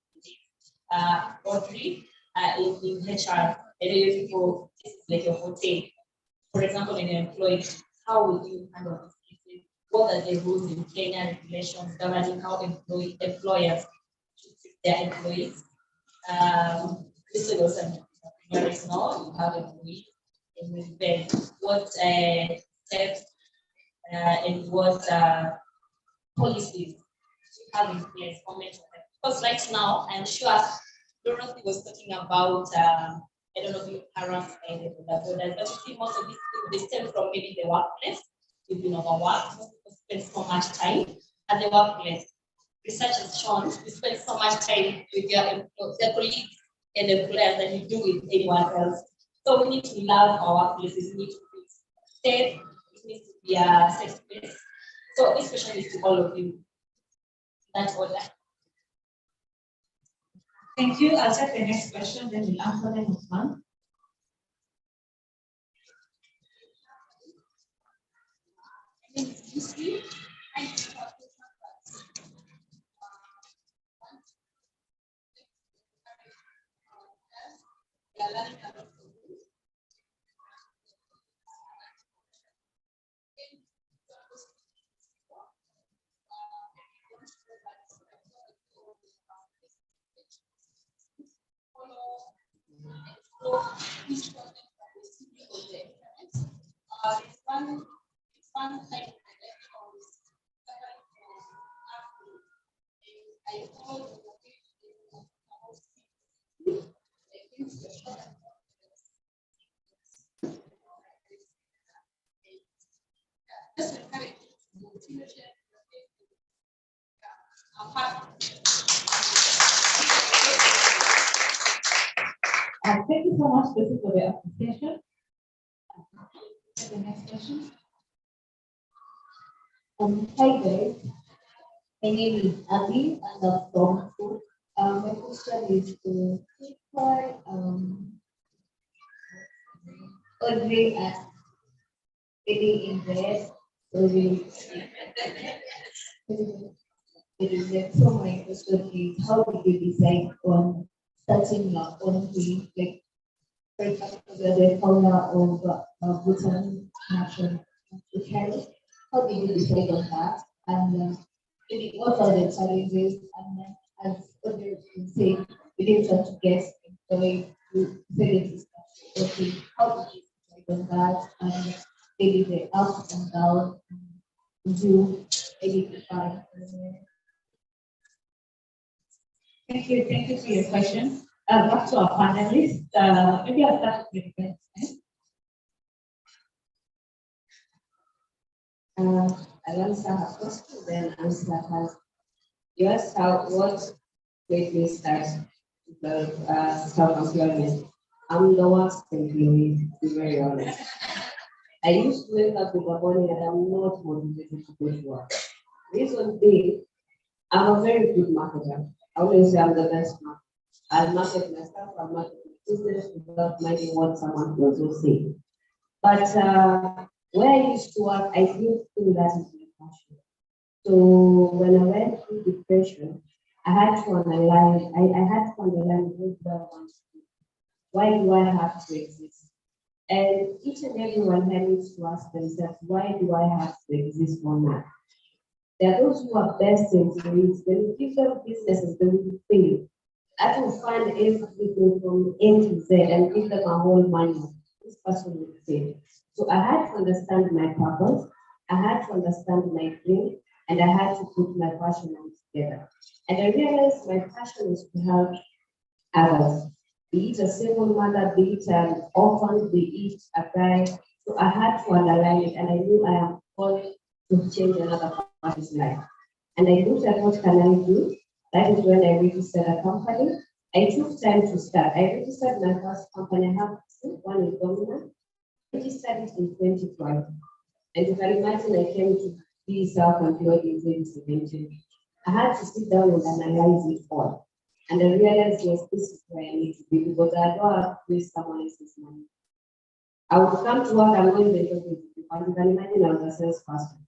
Or three, in HR, people, this is like a hotel. For example, in your employee, how will you handle this? What are the rules in Kenya regulations governing how employers should treat their employees? This is also entrepreneurs now, you have employees, and with them, what steps and what policies you have in place for mental health? Because right now, I'm sure Dorothy was talking about, I don't know if you harassed by the borders, but you see most of these things, they stem from maybe the workplace. You've been overworked, most people spend so much time at the workplace. Research has shown you spend so much time with your colleagues and employers than you do with anyone else. So we need to love our workplaces, we need to be safe, it needs to be a safe space. So this question is to all of you. That's order.
Thank you. I'll take the next question, then we'll answer them as one. Thank you so much, Lucy, for the appreciation. The next question.
Hi guys, my name is Abby and I'm from school. My question is to people, Audrey and Lily in red. So my question is, how did you decide on starting your own thing? Like, for example, the founder of Bhutan National Health. How did you decide on that? And maybe what are the challenges? And then, as others can say, we didn't want to get employed to say this. Okay, how did you decide on that? And maybe the ups and downs. Do maybe find.
Thank you for your question. Back to our panelists. Maybe I'll start with the
I'll answer her question, then answer her. You asked what made me start the self-employment. I'm the worst employee, to be very honest. I used to wake up in the morning and I'm not motivated to go to work. Reason being, I'm a very good marketer. I always say I'm the best marketer. I'll market myself, I'll market my business without minding what someone will say. But where I used to work, I didn't think that is my passion. So when I went through depression, I had to analyze, what do I want to do? Why do I have to exist? And each and everyone here needs to ask themselves, why do I have to exist for now? There are those who are best employees. When you give them businesses, they will fail. I will find everything from A to Z and give them a whole manual. This person will fail. So I had to understand my purpose, I had to understand my dream, and I had to put my passion together. And I realized my passion is to help others. Be it a single mother, be it an orphan, be it a guy. So I had to underline it, and I knew I am called to change another person's life. And I looked at what can I do. That is when I registered a company. I took time to start. I registered my first company. I have two. One is Dominant. I registered it in 2012. And you can imagine I came to be self-employed in 2017. I had to sit down and analyze it all. And I realized, yes, this is where I need to be because I don't have to waste someone else's money. I would come to work, I'm going to interview, and you can imagine I was a salesperson.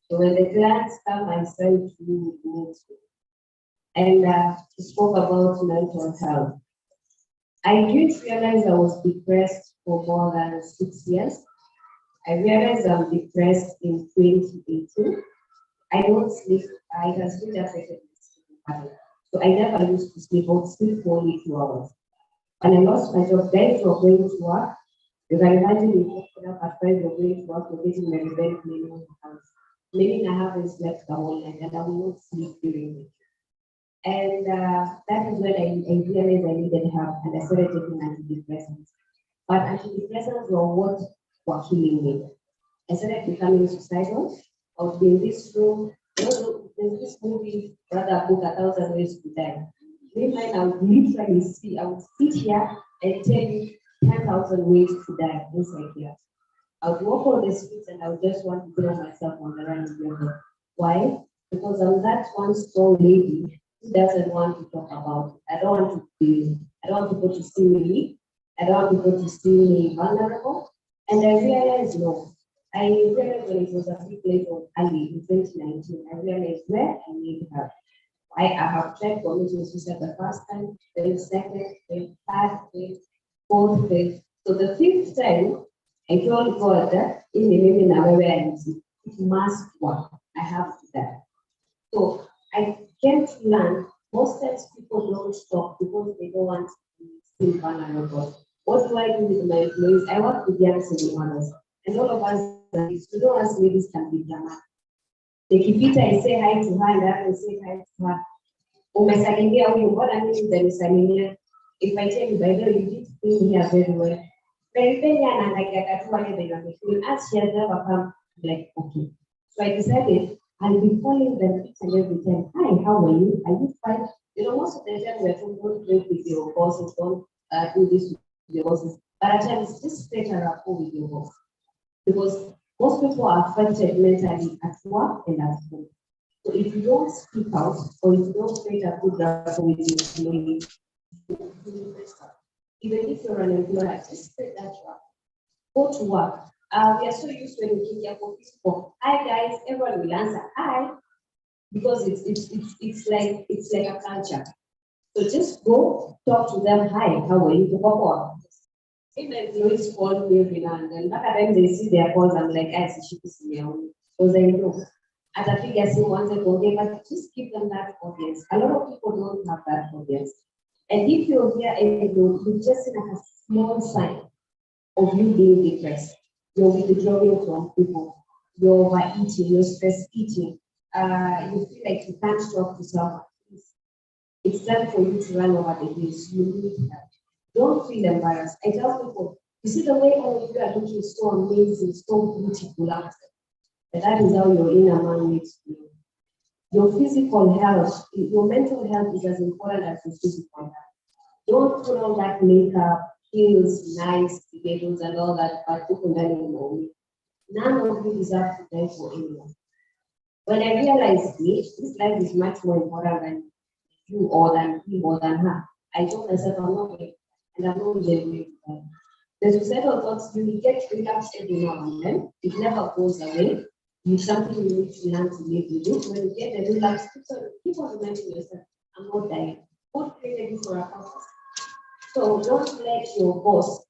So when the clients come, I send to notes. And we spoke about mental health. I didn't realize I was depressed for more than 6 years. I realized I'm depressed in 2018. I don't sleep, it has really affected my sleeping pattern. So I never used to sleep, I would sleep for only 2 hours. When I lost my job, guys were going to work. You can imagine if you up at 5 you're going to work, you're getting my revenge cleaning in the house. Meaning I haven't slept the whole night and I will not sleep during it. And that is when I realized I needed help and I started taking antidepressants. But antidepressants were what were killing me. I started becoming suicidal. I would be in this room. There's this movie, Brother Book, 1,000 Ways to Die. Meanwhile, I would literally see, I would sit here and tell you 10,000 ways to die inside here. I would walk on the streets and I would just want to throw myself on the run. Why? Because I'm that one strong lady who doesn't want to talk about it. I don't want people to see me weak. I don't want people to see me vulnerable. And I realized, no. I realized when it was a bit late or early in 2019, I realized where I need help. I have tried committing suicide the first time, then second, then third, then fourth, then. So the fifth time, I told God that in the living awareness, it must work. I have to die. So I came to learn most times people don't stop because they don't want to feel vulnerable. What do I do with my employees? I work with young single mothers, and all of us, you know, as ladies can be dramatic. The kipita, I say hi to her, and I will say hi to her. Umesalimia huyu, mbona mimi nitanisalimia? If I tell you, by the way, you did feel here very well. Penipenya anaangalia tu wale they are feeling as she has never come, like, okay. So I decided I'll be calling them each and every time. Hi, how are you? Are you fine? You know, most of the time we're told don't drink with your bosses, don't do this with your bosses. But at times, just straight a rapport with your boss. Because most people are affected mentally at work and at home. So if you don't speak out or if you don't create a good rapport with your employees, even if you're an employer, just spread that work. Go to work. We are so used to engaging people. Hi guys, everyone will answer hi because it's like a culture. So just go talk to them. Hi, how are you? If the employees call me every now and then, back at them they see their calls. I'm like, I see me because I know. As a figure, see once a day, but just give them that audience. A lot of people don't have that audience. And if you're here and you just see like a small sign of you being depressed, you're withdrawing from people, you're overeating, you're stress eating, you feel like you can't talk to someone. It's time for you to run over the hills. You need help. Don't feel embarrassed. I tell people, you see the way all of you are looking so amazing, so beautiful out there. And that is how your inner man makes you. Your physical health, your mental health is as important as your physical health. Don't put on that makeup, heels, nice, stilettos, and all that, but people don't know. None of you deserve to die for anyone. When I realized this life is much more important than you or than him or than her, I told myself, I'm not going, and I'm not going to die. The suicidal thoughts, you get relapse every now and then. It never goes away. It's something you need to learn to live with it. When you get the relapse, keep on reminding yourself, I'm not dying. God created you for a purpose. So don't let your boss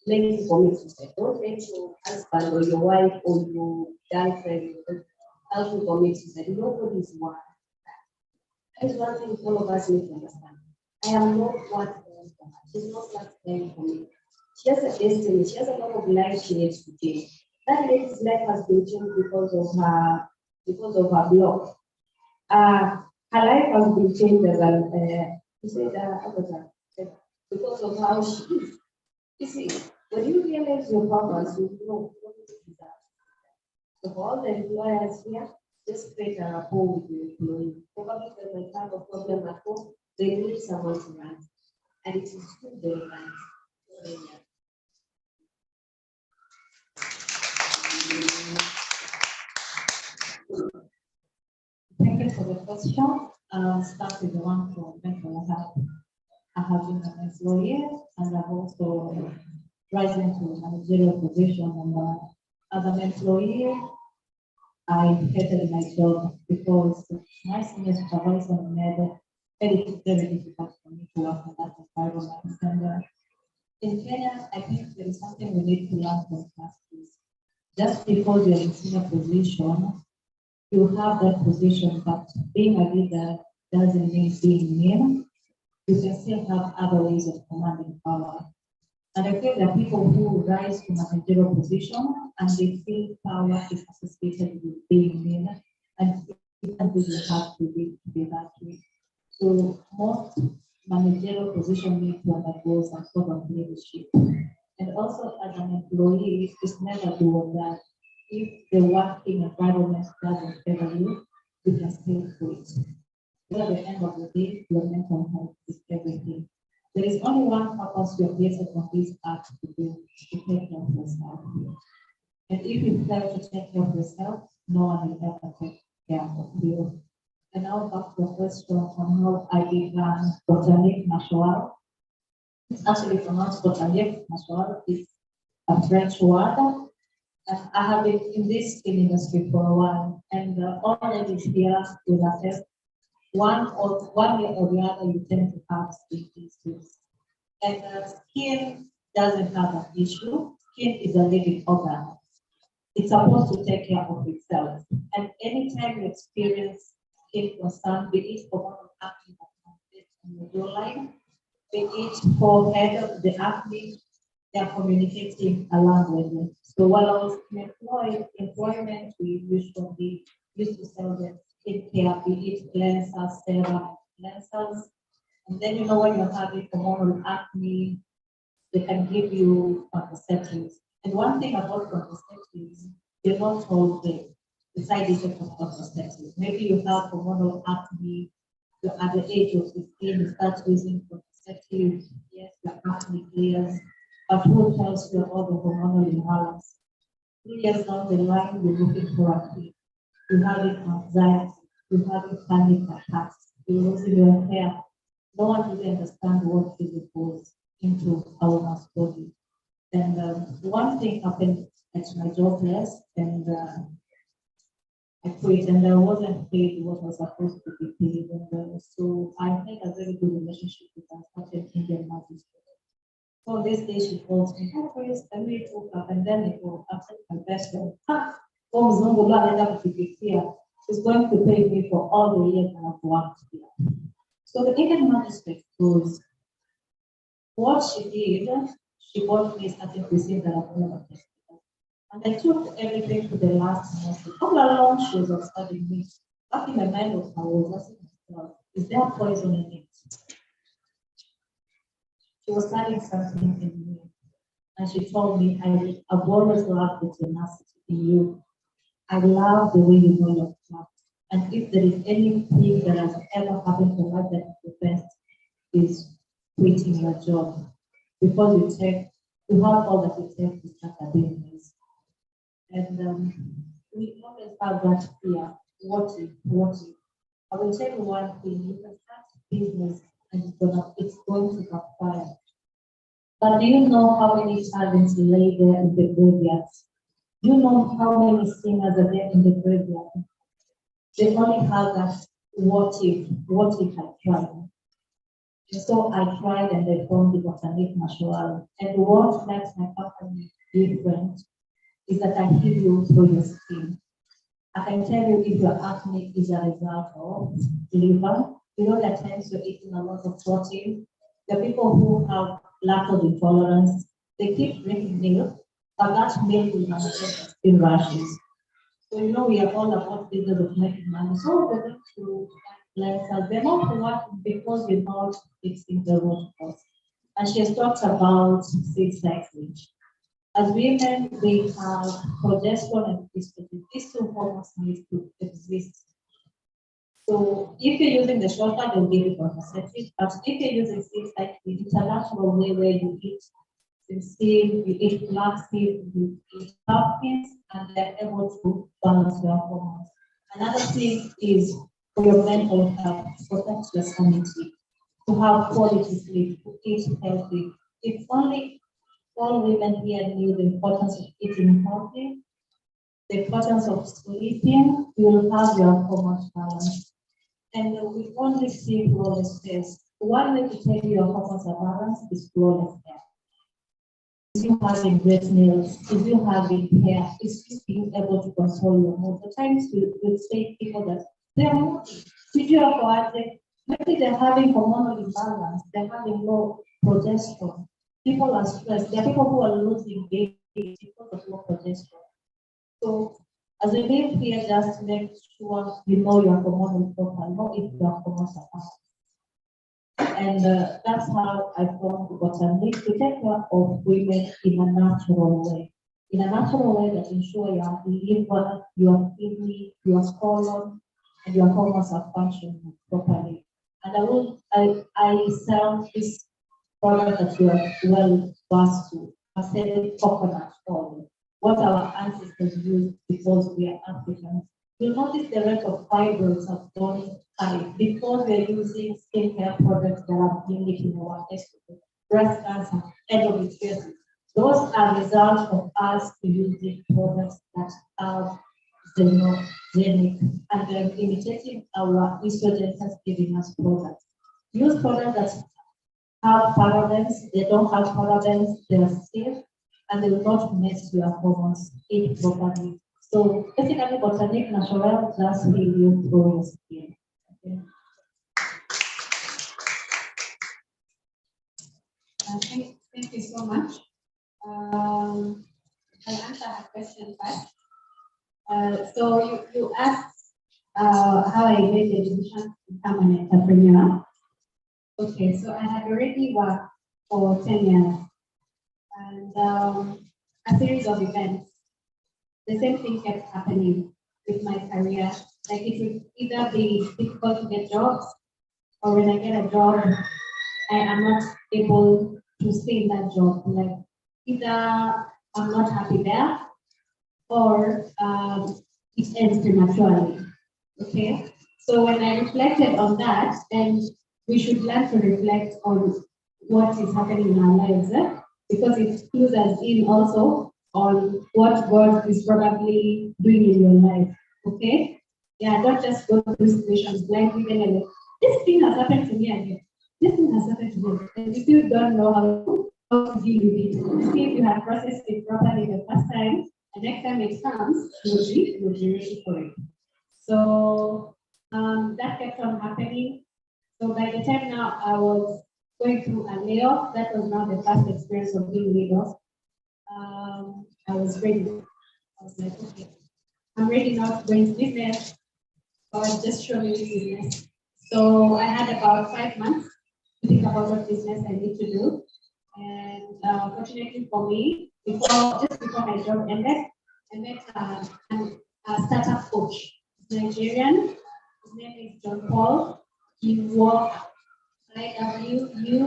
make you commit suicide. Don't let your husband or your wife or your girlfriend help you commit suicide. Nobody is worth that. That is one thing all of us need to understand. I am not worth dying for her. She's not worth dying for me. She has a destiny. She has a lot of life she needs to change. That lady's life has been changed because of her blog. Her life has been changed because of how she is. You see, when you realize your purpose, you know what it is that. So for all the employers here, just create a rapport with your employee. Probably they might have a problem at home, they need someone to run. And it is good they run.
Thank you for the question. I'll start with the one for mental health. I have been an employee and I've also risen to a managerial position. And as an employee, I hated my job because my senior supervisor made it very difficult for me to work in that environment. And in Kenya, I think there is something we need to learn from past is just because you're in senior position, you have that position, but being a leader doesn't mean being mean. You can still have other ways of commanding power. And I feel that people who rise to managerial position and they feel power is associated with being mean, and it doesn't really have to be that way. So most managerial position need to undergo some sort of leadership. And also as an employee, it's never do that. If the working environment doesn't favor you, you can still quit. But at the end of the day, your mental health is everything. There is only one purpose you are placed on this earth to do, to take care of yourself. And if you fail to take care of yourself, no one will ever take care of you. And now back to the question on how I began botanic Mashwar. It's actually pronounced botanic Mashwar. It's a French word. I have been in this industry for a while, and all ladies here will attest one way or the other you tend to have skin issues. And skin doesn't have an issue. Skin is a living organ. It's supposed to take care of itself. And anytime you experience skin concern, be it hormonal acne that comes on the jawline, be it forehead, the acne, they are communicating a language. So while I was in employment, we usually used to sell them skincare, be it cleansers, serum, cleansers. And then when you're having hormonal acne, they can give you contraceptives. And one thing about contraceptives, you're not told the side effects of contraceptives. Maybe you have hormonal acne, you're at the age of 15, you start using contraceptives, yes, your acne clears. But who tells you about the hormonal imbalance? 3 years down the line, you're looking for a kid. You're having anxiety, you're having panic attacks, you're losing your hair. No one really understands what really goes into our woman's body. And one thing happened at my job place, and I quit, and I wasn't paid what I was supposed to be paid. And so I had a very good relationship with a certain Indian magistrate. So this day she calls me, "Oh, please, can we talk up?" And then it will upset my best friend. She's going to pay me for all the years I have worked here. So the Indian magistrate goes, what she did, she bought me certain receipts that I've never tested. And I took everything to the last semester. All along, she was observing me. Back in my mind of her, I was asking myself, is there poison in it? She was studying something in me. And she told me, I've always loved the tenacity in you. I love the way you know your craft. And if there is anything that has ever happened to her that is the best, is quitting your job. Because you have all that it takes to start a business. And we always have that fear. What if? I will tell you one thing, you can start business and it's going to backfire. But do you know how many talents lay there in the graveyards? Do you know how many singers are there in the graveyard? They only have that what if I tried. And so I tried and I formed the Botanic Mashwar. And what makes my company different is that I heal you through your skin. I can tell you if your acne is a result of liver, that times you're eating a lot of protein. The people who have lactose intolerance, they keep drinking milk, but that milk will manifest in rashes. So we are all about business of making money. So we're going to cleanse. They're not working because we're not fixing the root cause. And she has talked about sex age. As women, we have progesterone and estrogen. These two hormones need to exist. So if you're using the shorter, they'll give you contraceptive. But if you're using sex like the international way where you eat seed, you eat flaxseed, you eat pumpkins, and they're able to balance your hormones. Another thing is for your mental health, protect your sanity, to have quality sleep, to eat healthy. If only all women here knew the importance of eating healthy, the importance of sleeping, you will have your hormones balance. And we only see flawless face. One way to tell your hormones are balanced is flawless hair. Is you having great nails, is you having hair, is you being able to control your mood. The times we say people that they are not, maybe they're having hormonal imbalance, they're having low progesterone. People are stressed. There are people who are losing weight because of low progesterone. So as we live here, just make sure you know your hormonal profile, know if your hormones are balanced. And that's how I formed Botanic to take care of women in a natural way. In a natural way that ensure your liver, your kidney, your colon, and your hormones are functioning properly. And I sell this product that you are well versed to. I said coconut oil, what our ancestors used because we are Africans. You'll notice the rate of fibroids have gone high because we're using skincare products that are limiting our estrogen, breast cancer, endometriosis. Those are results of us using products that are xenogenic and they're imitating our estrogen that's giving us products. Use products that have parabens, they don't have parabens, they're safe, and they will not mess your hormones in properly. So basically, Botanic Natural just heal you through your skin. Okay.
Thank you so much. I'll answer her question first. So you asked how I made the decision to become an entrepreneur. Okay, so I had already worked for 10 years and a series of events. The same thing kept happening with my career. Like it would either be difficult to get jobs, or when I get a job, I am not able to stay in that job. Like either I'm not happy there, or it ends prematurely. Okay, so when I reflected on that, and we should learn to reflect on what is happening in our lives, because it clues us in also on what God is probably doing in your life. Okay? Yeah, don't just go through situations blindly and like, this thing has happened to me again. This thing has happened to me. And if you don't know how to deal with it, see if you have processed it properly the first time, and next time it comes, you'll be ready for it. So that kept on happening. So by the time now I was going through a layoff, that was now the first experience of being laid off. I was ready. I was like, okay, I'm ready now to go into business. So I just showed me business. So I had about 5 months to think about what business I need to do. And fortunately for me, just before my job ended, I met a startup coach, Nigerian. His name is John Paul. He worked IWUOHA.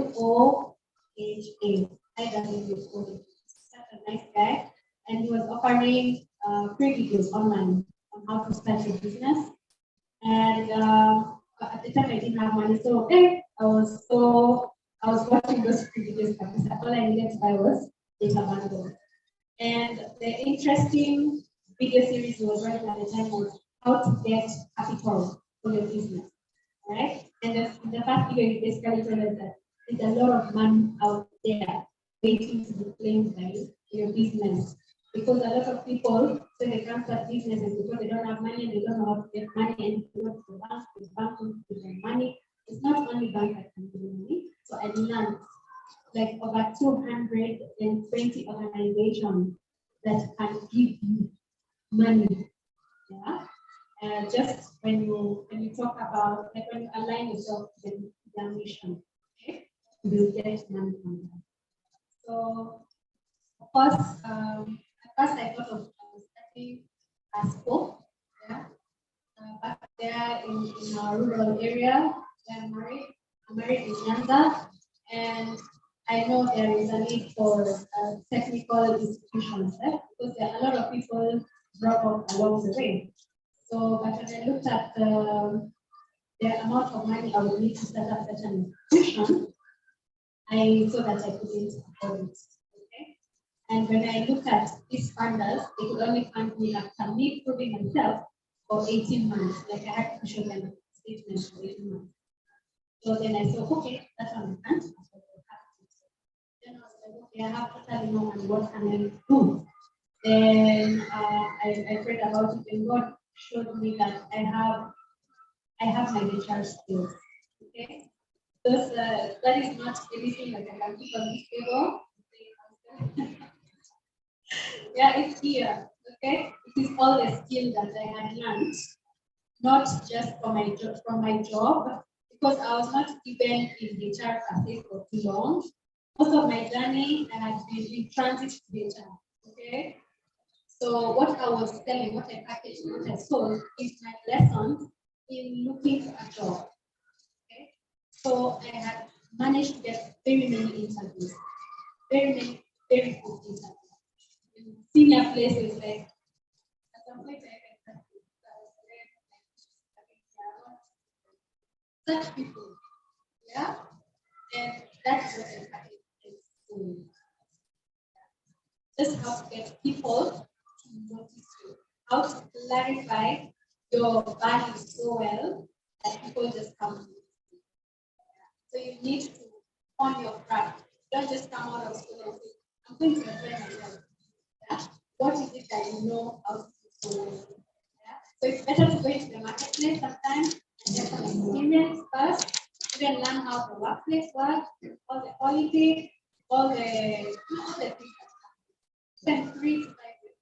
IWUOHA. Such a nice guy. And he was offering free videos online on how to start a business. And at the time I didn't have money, so okay, I was watching those free videos. All I needed to buy was data bundle. And the interesting video series he was running at the time was how to get capital for your business. Right? And the first video is basically telling us that there's a lot of money out there waiting to be claimed by your business. Because a lot of people say they can't start businesses because they don't have money and they don't know how to get money and they go to the bank, the bank wants to give them money. It's not only bank that can give money. So I learned like over 220 organizations that can give you money. Yeah. Just when you talk about, like when you align yourself with their mission, okay, you get money from that. So, of course, at first I thought of starting a school, yeah, back there in our rural area. I'm married in Nyanza, and I know there is a need for technical institutions, because there are a lot of people drop off along the way. So, but when I looked at the amount of money I would need to set up such an institution, I saw that I couldn't afford it. Okay. And when I looked at these funders, they could only fund me after me proving myself for 18 months. Like I had to show them statements for 18 months. So then I said, okay, that's on the front. Then I was like, okay, I have to tell you what can I do. Then I prayed about it, and God showed me that I have my HR skills. Okay, because that is not anything like I can put on this table. Yeah, it's here. Okay, it is all the skill that I had learned, not just from my job, because I was not even in HR per se for too long. Most of my journey I had been in transit to HR. Okay. So what I was selling, what I packaged, what I sold is my lessons in looking for a job. Okay. So I had managed to get very many interviews, very good interviews. In senior places like at some point such people. Yeah. And that's what I packaged. Just how to get people to notice you, how to clarify your values so well that people just come to you. So you need to hone your craft. Don't just come out of school and say, I'm going to apply myself. Yeah? What is it that you know how to do so well? Yeah? So it's better to go into the marketplace sometimes and get some experience first, even learn how the workplace works, all the politics, all the things that spend 3 to 5 years.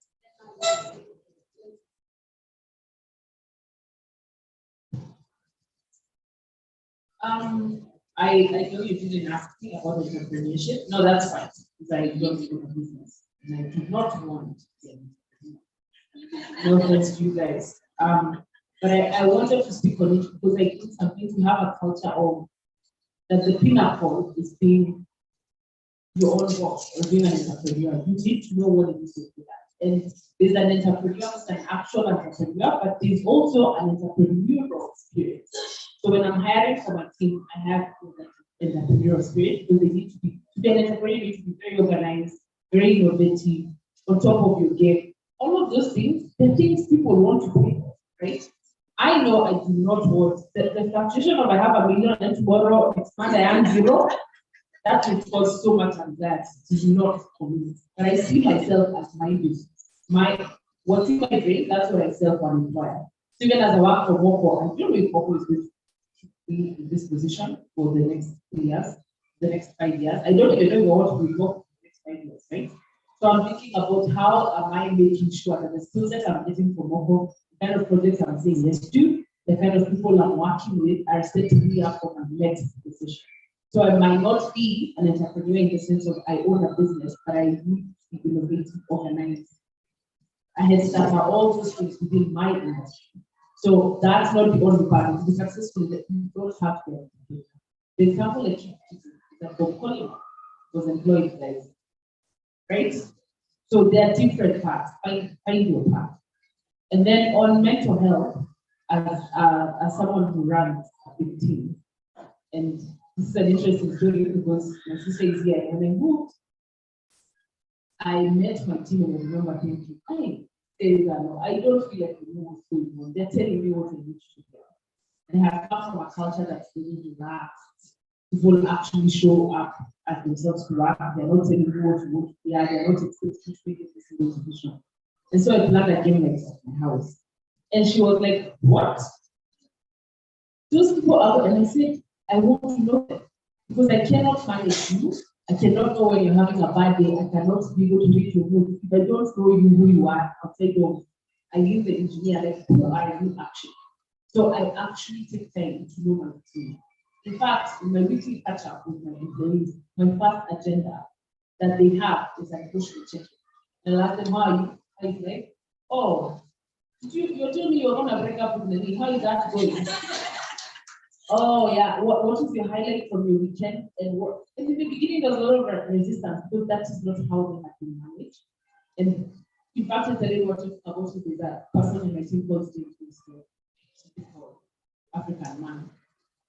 I know you didn't ask me about entrepreneurship. No, that's fine, because I don't do business and I do not want them. No offense to you guys. But I wanted to speak on it because I think sometimes we have a culture of that the pinnacle is being your own boss or being an entrepreneur. You need to know what it is to do that. And there's an entrepreneur, an actual entrepreneur, but there's also an entrepreneurial spirit. So when I'm hiring for my team, I have an entrepreneurial spirit because they need to be an entrepreneur, you need to be very organized, very innovative, on top of your game. All of those things, the things people want to pay for, right? I know I do not want the fluctuation of I have $1 million and tomorrow expand I am zero. That will cause so much anxiety to not commit. But I see myself as my business. What's in my brain, that's what I self-employ. So even as I work for Moko, I don't know if Moko is going to be in this position for the next 3 years, the next 5 years. I don't even know what we work for the next 5 years, right? So I'm thinking about how am I making sure that the skills that I'm getting from Moko, the kind of projects I'm saying yes to, the kind of people I'm working with are setting me up for my next position. So I might not be an entrepreneur in the sense of I own a business, but I need to be innovative, organized. I had started all those things within my industry. So that's not the only part. To be successful, that you don't have to. The example I keep using is that Bob Collins was employed like, right? So there are different parts. Find your part. And then on mental health, as someone who runs a big team, and this is an interesting story because my sister is here. When I moved, I met my team and I remember thinking, hey, I don't feel like I know what's going on. They're telling me what I need to do. And I have come from a culture that's really relaxed. People actually show up as themselves to work. They're not telling me what to do. They're not expecting to be in a single position. And so I planned a game like at my house. And she was like, what? Those people out, and I said, I want to know them because I cannot manage you. I cannot know when you're having a bad day. I cannot be able to read your mood. If I don't know you who you are, outside of I use the engineer like who are you actually. So I actually take time to know my team. In fact, in my weekly catch up with my employees, my first agenda that they have is I push the check. And I ask them, how are you? How is it? Oh, you're telling me you're gonna break up with me. How is that going? Oh yeah, what is your highlight from your weekend? And what in the beginning there's a lot of resistance because that is not how they have been managed. And
In fact, I tell you what I want to do that person in my team calls me for African man.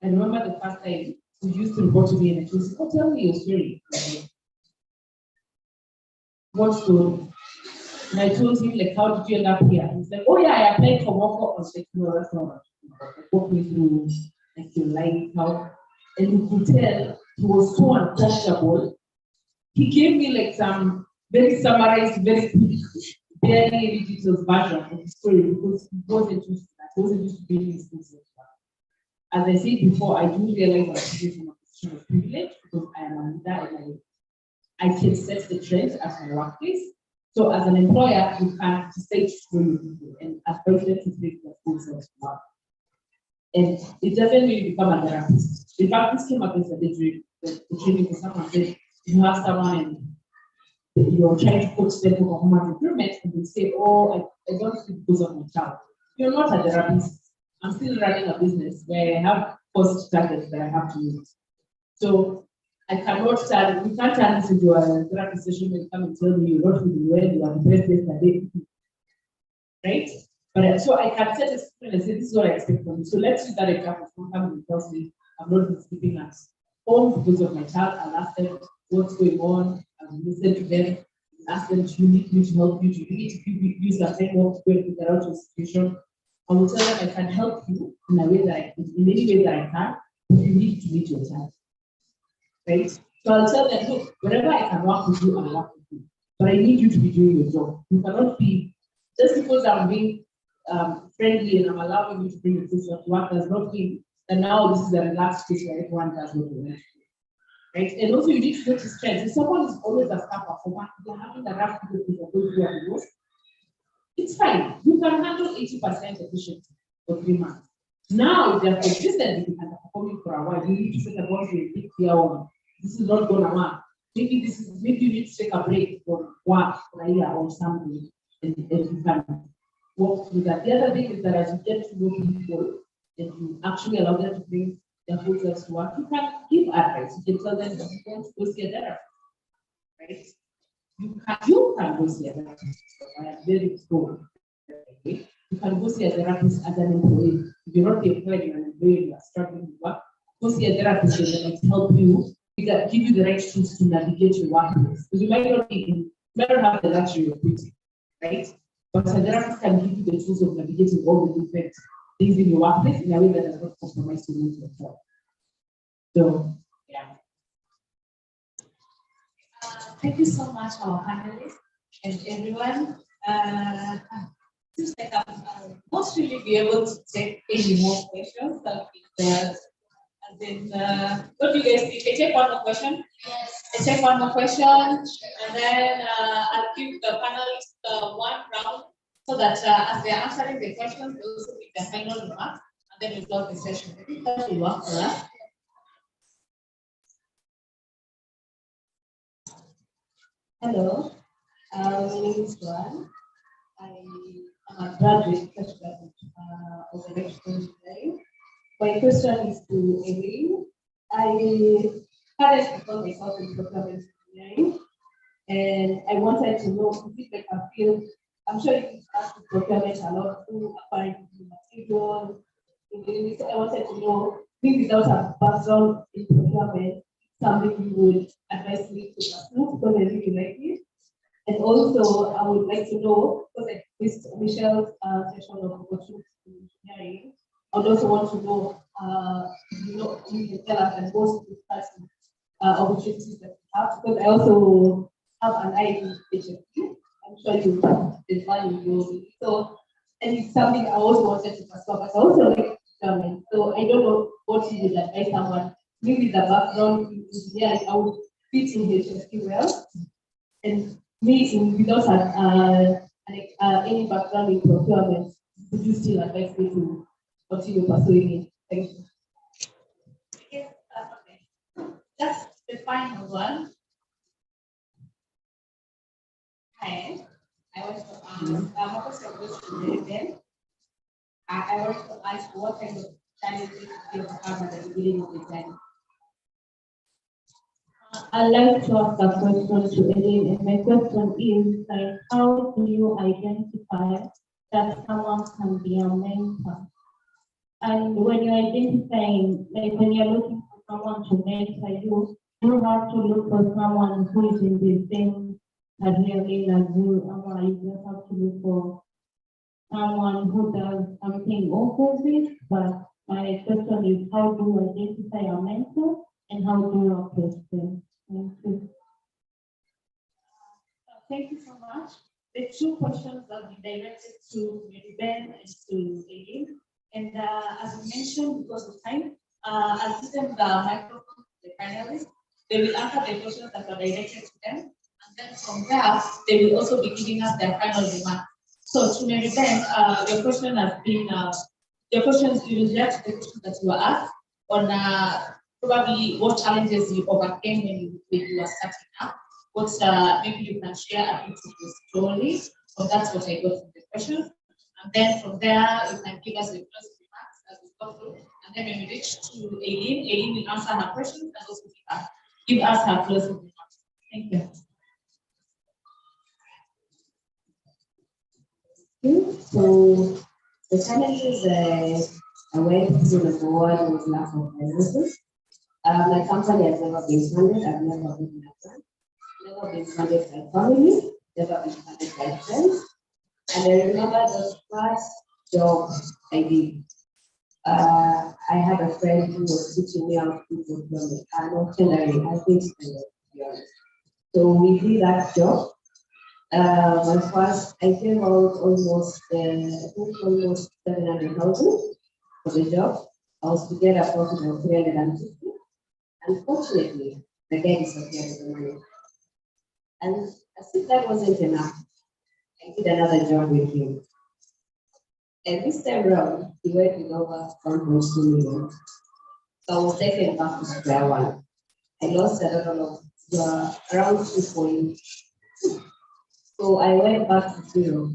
I remember the first time he used to report to me and he said, "Oh, tell me your story." What story? And I told him, like, how did you end up here? He's like, "Oh yeah, I applied for work." I was like, "No, that's not much." Walk me through like your life, how, and you could tell he was so uncomfortable. He gave me like some very summarized, very quick, very detailed version of the story because he wasn't used to that. He wasn't used to being in schools like that. As I said before, I do realize I'm from a position of privilege because I am a leader and I can set the trend at my workplace. So as an employer, you can say to your people and advise them to take their full self work. And it doesn't really become a therapist. In fact, this came up yesterday during the training for someone said, you have someone and you're trying to coach them for performance improvement, and they say, "Oh, I don't see because of my child." You're not a therapist. I'm still running a business where I have cost targets that I have to meet. So I cannot turn, we can't turn this into a therapy session and come and tell me you're not feeling well, you are depressed yesterday. Right? But so I can set a screen and say, "This is what I expect from you." So let's use that example. Someone comes and tells me I've not been sleeping at home because of my child. I'll ask them what's going on, and listen to them, and ask them, "Do you need me to help you? Do you need to use that framework to go and figure out your situation?" I will tell them I can help you in a way that in any way that I can, but you need to meet your child. Right? So I'll tell them, "Look, wherever I can work with you, I'll work with you. But I need you to be doing your job. You cannot be, just because I'm being friendly and I'm allowing you to bring your sister to work does not mean that now this is a relaxed place where everyone does what they want to do." Right? And also you need to get to strength. If someone is always a star performer, they're having a rough period because they're going through a divorce, it's fine. You can handle 80% efficiency for 3 months. Now, if they're consistently underperforming for a while, you need to set a boundary and think here on, this is not gonna work. Maybe you need to take a break from work for a year or something, and you can walk through that. The other thing is that as you get to know people and you actually allow them to bring their whole selves to work, you can give advice. You can tell them that you want to go see a therapist, right? You can go see a therapist. I am very good. You can go see a therapist as an employee. If you're not the employee, you're an employee, you are struggling with work, go see a therapist that might help you, give you the right tools to navigate your workplace. Because you might not have the luxury of quitting, right? But a therapist can give you the tools of navigating all the different things in your workplace in a way that does not compromise your mental health. So, yeah.
Thank you so much, our panelists and everyone. Seems like I'll not really be able to take any more questions. And then, what do you guys think? I take one more question? Yes. I take one more question, and then I'll give the panelists one round so that as they're answering the questions, they also make their final remarks, and then we close the session. I think that will work for us.
Hello, my name is Joanne. I am a graduate, fresh graduate of electrical engineering. My question is to Emily. I currently call myself in procurement engineering, and I wanted to know, is it like a field? I'm sure you ask procurement a lot through acquiring materials. I wanted to know, me without a background in procurement, something you would advise me to pursue because I really like it. And also, I would like to know, because I missed Michelle's session of opportunity in engineering, I would also want to know, you can tell us and most discussing opportunities that we have, because I also have an eye in HFP. I'm sure you there's value you. So, and it's something I also wanted to pursue, but I also like government. So I don't know what you would advise someone, maybe the background in engineering, I would fit in HFP well. And me, without any background in procurement, would you still advise me to continue pursuing it? Thank you.
Yes, okay. That's the final one. Hi, I want to ask, what was your question then? I want to ask what kind of challenges you have at the beginning of the journey.
I'd like to ask a question to Eileen, and my question is like, how do you identify that someone can be a mentor? And when you're identifying, like when you're looking for someone to mentor you, you have to look for someone who is in the same career lane as you, or you just have to look for someone who does something opposite. But my question is, how do you identify a mentor and how do you approach them? Thank you.
Thank you so much. The two questions that we directed to Mary Ben and to Eileen. And as we mentioned, because of time, I'll give them the microphone to the panelists. They will answer the questions that are directed to them. And then from there, they will also be giving us their final remarks. So to Mary Ben, your question has been, your questions, you will get the questions that you were asked on probably what challenges you overcame when you were starting up. What maybe you can share a bit of your story. So that's what I got from the questions. And then from there, you can give us the closing remarks as we go through. And then when we reach to Eileen, Eileen will answer her questions and also give us her closing remarks. Thank you.
So the challenges I went through the board was lack of finances. My company has never been funded. I've never been a grant, never been funded by family, never been funded by friends. And I remember the first job I did. I had a friend who was teaching me how to do procurement, not tailoring, I think, to be honest. So we did that job. My first, I gave out almost, I think almost 700,000 for the job. I was to get a profit of 350. Unfortunately, the guy disappeared with the money. And as if that wasn't enough, I did another job with him. And this time around, he went with over 1.2 million. So I was taken back to square one. I lost a total of around 2.2. So I went back to zero.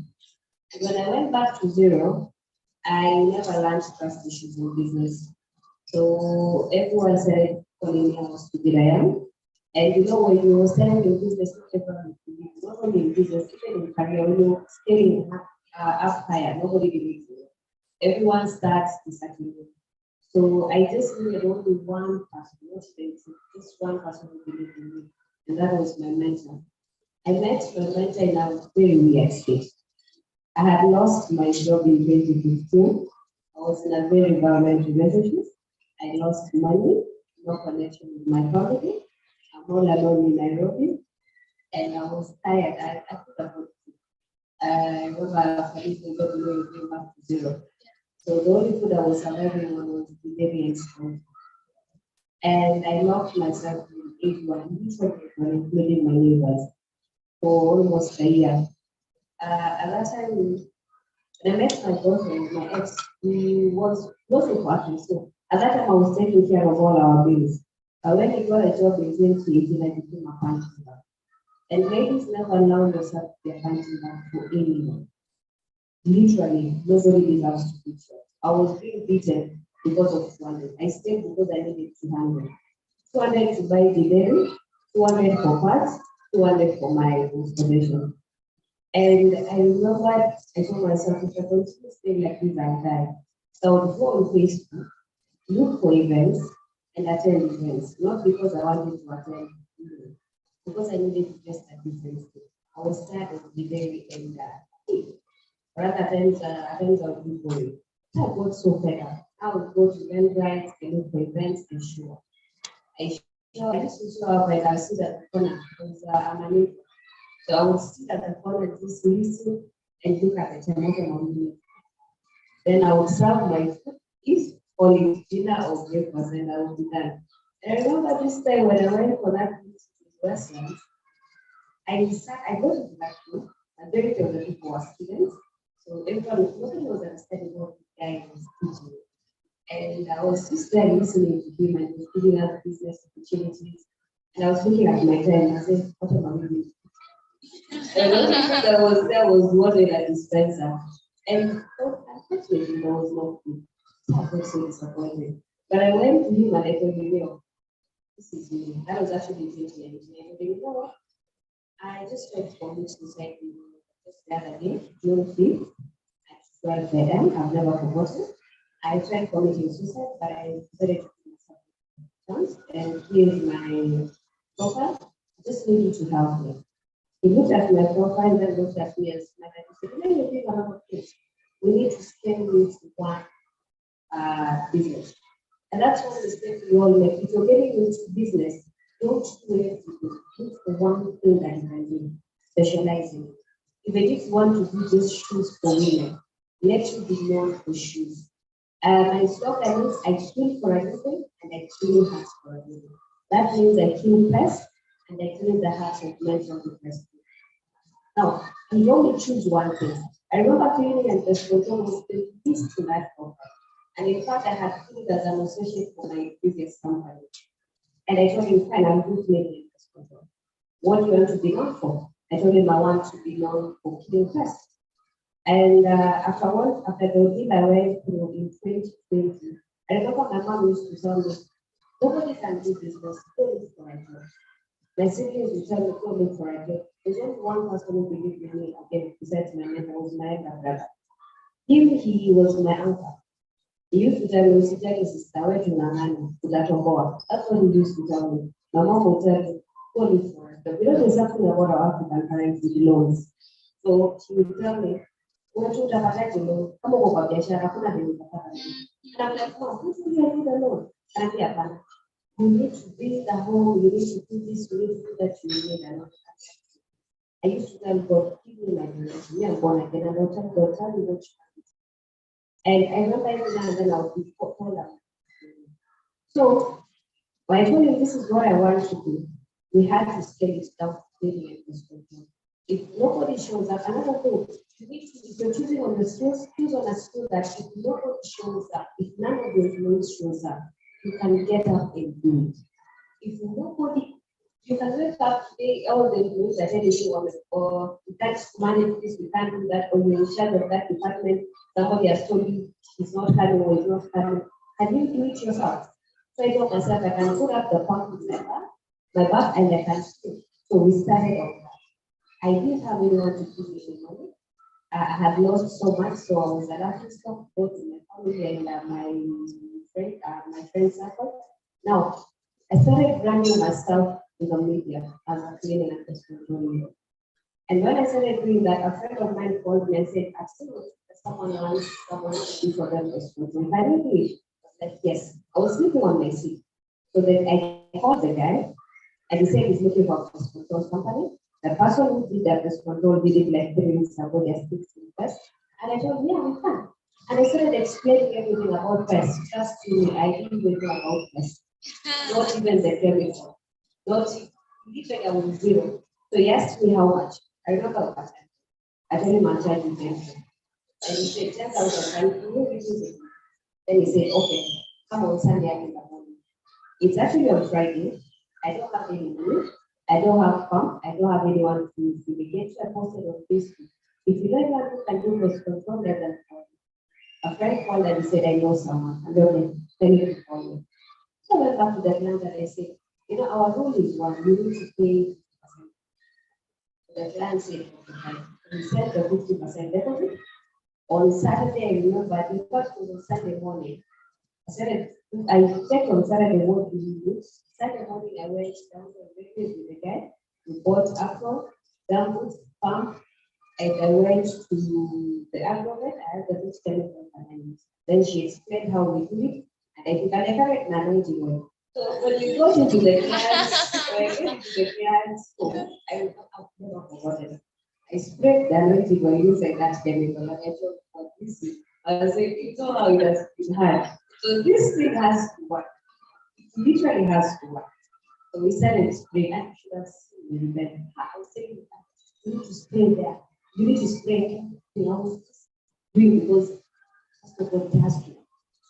And when I went back to zero, I never learned trust issues in business. So everyone said, calling me how stupid I am. And you know, when you were starting in business, not only in business, even in career, when you're scaling up higher, nobody believes you. Everyone starts disagreeing. So I just needed only one person, not just one person who believed in me. And that was my mentor. I met my mentor in a very weird state. I had lost my job in 2015. I was in a very violent relationship. I lost money, no connection with my family. I'm all alone in Nairobi, and I was tired. I could afford it. I remember after this, we got to came back to zero. So the only food I was surviving on was the baby and school. And I locked myself in everyone, including my neighbors, for almost a year. At that time, when I met my boyfriend, my ex, he wasn't working. So at that time, I was taking care of all our bills. When he got a job in 2018, I became a punching bag. And ladies never allow themselves to be a punching bag for anyone. Literally, nobody deserves to be shot. I was being beaten because of 200. I stayed because I needed 200. 200 to buy the dairy, 200 for parts, 200 for my installation. And I remember I told myself, if I continue to stay like this, I'll die. So I would go on Facebook, look for events, and attend events. Not because I wanted to attend, because I needed to just a different thing. I was tired of the dairy and rather times I would be boring. I got so fed up. I would go to Eventbrite and look for events and show up. I used to show up and I sit at the corner because I'm a neighbor. So I would sit at the corner and just listen and look at the tomato. Then I would serve my food, eat only dinner or breakfast, and I would be done. And I remember this time when I went for that restaurant, I got to that room. Majority of the people were students. So nobody was understanding what the guy was teaching. And I was just there listening to him and he was giving us business opportunities. And I was looking at my time and I said, what am I doing? And the only thing that was there was water in a dispenser. And unfortunately, there was no food. I got so disappointed. But I went to him and I told him, this is me. That was actually 2019. And you know what? I just tried to commit suicide just the other day, June 5th, at 12 a.m. I've never forgotten. I tried committing suicide, but I decided to give myself a chance. And here's my profile. I just need you to help me. He looked at my profile, then looked at me as my dad said, "Let me think about this. We need to scale this to one business." And that's one mistake we all make. If you're getting into business, don't do everything. Look for one thing that you can do, specialize in. Even if you want to do just shoes for women, let you be known for shoes. My slogan is I kill for everything and I kill hearts for everything. That means I kill pests and I clean the hearts of men from the pest. Now, you only choose one thing. I remember cleaning and pest control was the least to that profile. And in fact, I had cleaned as an associate for my previous company. And I told him, fine, I'll do cleaning and pest control. What do you want to be known for? I told him I want to be known for killing pests. And afterwards, after the deal I went through in 2020, I remember my mom used to tell me, nobody can do business, go look for a job. My siblings would tell me, go look for a job. There's only one person who believed in me again, besides my mother, was my elder brother. He was my uncle. He used to tell me, sister, where to Nangani, to that board. That's what he used to tell me. My mom would tell me, go look for a job. We don't know something about our African currency loans. So she would tell me, unachotapata kilo kama uko kwa biashara hakuna vile utapata. And I'm like, no, this is a good loan. And I'm like, you need to build a home, you need to do this, you need to do that, you need a lot. I used to tell God, give me my direction. Me, I'm born again, and I'll tell God, tell me what you want. And I remember every now and then I would be called. So when I told him this is what I want to do, we had to scale it down daily and control. If nobody shows up, another thing, you need to, if you're choosing on the skills, choose on a skill that if nobody shows up, if none of the employees shows up, you can get up and do it. If nobody, you can wake up today, all the employees are telling you, or we can't manage this, we can't do that, or you're in charge of that department, somebody has told you it's not coming or it's not coming. Can you do it yourself? So I told myself, I can put up the pump with my back and I can sleep. So we started on that. I didn't have anyone to give me the money. I had lost so much, so I was allowed to stop both my family and my friend circle. Now, I started branding myself in the media as a cleaning and pest control. And when I started doing that, a friend of mine called me and said, I've seen someone wants someone to do for them pest control. Can you do it? I was like, yes. I was sleeping on my seat. So then I called the guy, and he said he's looking for a pest control company. The person who did that pest control did it like 3 weeks ago, they're 6 weeks. And I told him, yeah, we can. And I started explaining everything about pests. Trust me, I didn't even know about pests. Not even the chemical. Not literally I was zero. So he asked me how much. I remember what I told him I'll charge you 10,000. And he said 10,000, and you reduce it. Then he said, okay, come on Sunday in the morning. It's actually on Friday. I don't have any money. I don't have pump. I don't have anyone to delegate. So I posted on Facebook. If you don't want to can do pest control, let them call me. A friend called and he said, I know someone. And then they need to call me. So I went back to the client and I said, you know, our rule is one, you need to pay 50%. The client said, okay, we sent the 50% deposit. On Saturday, I remember, in fact, it was Sunday morning. I checked on Saturday what do you do. Saturday morning, I went down to the with the guy. We bought apple, gumboot, pump, and I went to the agrovet. I had the big chemical and then she explained how we do it. And I think I correct my anointing oil. So when you go into the client's, when I get into the client's home, I've never forgotten. I sprayed the anointing oil inside that chemical and I told what this is. I was like, you know how it has been hard. So this thing has to work. It literally has to work. So we started spraying. I should have seen it then. I was saying, you need to spray there. You need to spray. You know, because that's what it has to.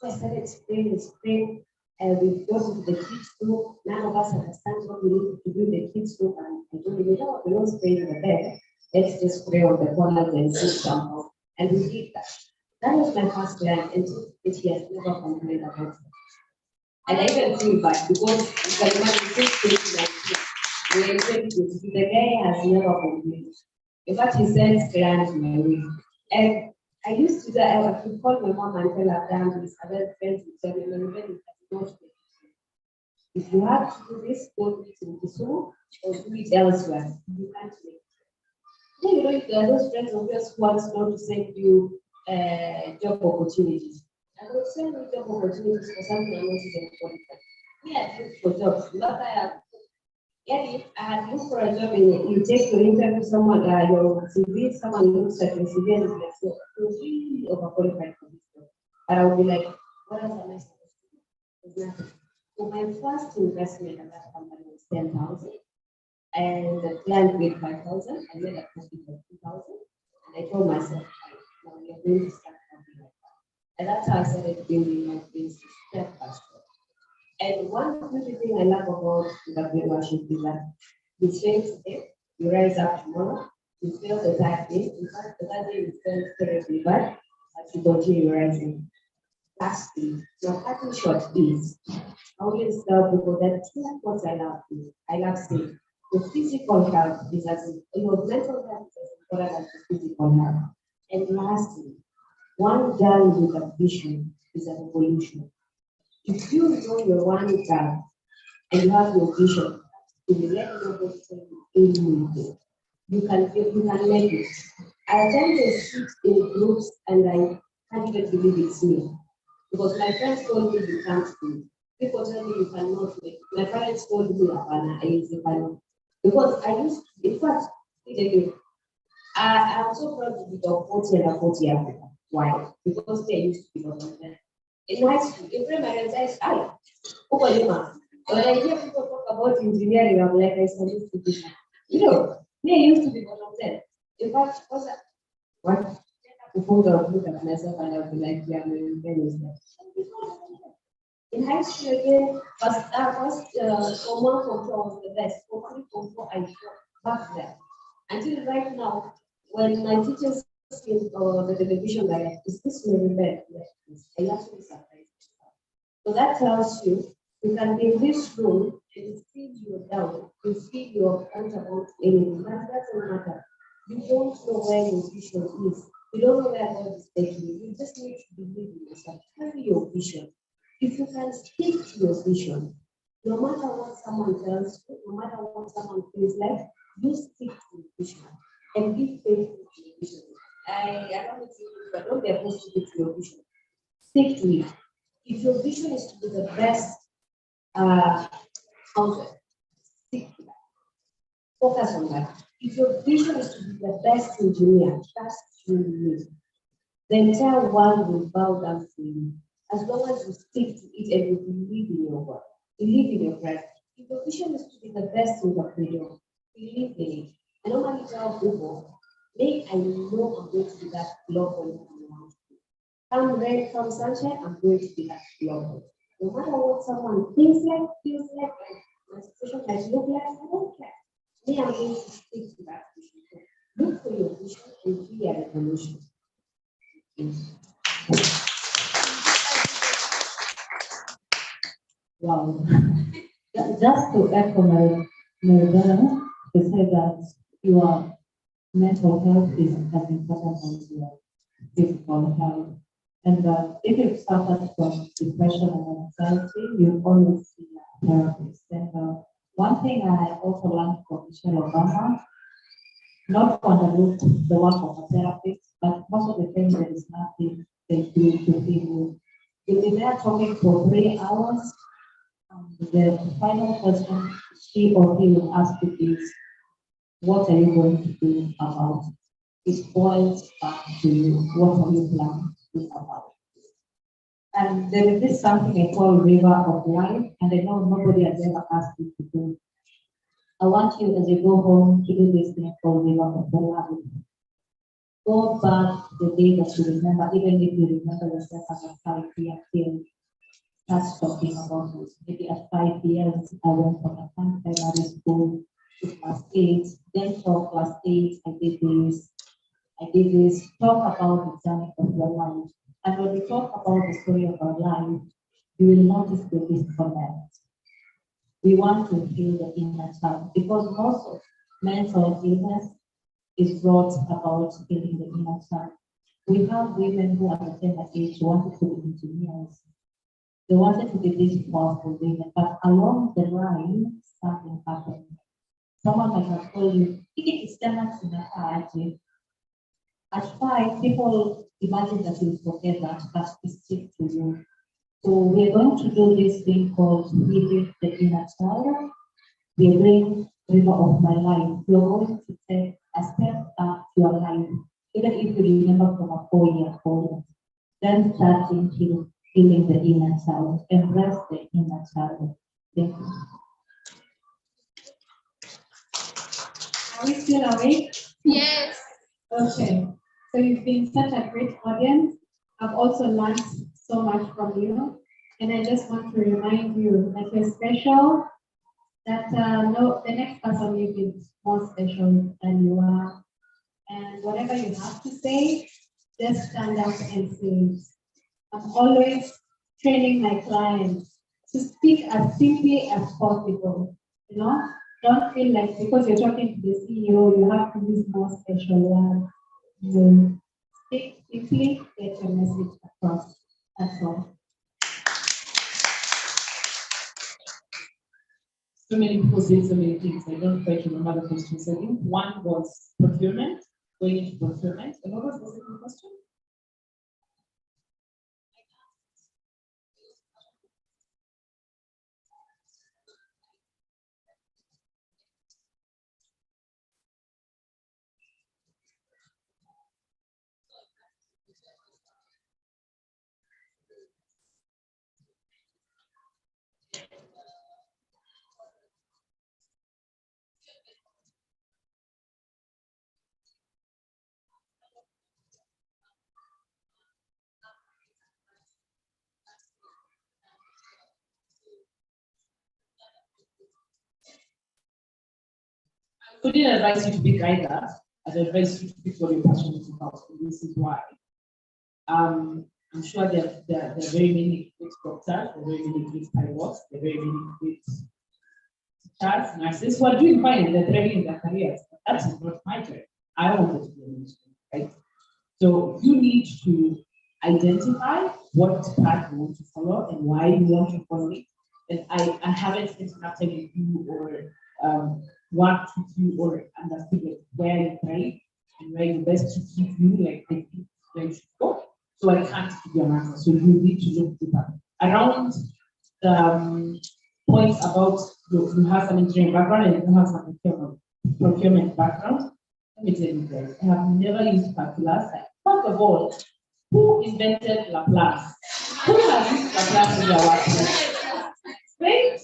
So I started spraying, and we got into the kids' room. None of us understand what we need to do in the kids' room. And I told them, you know, we don't spray in the bed. Let's just spray on the corners and see somehow. And we did that. That was my first client, and he has never complained about it. And I even feel bad because you can imagine this case like this. We are ready to see the guy has never complained. In fact, he sends clients my way. And I used to do that, I would call my mom and tell her, damn, these other friends would tell me, no, really, not if you have to do this, go do it in Kisumu or do it elsewhere. You can't make it. Then, you know, if there are those friends of yours who want not to send you job opportunities, I will send you job opportunities for something I'm not even qualified. Me, I look for jobs. Not I have. Yeah, if I had looked for a job and you take your interview, someone, your CV, someone looks at your CV and is like, so you're really overqualified for this job. And I would be like, what else am I supposed to do? There's nothing. So my first investment at that company was 10,000, and the client paid 5,000. I made a profit of 2,000, and I told myself, now we are going to start something like that. And that's how I started building my business step by step. And one beautiful thing I love about entrepreneurship is that you fail today, you rise up tomorrow, you fail the third day. In fact, the third day you fail terribly bad, but you continue rising. Lastly, your cutting short is, I always tell people that two what I love is, I love saying, the physical health is as your mental health is as important as the physical health. And lastly, one girl with a vision is a revolution. If you know your one girl and you have your vision, you will let nobody tell you anything. You can make it. I tend to sit in groups and I can't even believe it's me. Because my friends told me you can't do it. People tell me you cannot make it. My parents told me I used to cannot. Because I used to, in fact, I'm so proud to be top 40 and a 40 Africa. Why? Because they used to be on them. In high school, in primary, I said, when I hear people talk about engineering, I'm like, I used to be. You know, they used to be bottom 10. In fact, what? Before I look at myself and I'll be like, yeah, I'm very in high school again, for one control was the best. For three control, I got back there. Until right now, when my teachers see the television like, is this really bad? Yes, I actually surprised. So that tells you, you can be in this room and you feel you're down, you feel you're accountable to anything. That doesn't matter. You don't know where your vision is. You don't know where God is taking you. You just need to believe in yourself. Carry your vision. If you can stick to your vision, no matter what someone tells you, no matter what someone feels like, you stick to your vision and be faithful to your vision. I don't know if you know, but don't be opposed to stick to your vision. Stick to it. If your vision is to be the best author, stick to that. Focus on that. If your vision is to be the best engineer, trust you. The entire world will bow down to you. As long as you stick to it and you believe in your work, believe in your brand. If your vision is to be the best entrepreneur, believe in it. I normally tell people, I know I'm going to be that global. Come rain, come sunshine, I'm going to be that global. No matter what someone thinks like, feels like, my situation might look like, I don't care. Me, I'm going to stick to that vision. Look for your vision and be a revolution.
Wow. Just to echo my brother, to say that your mental health is as important as your physical health. And if you suffer from depression and anxiety, you always see a therapist. And one thing I also learned from Michelle Obama, not to underlook the work of a therapist, but most of the time there is nothing they do to heal you. You'll be there talking for 3 hours. The final question she or he will ask you is, what are you going to do about it? It boils back to you. What are you planning to do about it? And there is this something I call river of life, and I know nobody has ever asked you to do. I want you, as you go home, to do this thing called river of life. Go back the day that you remember, even if you remember yourself as a 5-year kid. Start talking about it. Maybe at 5 years, I went from a primary school to class 8, then for class 8, I did this, talk about the journey of your life. And when we talk about the story of our life, you will notice the disconnect. We want to heal the inner child because most of mental illness is brought about healing the inner child. We have women who at a tender age wanted to be engineers. They wanted to be these powerful women, but along the line, something happened. Someone might have told you, it's at 5, people imagine that you forget that, but it's stick to you. So we're going to do this thing called healing the inner child. We're doing river of my life. You're going to take a step back to your life, even if you remember from a 4-year-old. Then start thinking, healing the inner child. Embrace the inner child. Thank you.
Are we still awake?
Yes.
Okay. So you've been such a great audience. I've also learned so much from you. And I just want to remind you that you're special, that no, the next person will be more special than you are. And whatever you have to say, just stand up and say it. I'm always training my clients to speak as simply as possible. You know, don't feel like because you're talking to the CEO, you have to use more special words. You speak simply, get your message across. That's all.
So many people say so many things. I don't quite remember the questions. I think one was procurement, going into procurement. And what was the second question? I wouldn't advise you to pick either. I'd advise you to pick what you're passionate about. And this is why. I'm sure there are very many great doctors, there are very many great pilots, there are very many great teachers, nurses who are doing fine and they're thriving in their careers. But that is not my job. I wanted to be a minister, right? So you need to identify what path you want to follow and why you want to follow it. And I haven't spent enough time with you or worked with you or understood like where you thrive and where you best to keep you like I think where you should go. So I can't give you an answer. So you need to look deeper. Around the points about you have some engineering background and you have some procurement background. Let me tell you guys, I have never used calculus. First of all, who invented Laplace? Who has used Laplace in their work? Right?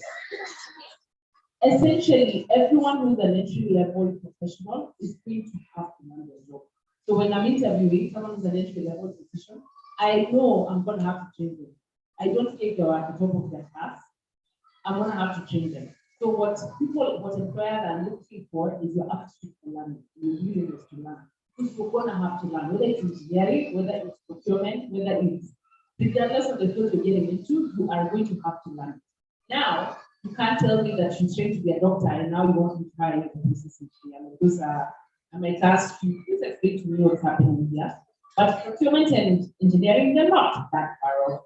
Essentially, everyone who is an entry-level professional is going to have to learn their job. So when I'm interviewing someone who's an entry-level position, I know I'm going to have to train them. I don't think they're at the top of their class. I'm going to have to train them. So what employers are looking for is your aptitude for learning, your willingness to learn. Because you're going to have to learn, whether it's engineering, whether it's procurement, whether it's regardless of the field you're getting into, you are going to have to learn. Now, you can't tell me that you trained to be a doctor and now you want me to try a business engineer. Because I might ask you, please explain to me what's happening here. But procurement and engineering, they're not that far off.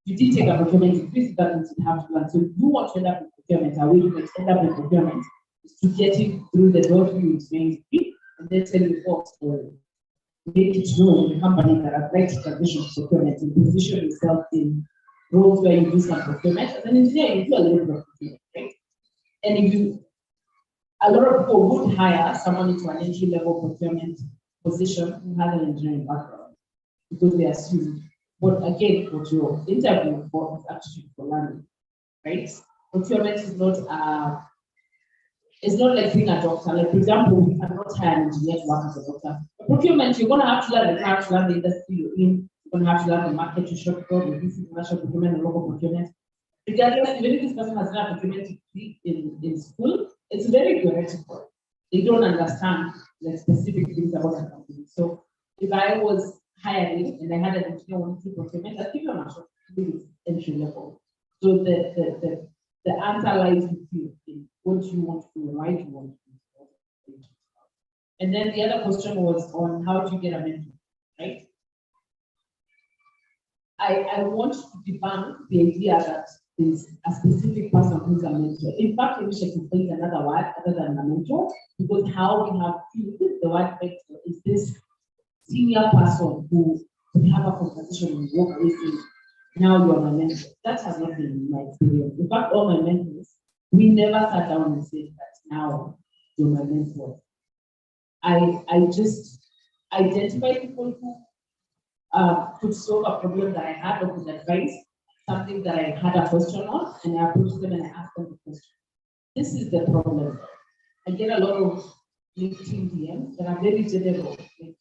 You did take a procurement degree, that means you have to learn. So if you want to end up in procurement, a way you might end up in procurement is to get you through the door to your engineering degree and then tell your folks or make it known in the company that I'd like to transition to procurement and position yourself in roles where you do some procurement, and then engineering, you do a little bit of procurement, right? And if you, a lot of people would hire someone into an entry-level procurement position who has an engineering background because they assume. But again, what you're interviewing for is aptitude for learning, right? Procurement is not it's not like being a doctor. Like for example, we cannot hire an engineer to work as a doctor. But procurement, you're gonna have to learn the industry you're in. You're gonna have to learn the market you shop for, the international procurement, and local procurement. Regardless, even if this person has done a procurement degree in school, it's very theoretical. They don't understand the specific things about the company. So if I was hiring and I had an engineer wanting to procurement, I'd give them a shot.
is entry level. So the answer lies with you in what you want to do, why you want to do. And then the other question was on how to get a mentor, right? I want to debunk the idea that there's a specific person who's a mentor. In fact, I wish I could find another word other than a mentor, because how we have used the word mentor is this senior person who we have a conversation and walk away saying, now you're my mentor. That has not been my experience. In fact, all my mentors, we never sat down and said that now you're my mentor. I just identify people who could solve a problem that I had or could advise something that I had a question on, and I approach them and I ask them the question. This is the problem. I get a lot of LinkedIn DMs that are very general. Like,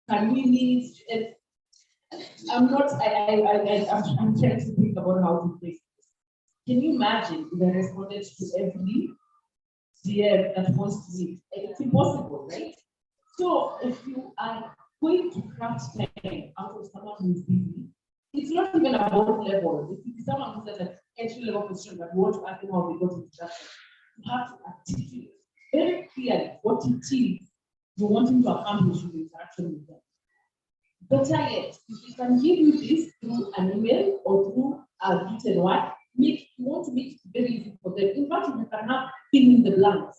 can we meet? I'm trying to think about how to phrase this. Can you imagine if I responded to every DM that wants to meet? It's impossible, right? So if you are going to craft time out of someone who's busy, it's not even about level. If it's someone who's at an entry level position that you want to ask them how they got into that, you have to articulate very clearly what it is you want him to accomplish with interaction with them. Better yet, if we can give you this through an email or through a written word, you want to make it very easy for them. In fact, you can have fill in the blanks,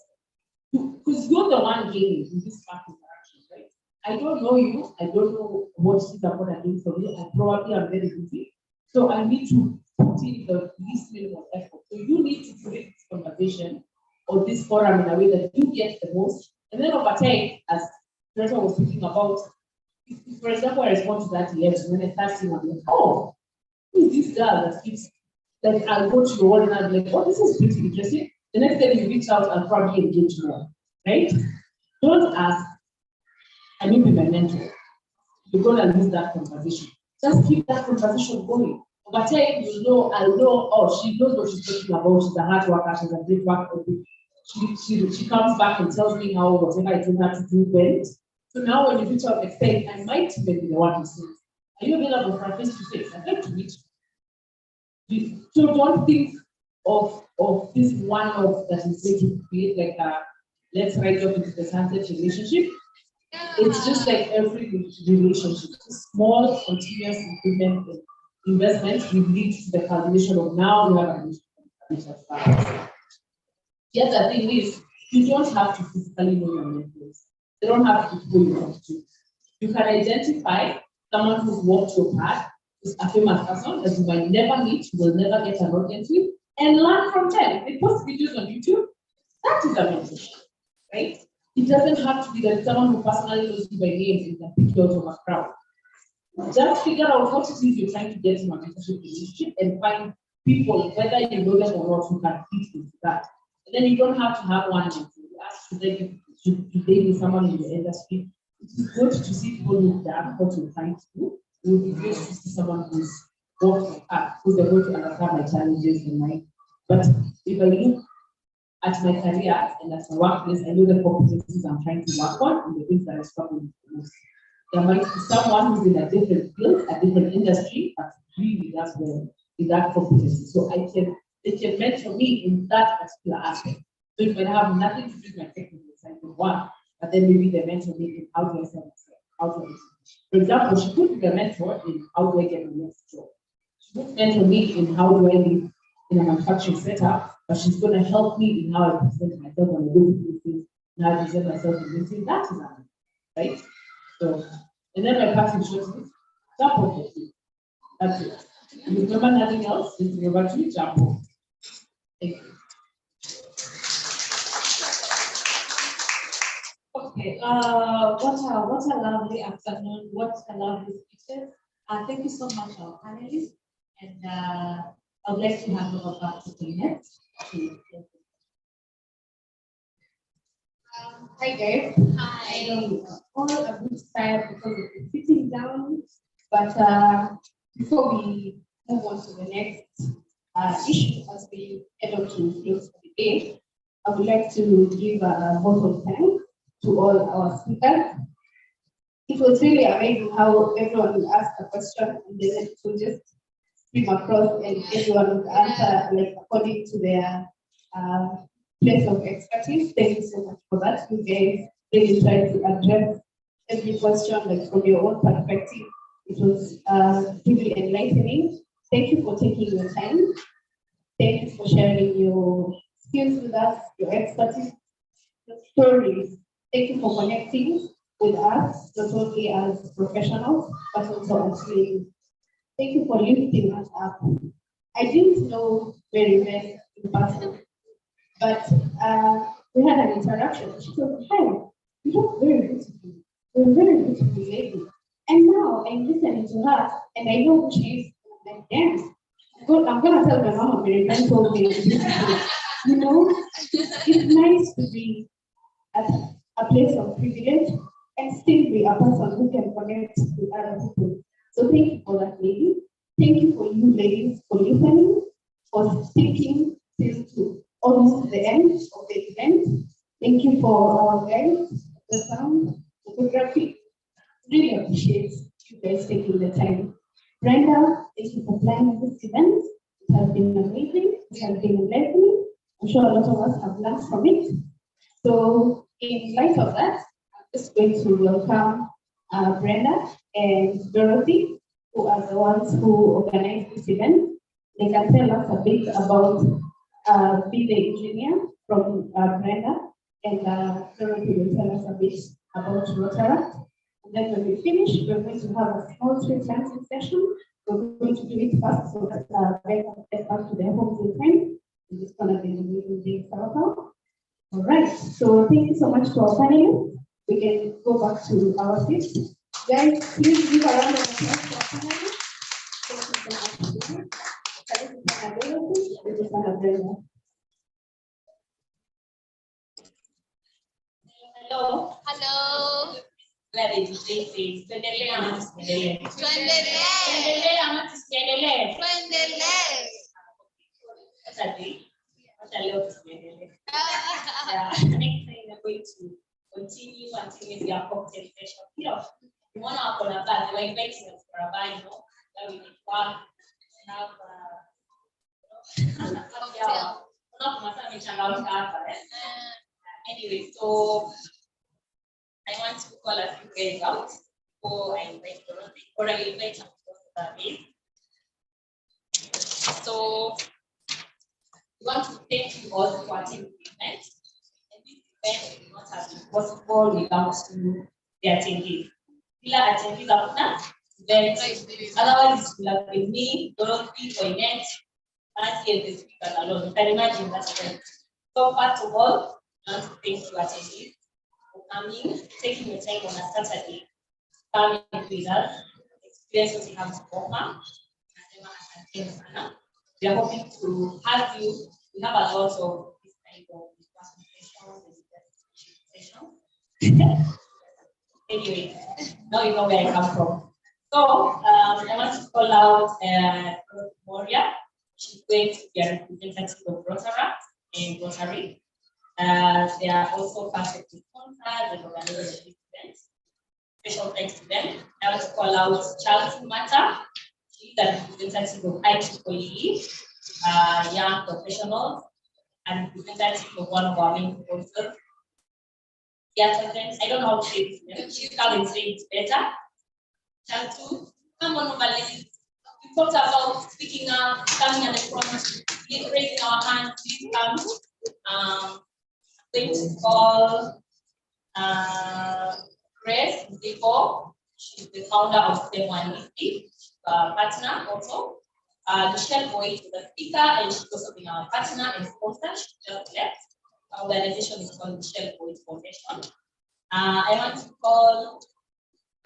because you're the one gaining in this part interaction, right? I don't know you, I don't know what it is I'm going to do for you, I probably am very busy. So I need to put in the least minimum effort. So you need to create this conversation or this forum in a way that you get the most. And then over time, as Greta was speaking about, if, for example, I respond to that DM, and then I start seeing, I'm like, oh, who is this girl that keeps, like, I'll go to your wall and I'll be like, oh, this is pretty interesting. The next time you reach out, I'll probably engage more, right? Don't ask, I need to be my mentor. You're going to lose that conversation. Just keep that conversation going. Over time, you know, I'll know, oh, she knows what she's talking about. She's a hard worker, she's a great worker. She comes back and tells me how whatever I told her to do went. So now when you reach out next time, I might even be the one to say, are you available for a face-to-face? I'd like to meet you. So don't think of this one-off that is going to create like a let's write up into the sunset relationship. It's just like every relationship. Small, continuous improvement and investment will lead to the culmination of now you have a relationship. The other thing is, you don't have to physically know your mentors. They don't have to be who you want to. You can identify someone who's walked your path, who's a famous person that you might never meet, you will never get an audience with, and learn from them. They post videos on YouTube. That is a mentorship, right? It doesn't have to be that someone who personally knows you by name and can pick you out of a crowd. Just figure out what it is you're trying to get in a mentorship relationship and find people, whether you know them or not, who can fit into that. And then you don't have to have one mentor. You ask to date with someone in the industry. It is good to see people who've done what you're trying to do. It would be great to see someone who's worked for us, who's able to understand my challenges and my. But if I look at my career and at my workplace, I know the competencies I'm trying to work on and the things that I struggle with the most. There might be someone who's in a different field, a different industry, but really does well in that competency. So they can mentor me in that particular aspect. So it might have nothing to do with my technical side of work, but then maybe they mentor me in how do I sell myself, how do I. For example, she could be a mentor in how do I get my next job. She would mentor me in how do I live in a manufacturing setup, but she's going to help me in how I present myself on a good basis, and how I present myself in meeting. That is a right? So, and then my passing shows me, jump on the feet. That's it. If you remember nothing else, just remember to jump on. Thank you.
Okay, what a lovely afternoon, what a lovely speeches. Thank you so much, our panelists. And I would like to hand over back to Jeanette.
Hi guys.
Hi.
I know all a bit tired because of the sitting down, but before we move on to the next issue as we head on to close for the day, I would like to give a vote of thanks to all our speakers. it was really amazing how everyone would ask a question and then it would just stream across and everyone would answer like according to their place of expertise. Thank you so much for that. You guys really tried to address every question like from your own perspective. It was really enlightening. Thank you for taking your time. Thank you for sharing your skills with us, your expertise, your stories. Thank you for connecting with us, not only as professionals, but also as ladies. Thank you for lifting us up. I didn't know Mary well in person, but we had an interaction. She said, "Hi, you look very beautiful. You're a very beautiful lady." And now I'm listening to her, and I know who she is. I'm like, damn. Good, I'm gonna tell my mama Mary Ben told me. You know, it's nice to be at a place of privilege and still be a person who can connect with other people. So thank you for that, lady. Thank you for you ladies for listening, for sticking to almost the end of the event. Thank you for our guys, the sound, photography. Really appreciate you guys taking the time. Brenda, thank you for planning this event. It has been amazing. It has been enlightening. I'm sure a lot of us have learned from it. So in light of that, I'm just going to welcome Brenda and Dorothy, who are the ones who organized this event. They can tell us a bit about being the engineer from Brenda, and Dorothy will tell us a bit about Rotaract. And then when we finish, we're going to have a small street dancing session. We're going to do it fast so that guys can get back to their homes in time. It's going to be an amazing day for all. All right, so thank you so much to our panelists. We can go back to our seats. Guys, please give a round of applause to our panelists. Thank you so much.
Hello.
Hello.
Very good. Tuendelee ama tusiendelee?
Tuendelee.
Ama tusiendelee?
Tuendelee.
Hata leo tusiendelee. Yeah, next time we're going to continue until maybe our cocktail session. You know, we want to open a bar. We're inviting us for a bar, you know, that we need one. Have anyway, so I want to call a few guys out before I invite Dorothy, or I invite them to the. So we want to thank you all for attending the event. And this event would not have been possible without the attendees. Without attendees, otherwise it would have been me, Dorothy, for event, and here the speakers alone. You can imagine that event. So first of all, I want to thank you attendees for coming, taking your time on a Saturday, coming with us, experience what you have to offer. We are hoping to have you. We have a lot of this kind of sessions. Anyway, now you know where I come from. So I want to call out Moria. She's going to be a representative of Rotaract and Rotary. They are also part of the sponsors and organizers of this event. Special thanks to them. I want to call out Charles Mata. She's a representative of IEEE, young professionals, and representative of one of our main sponsors. Yes, I don't know how to say this. She's come and say it better. Chantu, come on over, ladies. We talked about speaking up, coming at the front, raising our hands. Please come. Going to call Grace Zico. She's the founder of Step 150, partner also. Michelle Boyd is the speaker, and she's also been our partner and sponsor. She just left. Our organization is called Michelle Boyd Foundation. I want to call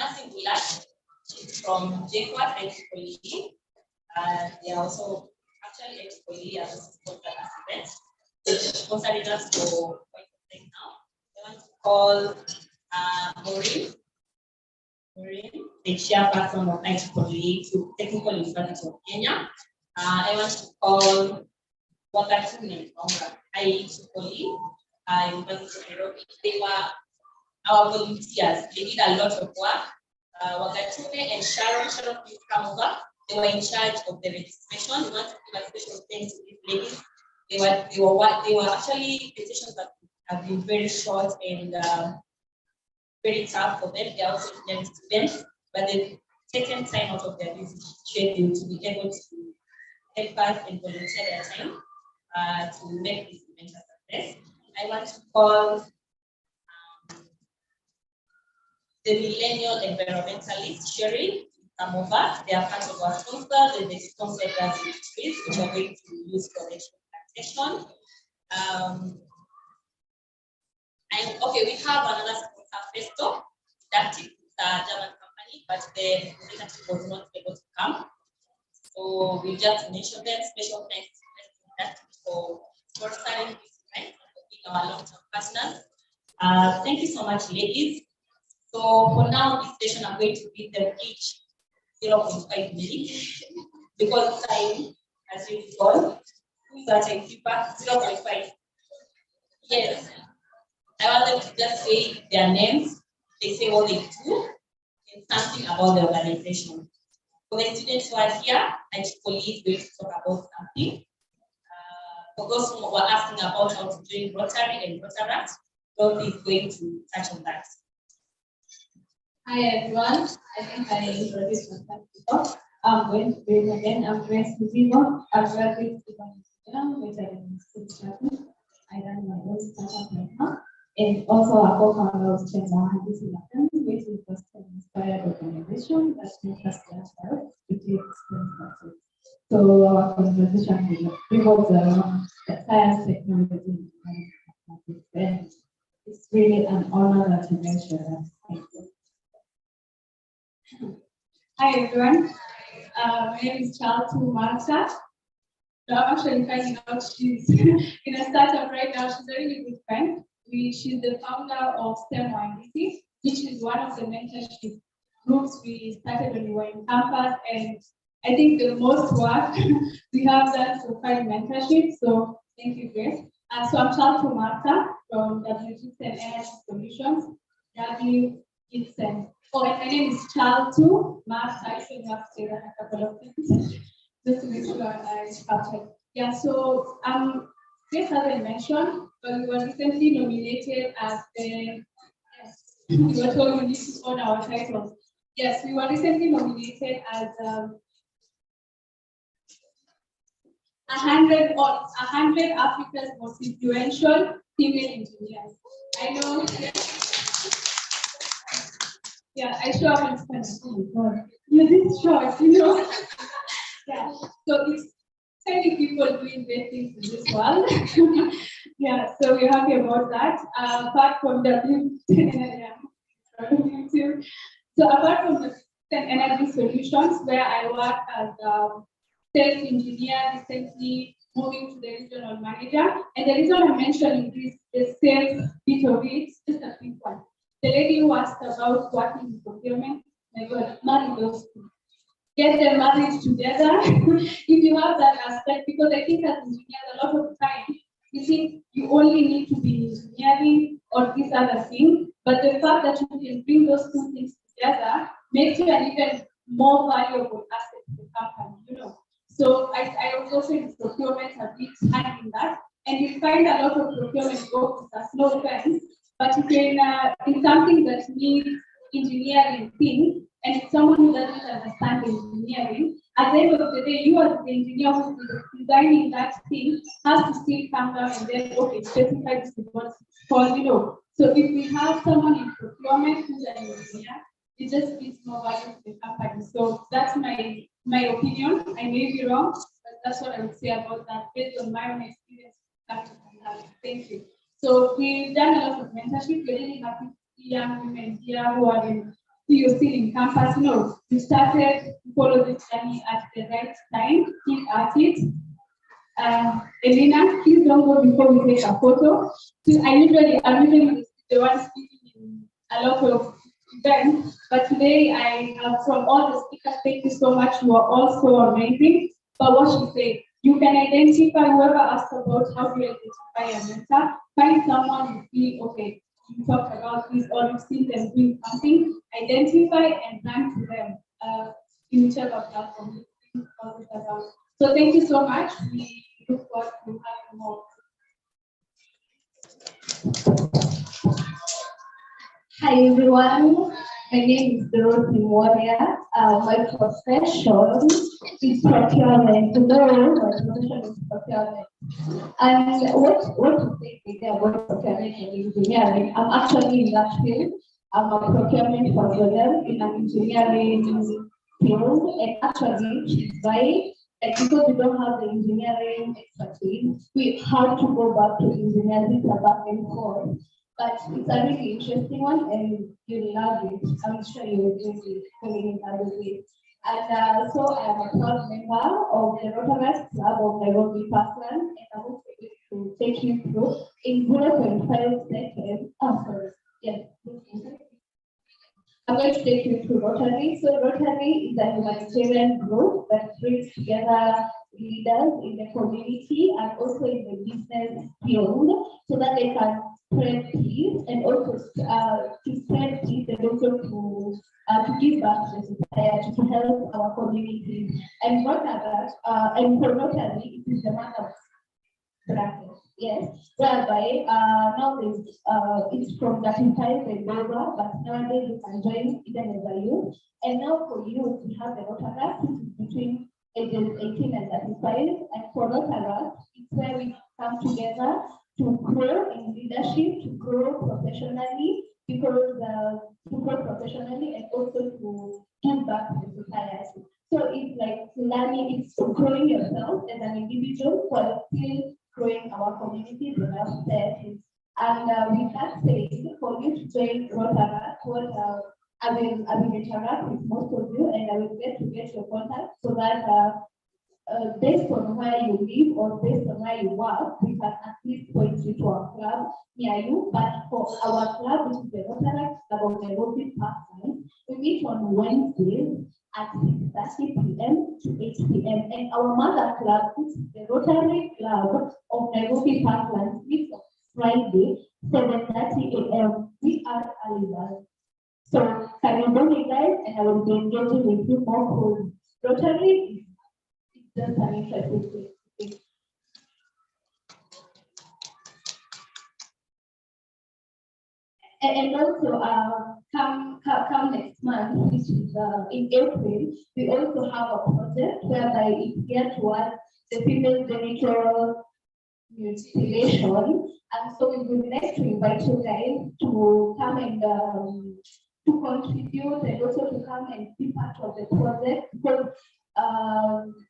Nancy Bulat. She's from JQuat IEEE. They are also actually IEEE as a sponsor at event. They're sponsoring us for quite some time now. I want to call Maureen, the chairperson of IEEE to Technical University of Kenya. I want to call Wakatune from IEEE, University of Nairobi. They were our volunteers. They did a lot of work. Wagatune and Sharon, please come over. They were in charge of the registration. We want to give a special thanks to these ladies. They were actually, the sessions that have been very short and very tough for them. They are also engineering students, but they've taken time out of their busy schedule to be able to help us and volunteer their time to make this event a success. I want to call the millennial environmentalist, Sherry, come over. They are part of our sponsors and they sponsored us with trees, which are going to use for the plantation. Okay, we have another sponsor, Festo. That is a German company, but the representative was not able to come. So we just mentioned them. Special thanks to Festo for sponsoring this event and for being our long-term partners. Thank you so much, ladies. So for now, this session I'm going to give them each 0.5 minutes because time has really gone. Who's that time keeper? 0.5. Yes. I want them to just say their names, they say what they do, and something about the organization. For the students who are here, I think Polly is going to talk about something. For those who were asking about how to join Rotary and Rotaract, Dorothy is going to touch on that.
Hi everyone, I think I introduced myself before. I'm going to do it again. I'm Grace Muzivo. I'm graduate student. I run my own startup right now. And also a co-founder of Chamber which is an inspired organization that makes us help to take experience. So our conversation revolves around science, technology, and it's really an honor that you mentioned that. Thank you.
Hi everyone, my name is Chaltu Marta. So I'm actually finding out she's in a startup right now. She's a really good friend. She's the founder of STEM YDC, which is one of the mentorship groups we started when we were in campus. And I think the most work we have done to find mentorship. So thank you, Grace. So I'm Chaltu Marta from WGC Energy Solutions. Oh, and my name is Chaltu Marta. I should have said that a couple of times just to make sure I captured. Yeah, so Grace hasn't mentioned, but we were recently nominated as the, we were told we need to own our titles. Yes, we were recently nominated as 100 Africa's most influential female engineers. I know. Yeah, I show up in Spanish. You did short, you know. Yeah, so it's 20 people doing great things in this world. Yeah, so we're happy about that. Apart from the so apart from the energy solutions, where I work as sales engineer, recently moving to the regional manager. And the reason I'm mentioning this, the sales bit of it, just a quick one. The lady who asked about working in procurement, my God, marry those two. Get them married together if you have that aspect, because I think as engineers, a lot of time, you think you only need to be engineering or this other thing, but the fact that you can bring those two things together makes you an even more valuable asset to the company, you know. So I also think procurement a bit hand in that, and you find a lot of procurement officers, no offense, but you can, in something that needs engineering thing, and it's someone who doesn't understand engineering, at the end of the day, you as the engineer who is designing that thing has to still come down and then, okay, specify this is what's called, you know. So if we have someone in procurement who's an engineer, it just gives more value to the company. So that's my opinion. I may be wrong, but that's what I would say about that based on my own experience. Thank you. So we've done a lot of mentorship. We're really happy to see young women here who are still in campus. You know, we started to follow this journey at the right time. Keep at it. Elena, please don't go before we take a photo. I'm usually the one speaking in a lot of events, but today I have from all the speakers, thank you so much. You are all so amazing. But what she said, you can identify whoever asked about how do you identify a mentor, find someone you feel, okay, you talked about this, or you've seen them doing something, identify and run to them in whichever platform you think about. So thank you so much. We look forward to having more.
Hi everyone, my name is Dorothy Warrior. My profession is procurement. Hello, my profession is procurement. And what to say today about procurement and engineering? I'm actually in that field. I'm a procurement personnel in an engineering field, and actually it's why, and because we don't have the engineering expertise, we have to go back to engineering development course. But it's a really interesting one, and you'll love it. I'm sure you will enjoy it, it. And so I'm a proud member of the Lighterz Club of Nairobi Parkland, and I'm also going to take you through in 0.5 seconds. Oh, sorry. Yes. I'm going to take you through Rotary. So Rotary is a humanitarian group that brings together leaders in the community and also in the business field so that they can spread peace and also to spread peace and also to give back to the society, to help our communities. And what about and for Rotary, it is the matter of practice. Yes, whereby now it's from 35 and over, but nowadays you can join even as a youth. And now for youth, we have the Lighterz, which is between ages 18 and 35. And for Lighterz, it's where we come together to grow in leadership, to grow professionally, because to grow professionally and also to give back to the society. So it's like learning, it's growing yourself as an individual while still growing our communities and our societies. And with that said, for you to join Lighterz, I will interact with most of you, and I will get your contact so that based on where you live or based on where you work, we can at least point you to our club near you. But for our club, which is the Lighterz Club of Nairobi Parkland, we meet on Wednesdays at 6:30 p.m. to 8 p.m. And our mother club, which is the Rotary Club of Nairobi Parkland, meets on Friday, 7:30 a.m. We are Alibaba. So can you join me, guys? And I will be engaging with you more for Rotary. Just an interesting thing. And also, come next month, which is in April, we also have a project whereby it's geared towards the female genital mutilation. And so we would like to invite you guys to come and to contribute and also to come and be part of the project, because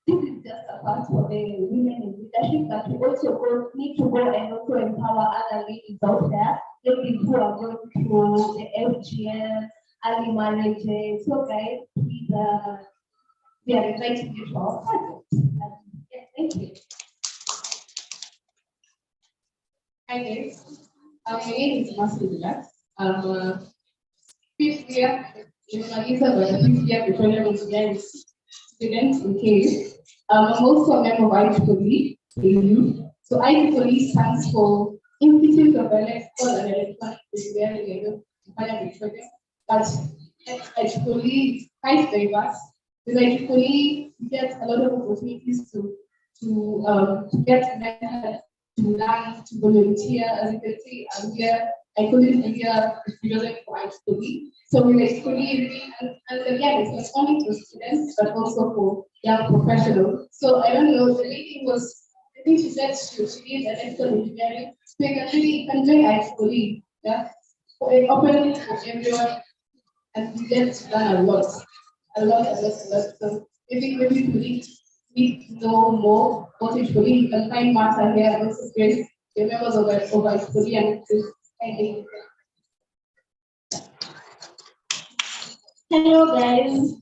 this is just a part for the women in leadership, but we also need to go and also empower other ladies out there, ladies who are going through the FGM, early marriages. So guys, please, we are inviting you to our project. Yeah, thank you.
Hi guys, my name is Mercy Relax. I'm fifth year in Malisa, but fifth year petroleum engineering student in case. I'm also a member of IEEE. So IEEE stands for Institute of Electrical and Electronic Engineering and Petroleum. But IEEE is quite diverse. With IEEE, you get a lot of opportunities to get mentored, to learn, to volunteer. As you can see, I'm here. I couldn't be here if it wasn't for IEEE. So we really, and again, it's not only for students, but also for young professionals. So I don't know, the lady was, I think she said she did electrical engineering. So you can join IEEE, yeah? So it opens for everyone, and you get to learn a lot. So maybe we need to know more about IEEE. You can find Martha here and also Grace, the members of IEEE and Chris.
Hello guys.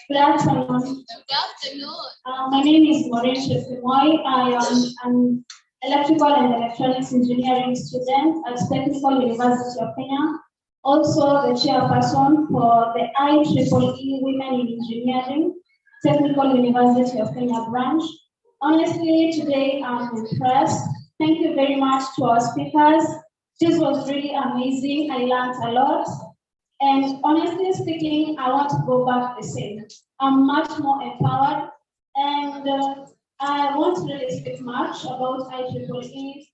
Good afternoon.
Good afternoon.
My name is Maureen Shefimoy. I am an electrical and electronics engineering student at Technical University of Kenya. Also the chairperson for the IEEE Women in Engineering, Technical University of Kenya branch. Honestly, today I'm impressed. Thank you very much to our speakers, This was really amazing. I learned a lot. And honestly speaking, I want to go back the same. I'm much more empowered, and I won't really speak much about IEEE.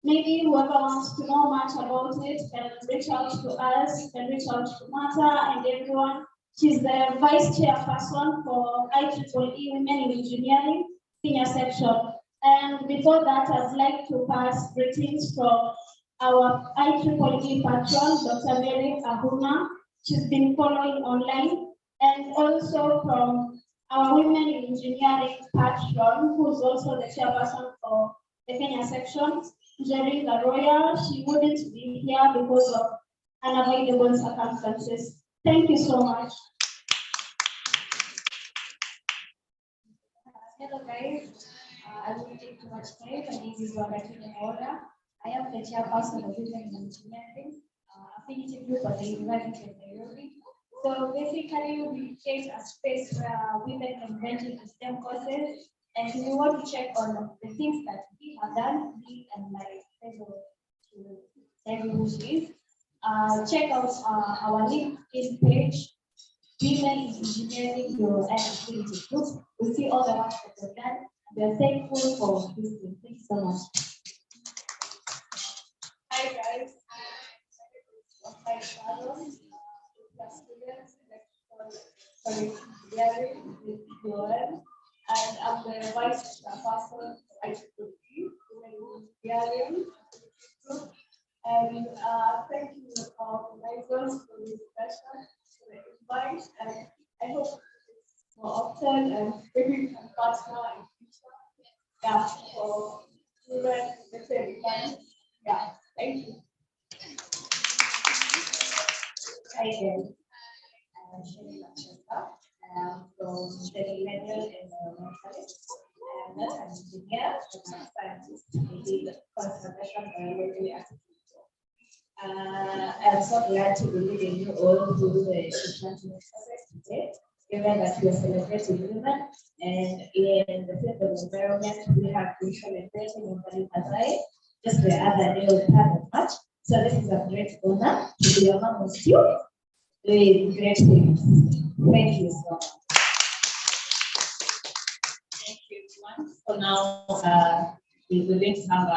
Maybe whoever wants to know much about it can reach out to us, can reach out to Martha and everyone. She's the vice chairperson for IEEE Women in Engineering Senior Section. And before that, I'd like to pass greetings from our IEEE patron, Dr. Mary Ahuna. She's been following online, and also from our Women in Engineering patron, who's also the chairperson for the Kenya section, Jerry Laroya. She wouldn't be here because of unavoidable circumstances. Thank you so much.
Hello guys, I won't take too much time. My name is Wagatina Ola. I am the chairperson of Women in Engineering, affinity group at the University of Nairobi. So basically, we create a space where women can venture to STEM courses, and we want to check on the things that we have done, me and my fellow students. Check out our LinkedIn page, Women in Engineering, your activity group. We see all the work that we've done. We are thankful for this. Thank you so much.
Hi guys. I'm students, and I'm the vice chairperson for IEEE Women in Engineering group. And thank you organizers for this session, for the invite, and I hope it's more often and maybe we can partner in future. Yeah, for women in the same time. Yeah, thank you.
Hi again. I'm Shirley Lachaka. From study medal and mentalist. I'm not an engineer, but I'm a scientist. I did conservation biology as a teacher. I'm so glad to be leading you all through the international process today, given that we are celebrating women, and in the field of environment, we have been celebrating Lighterz just the other day we had a match. So this is a great honor to be amongst you with great things. Thank you so much.
Thank you, everyone. So now we will have a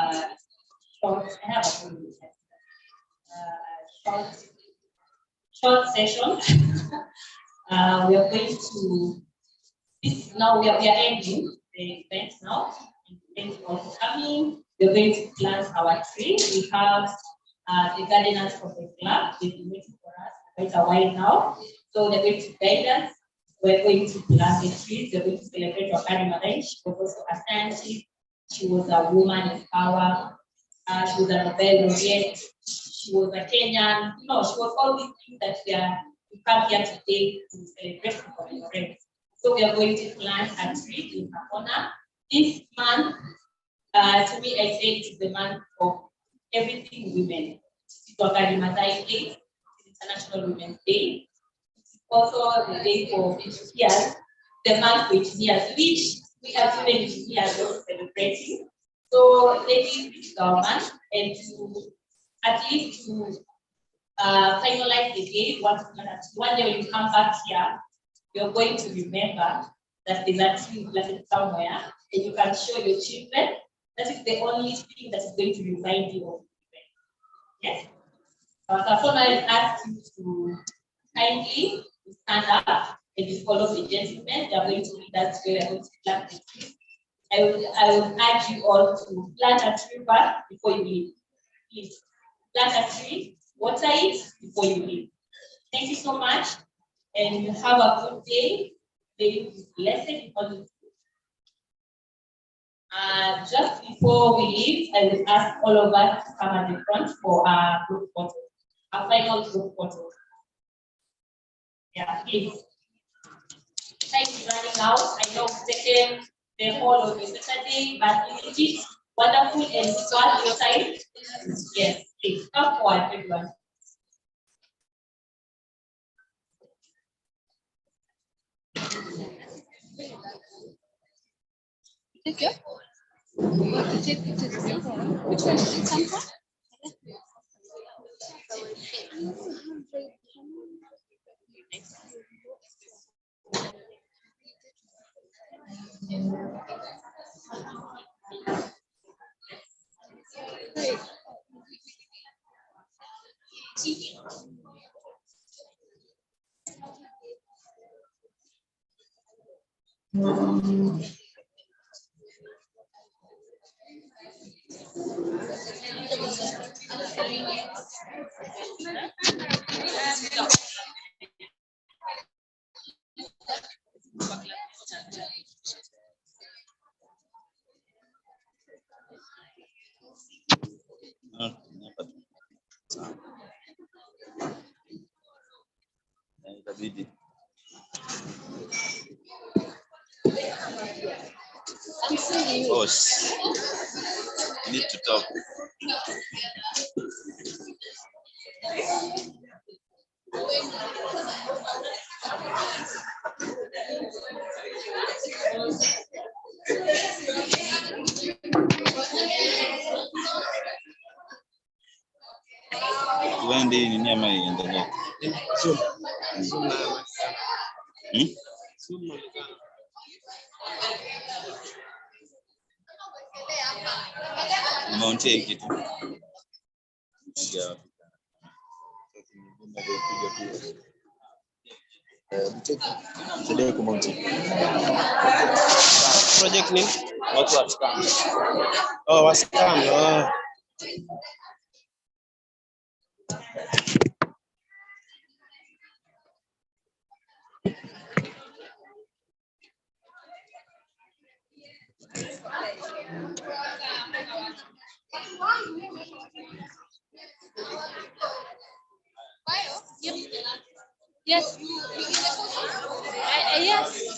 short session. We are going to now we are ending the event now. Thank you all for coming. We are going to plant our tree. We have the gardeners from the club. They've been waiting for us quite a while now. So they're going to guide us. We're going to plant the trees. We're going to celebrate Wakari Madai. She was also a scientist. She was a woman in power. She was a Nobel laureate. She was a Kenyan. You know, she was all these things that we come here today to celebrate and commemorate. So we are going to plant a tree in her honor. This month, to me, I say it's the month of everything women. It's Wakari Madai Day. It's International Women's Day. Also the day for engineers, the month for engineers, which we as women engineers are celebrating. So ladies, this is our month, and to at least to finalize the day, one day when you come back here, you're going to remember that there's a tree planted somewhere, and you can show your children. That is the only thing that is going to remind you of women. Yes? Our performer asks you to kindly stand up and you follow the gentlemen. They are going to lead us where we are going to plant the tree. I will urge you all to plant a tree back before you leave. Please plant a tree, water it before you leave. Thank you so much, and have a good day. May you be blessed. Just before we leave, I will ask all of us to come at the front for our group photo, our final group photo. Yeah, please. Time is running out. I know we've taken the whole of the Saturday, but isn't it wonderful and fun inside? Yes, please come forward, everyone.
Take care. Which one did it come from?
Boss, need to talk. Tuende nini ama iendelee? Umeontea kitu.
Project ni watu wa scam. Oh, wa scam. Oh.
Yes. Yes.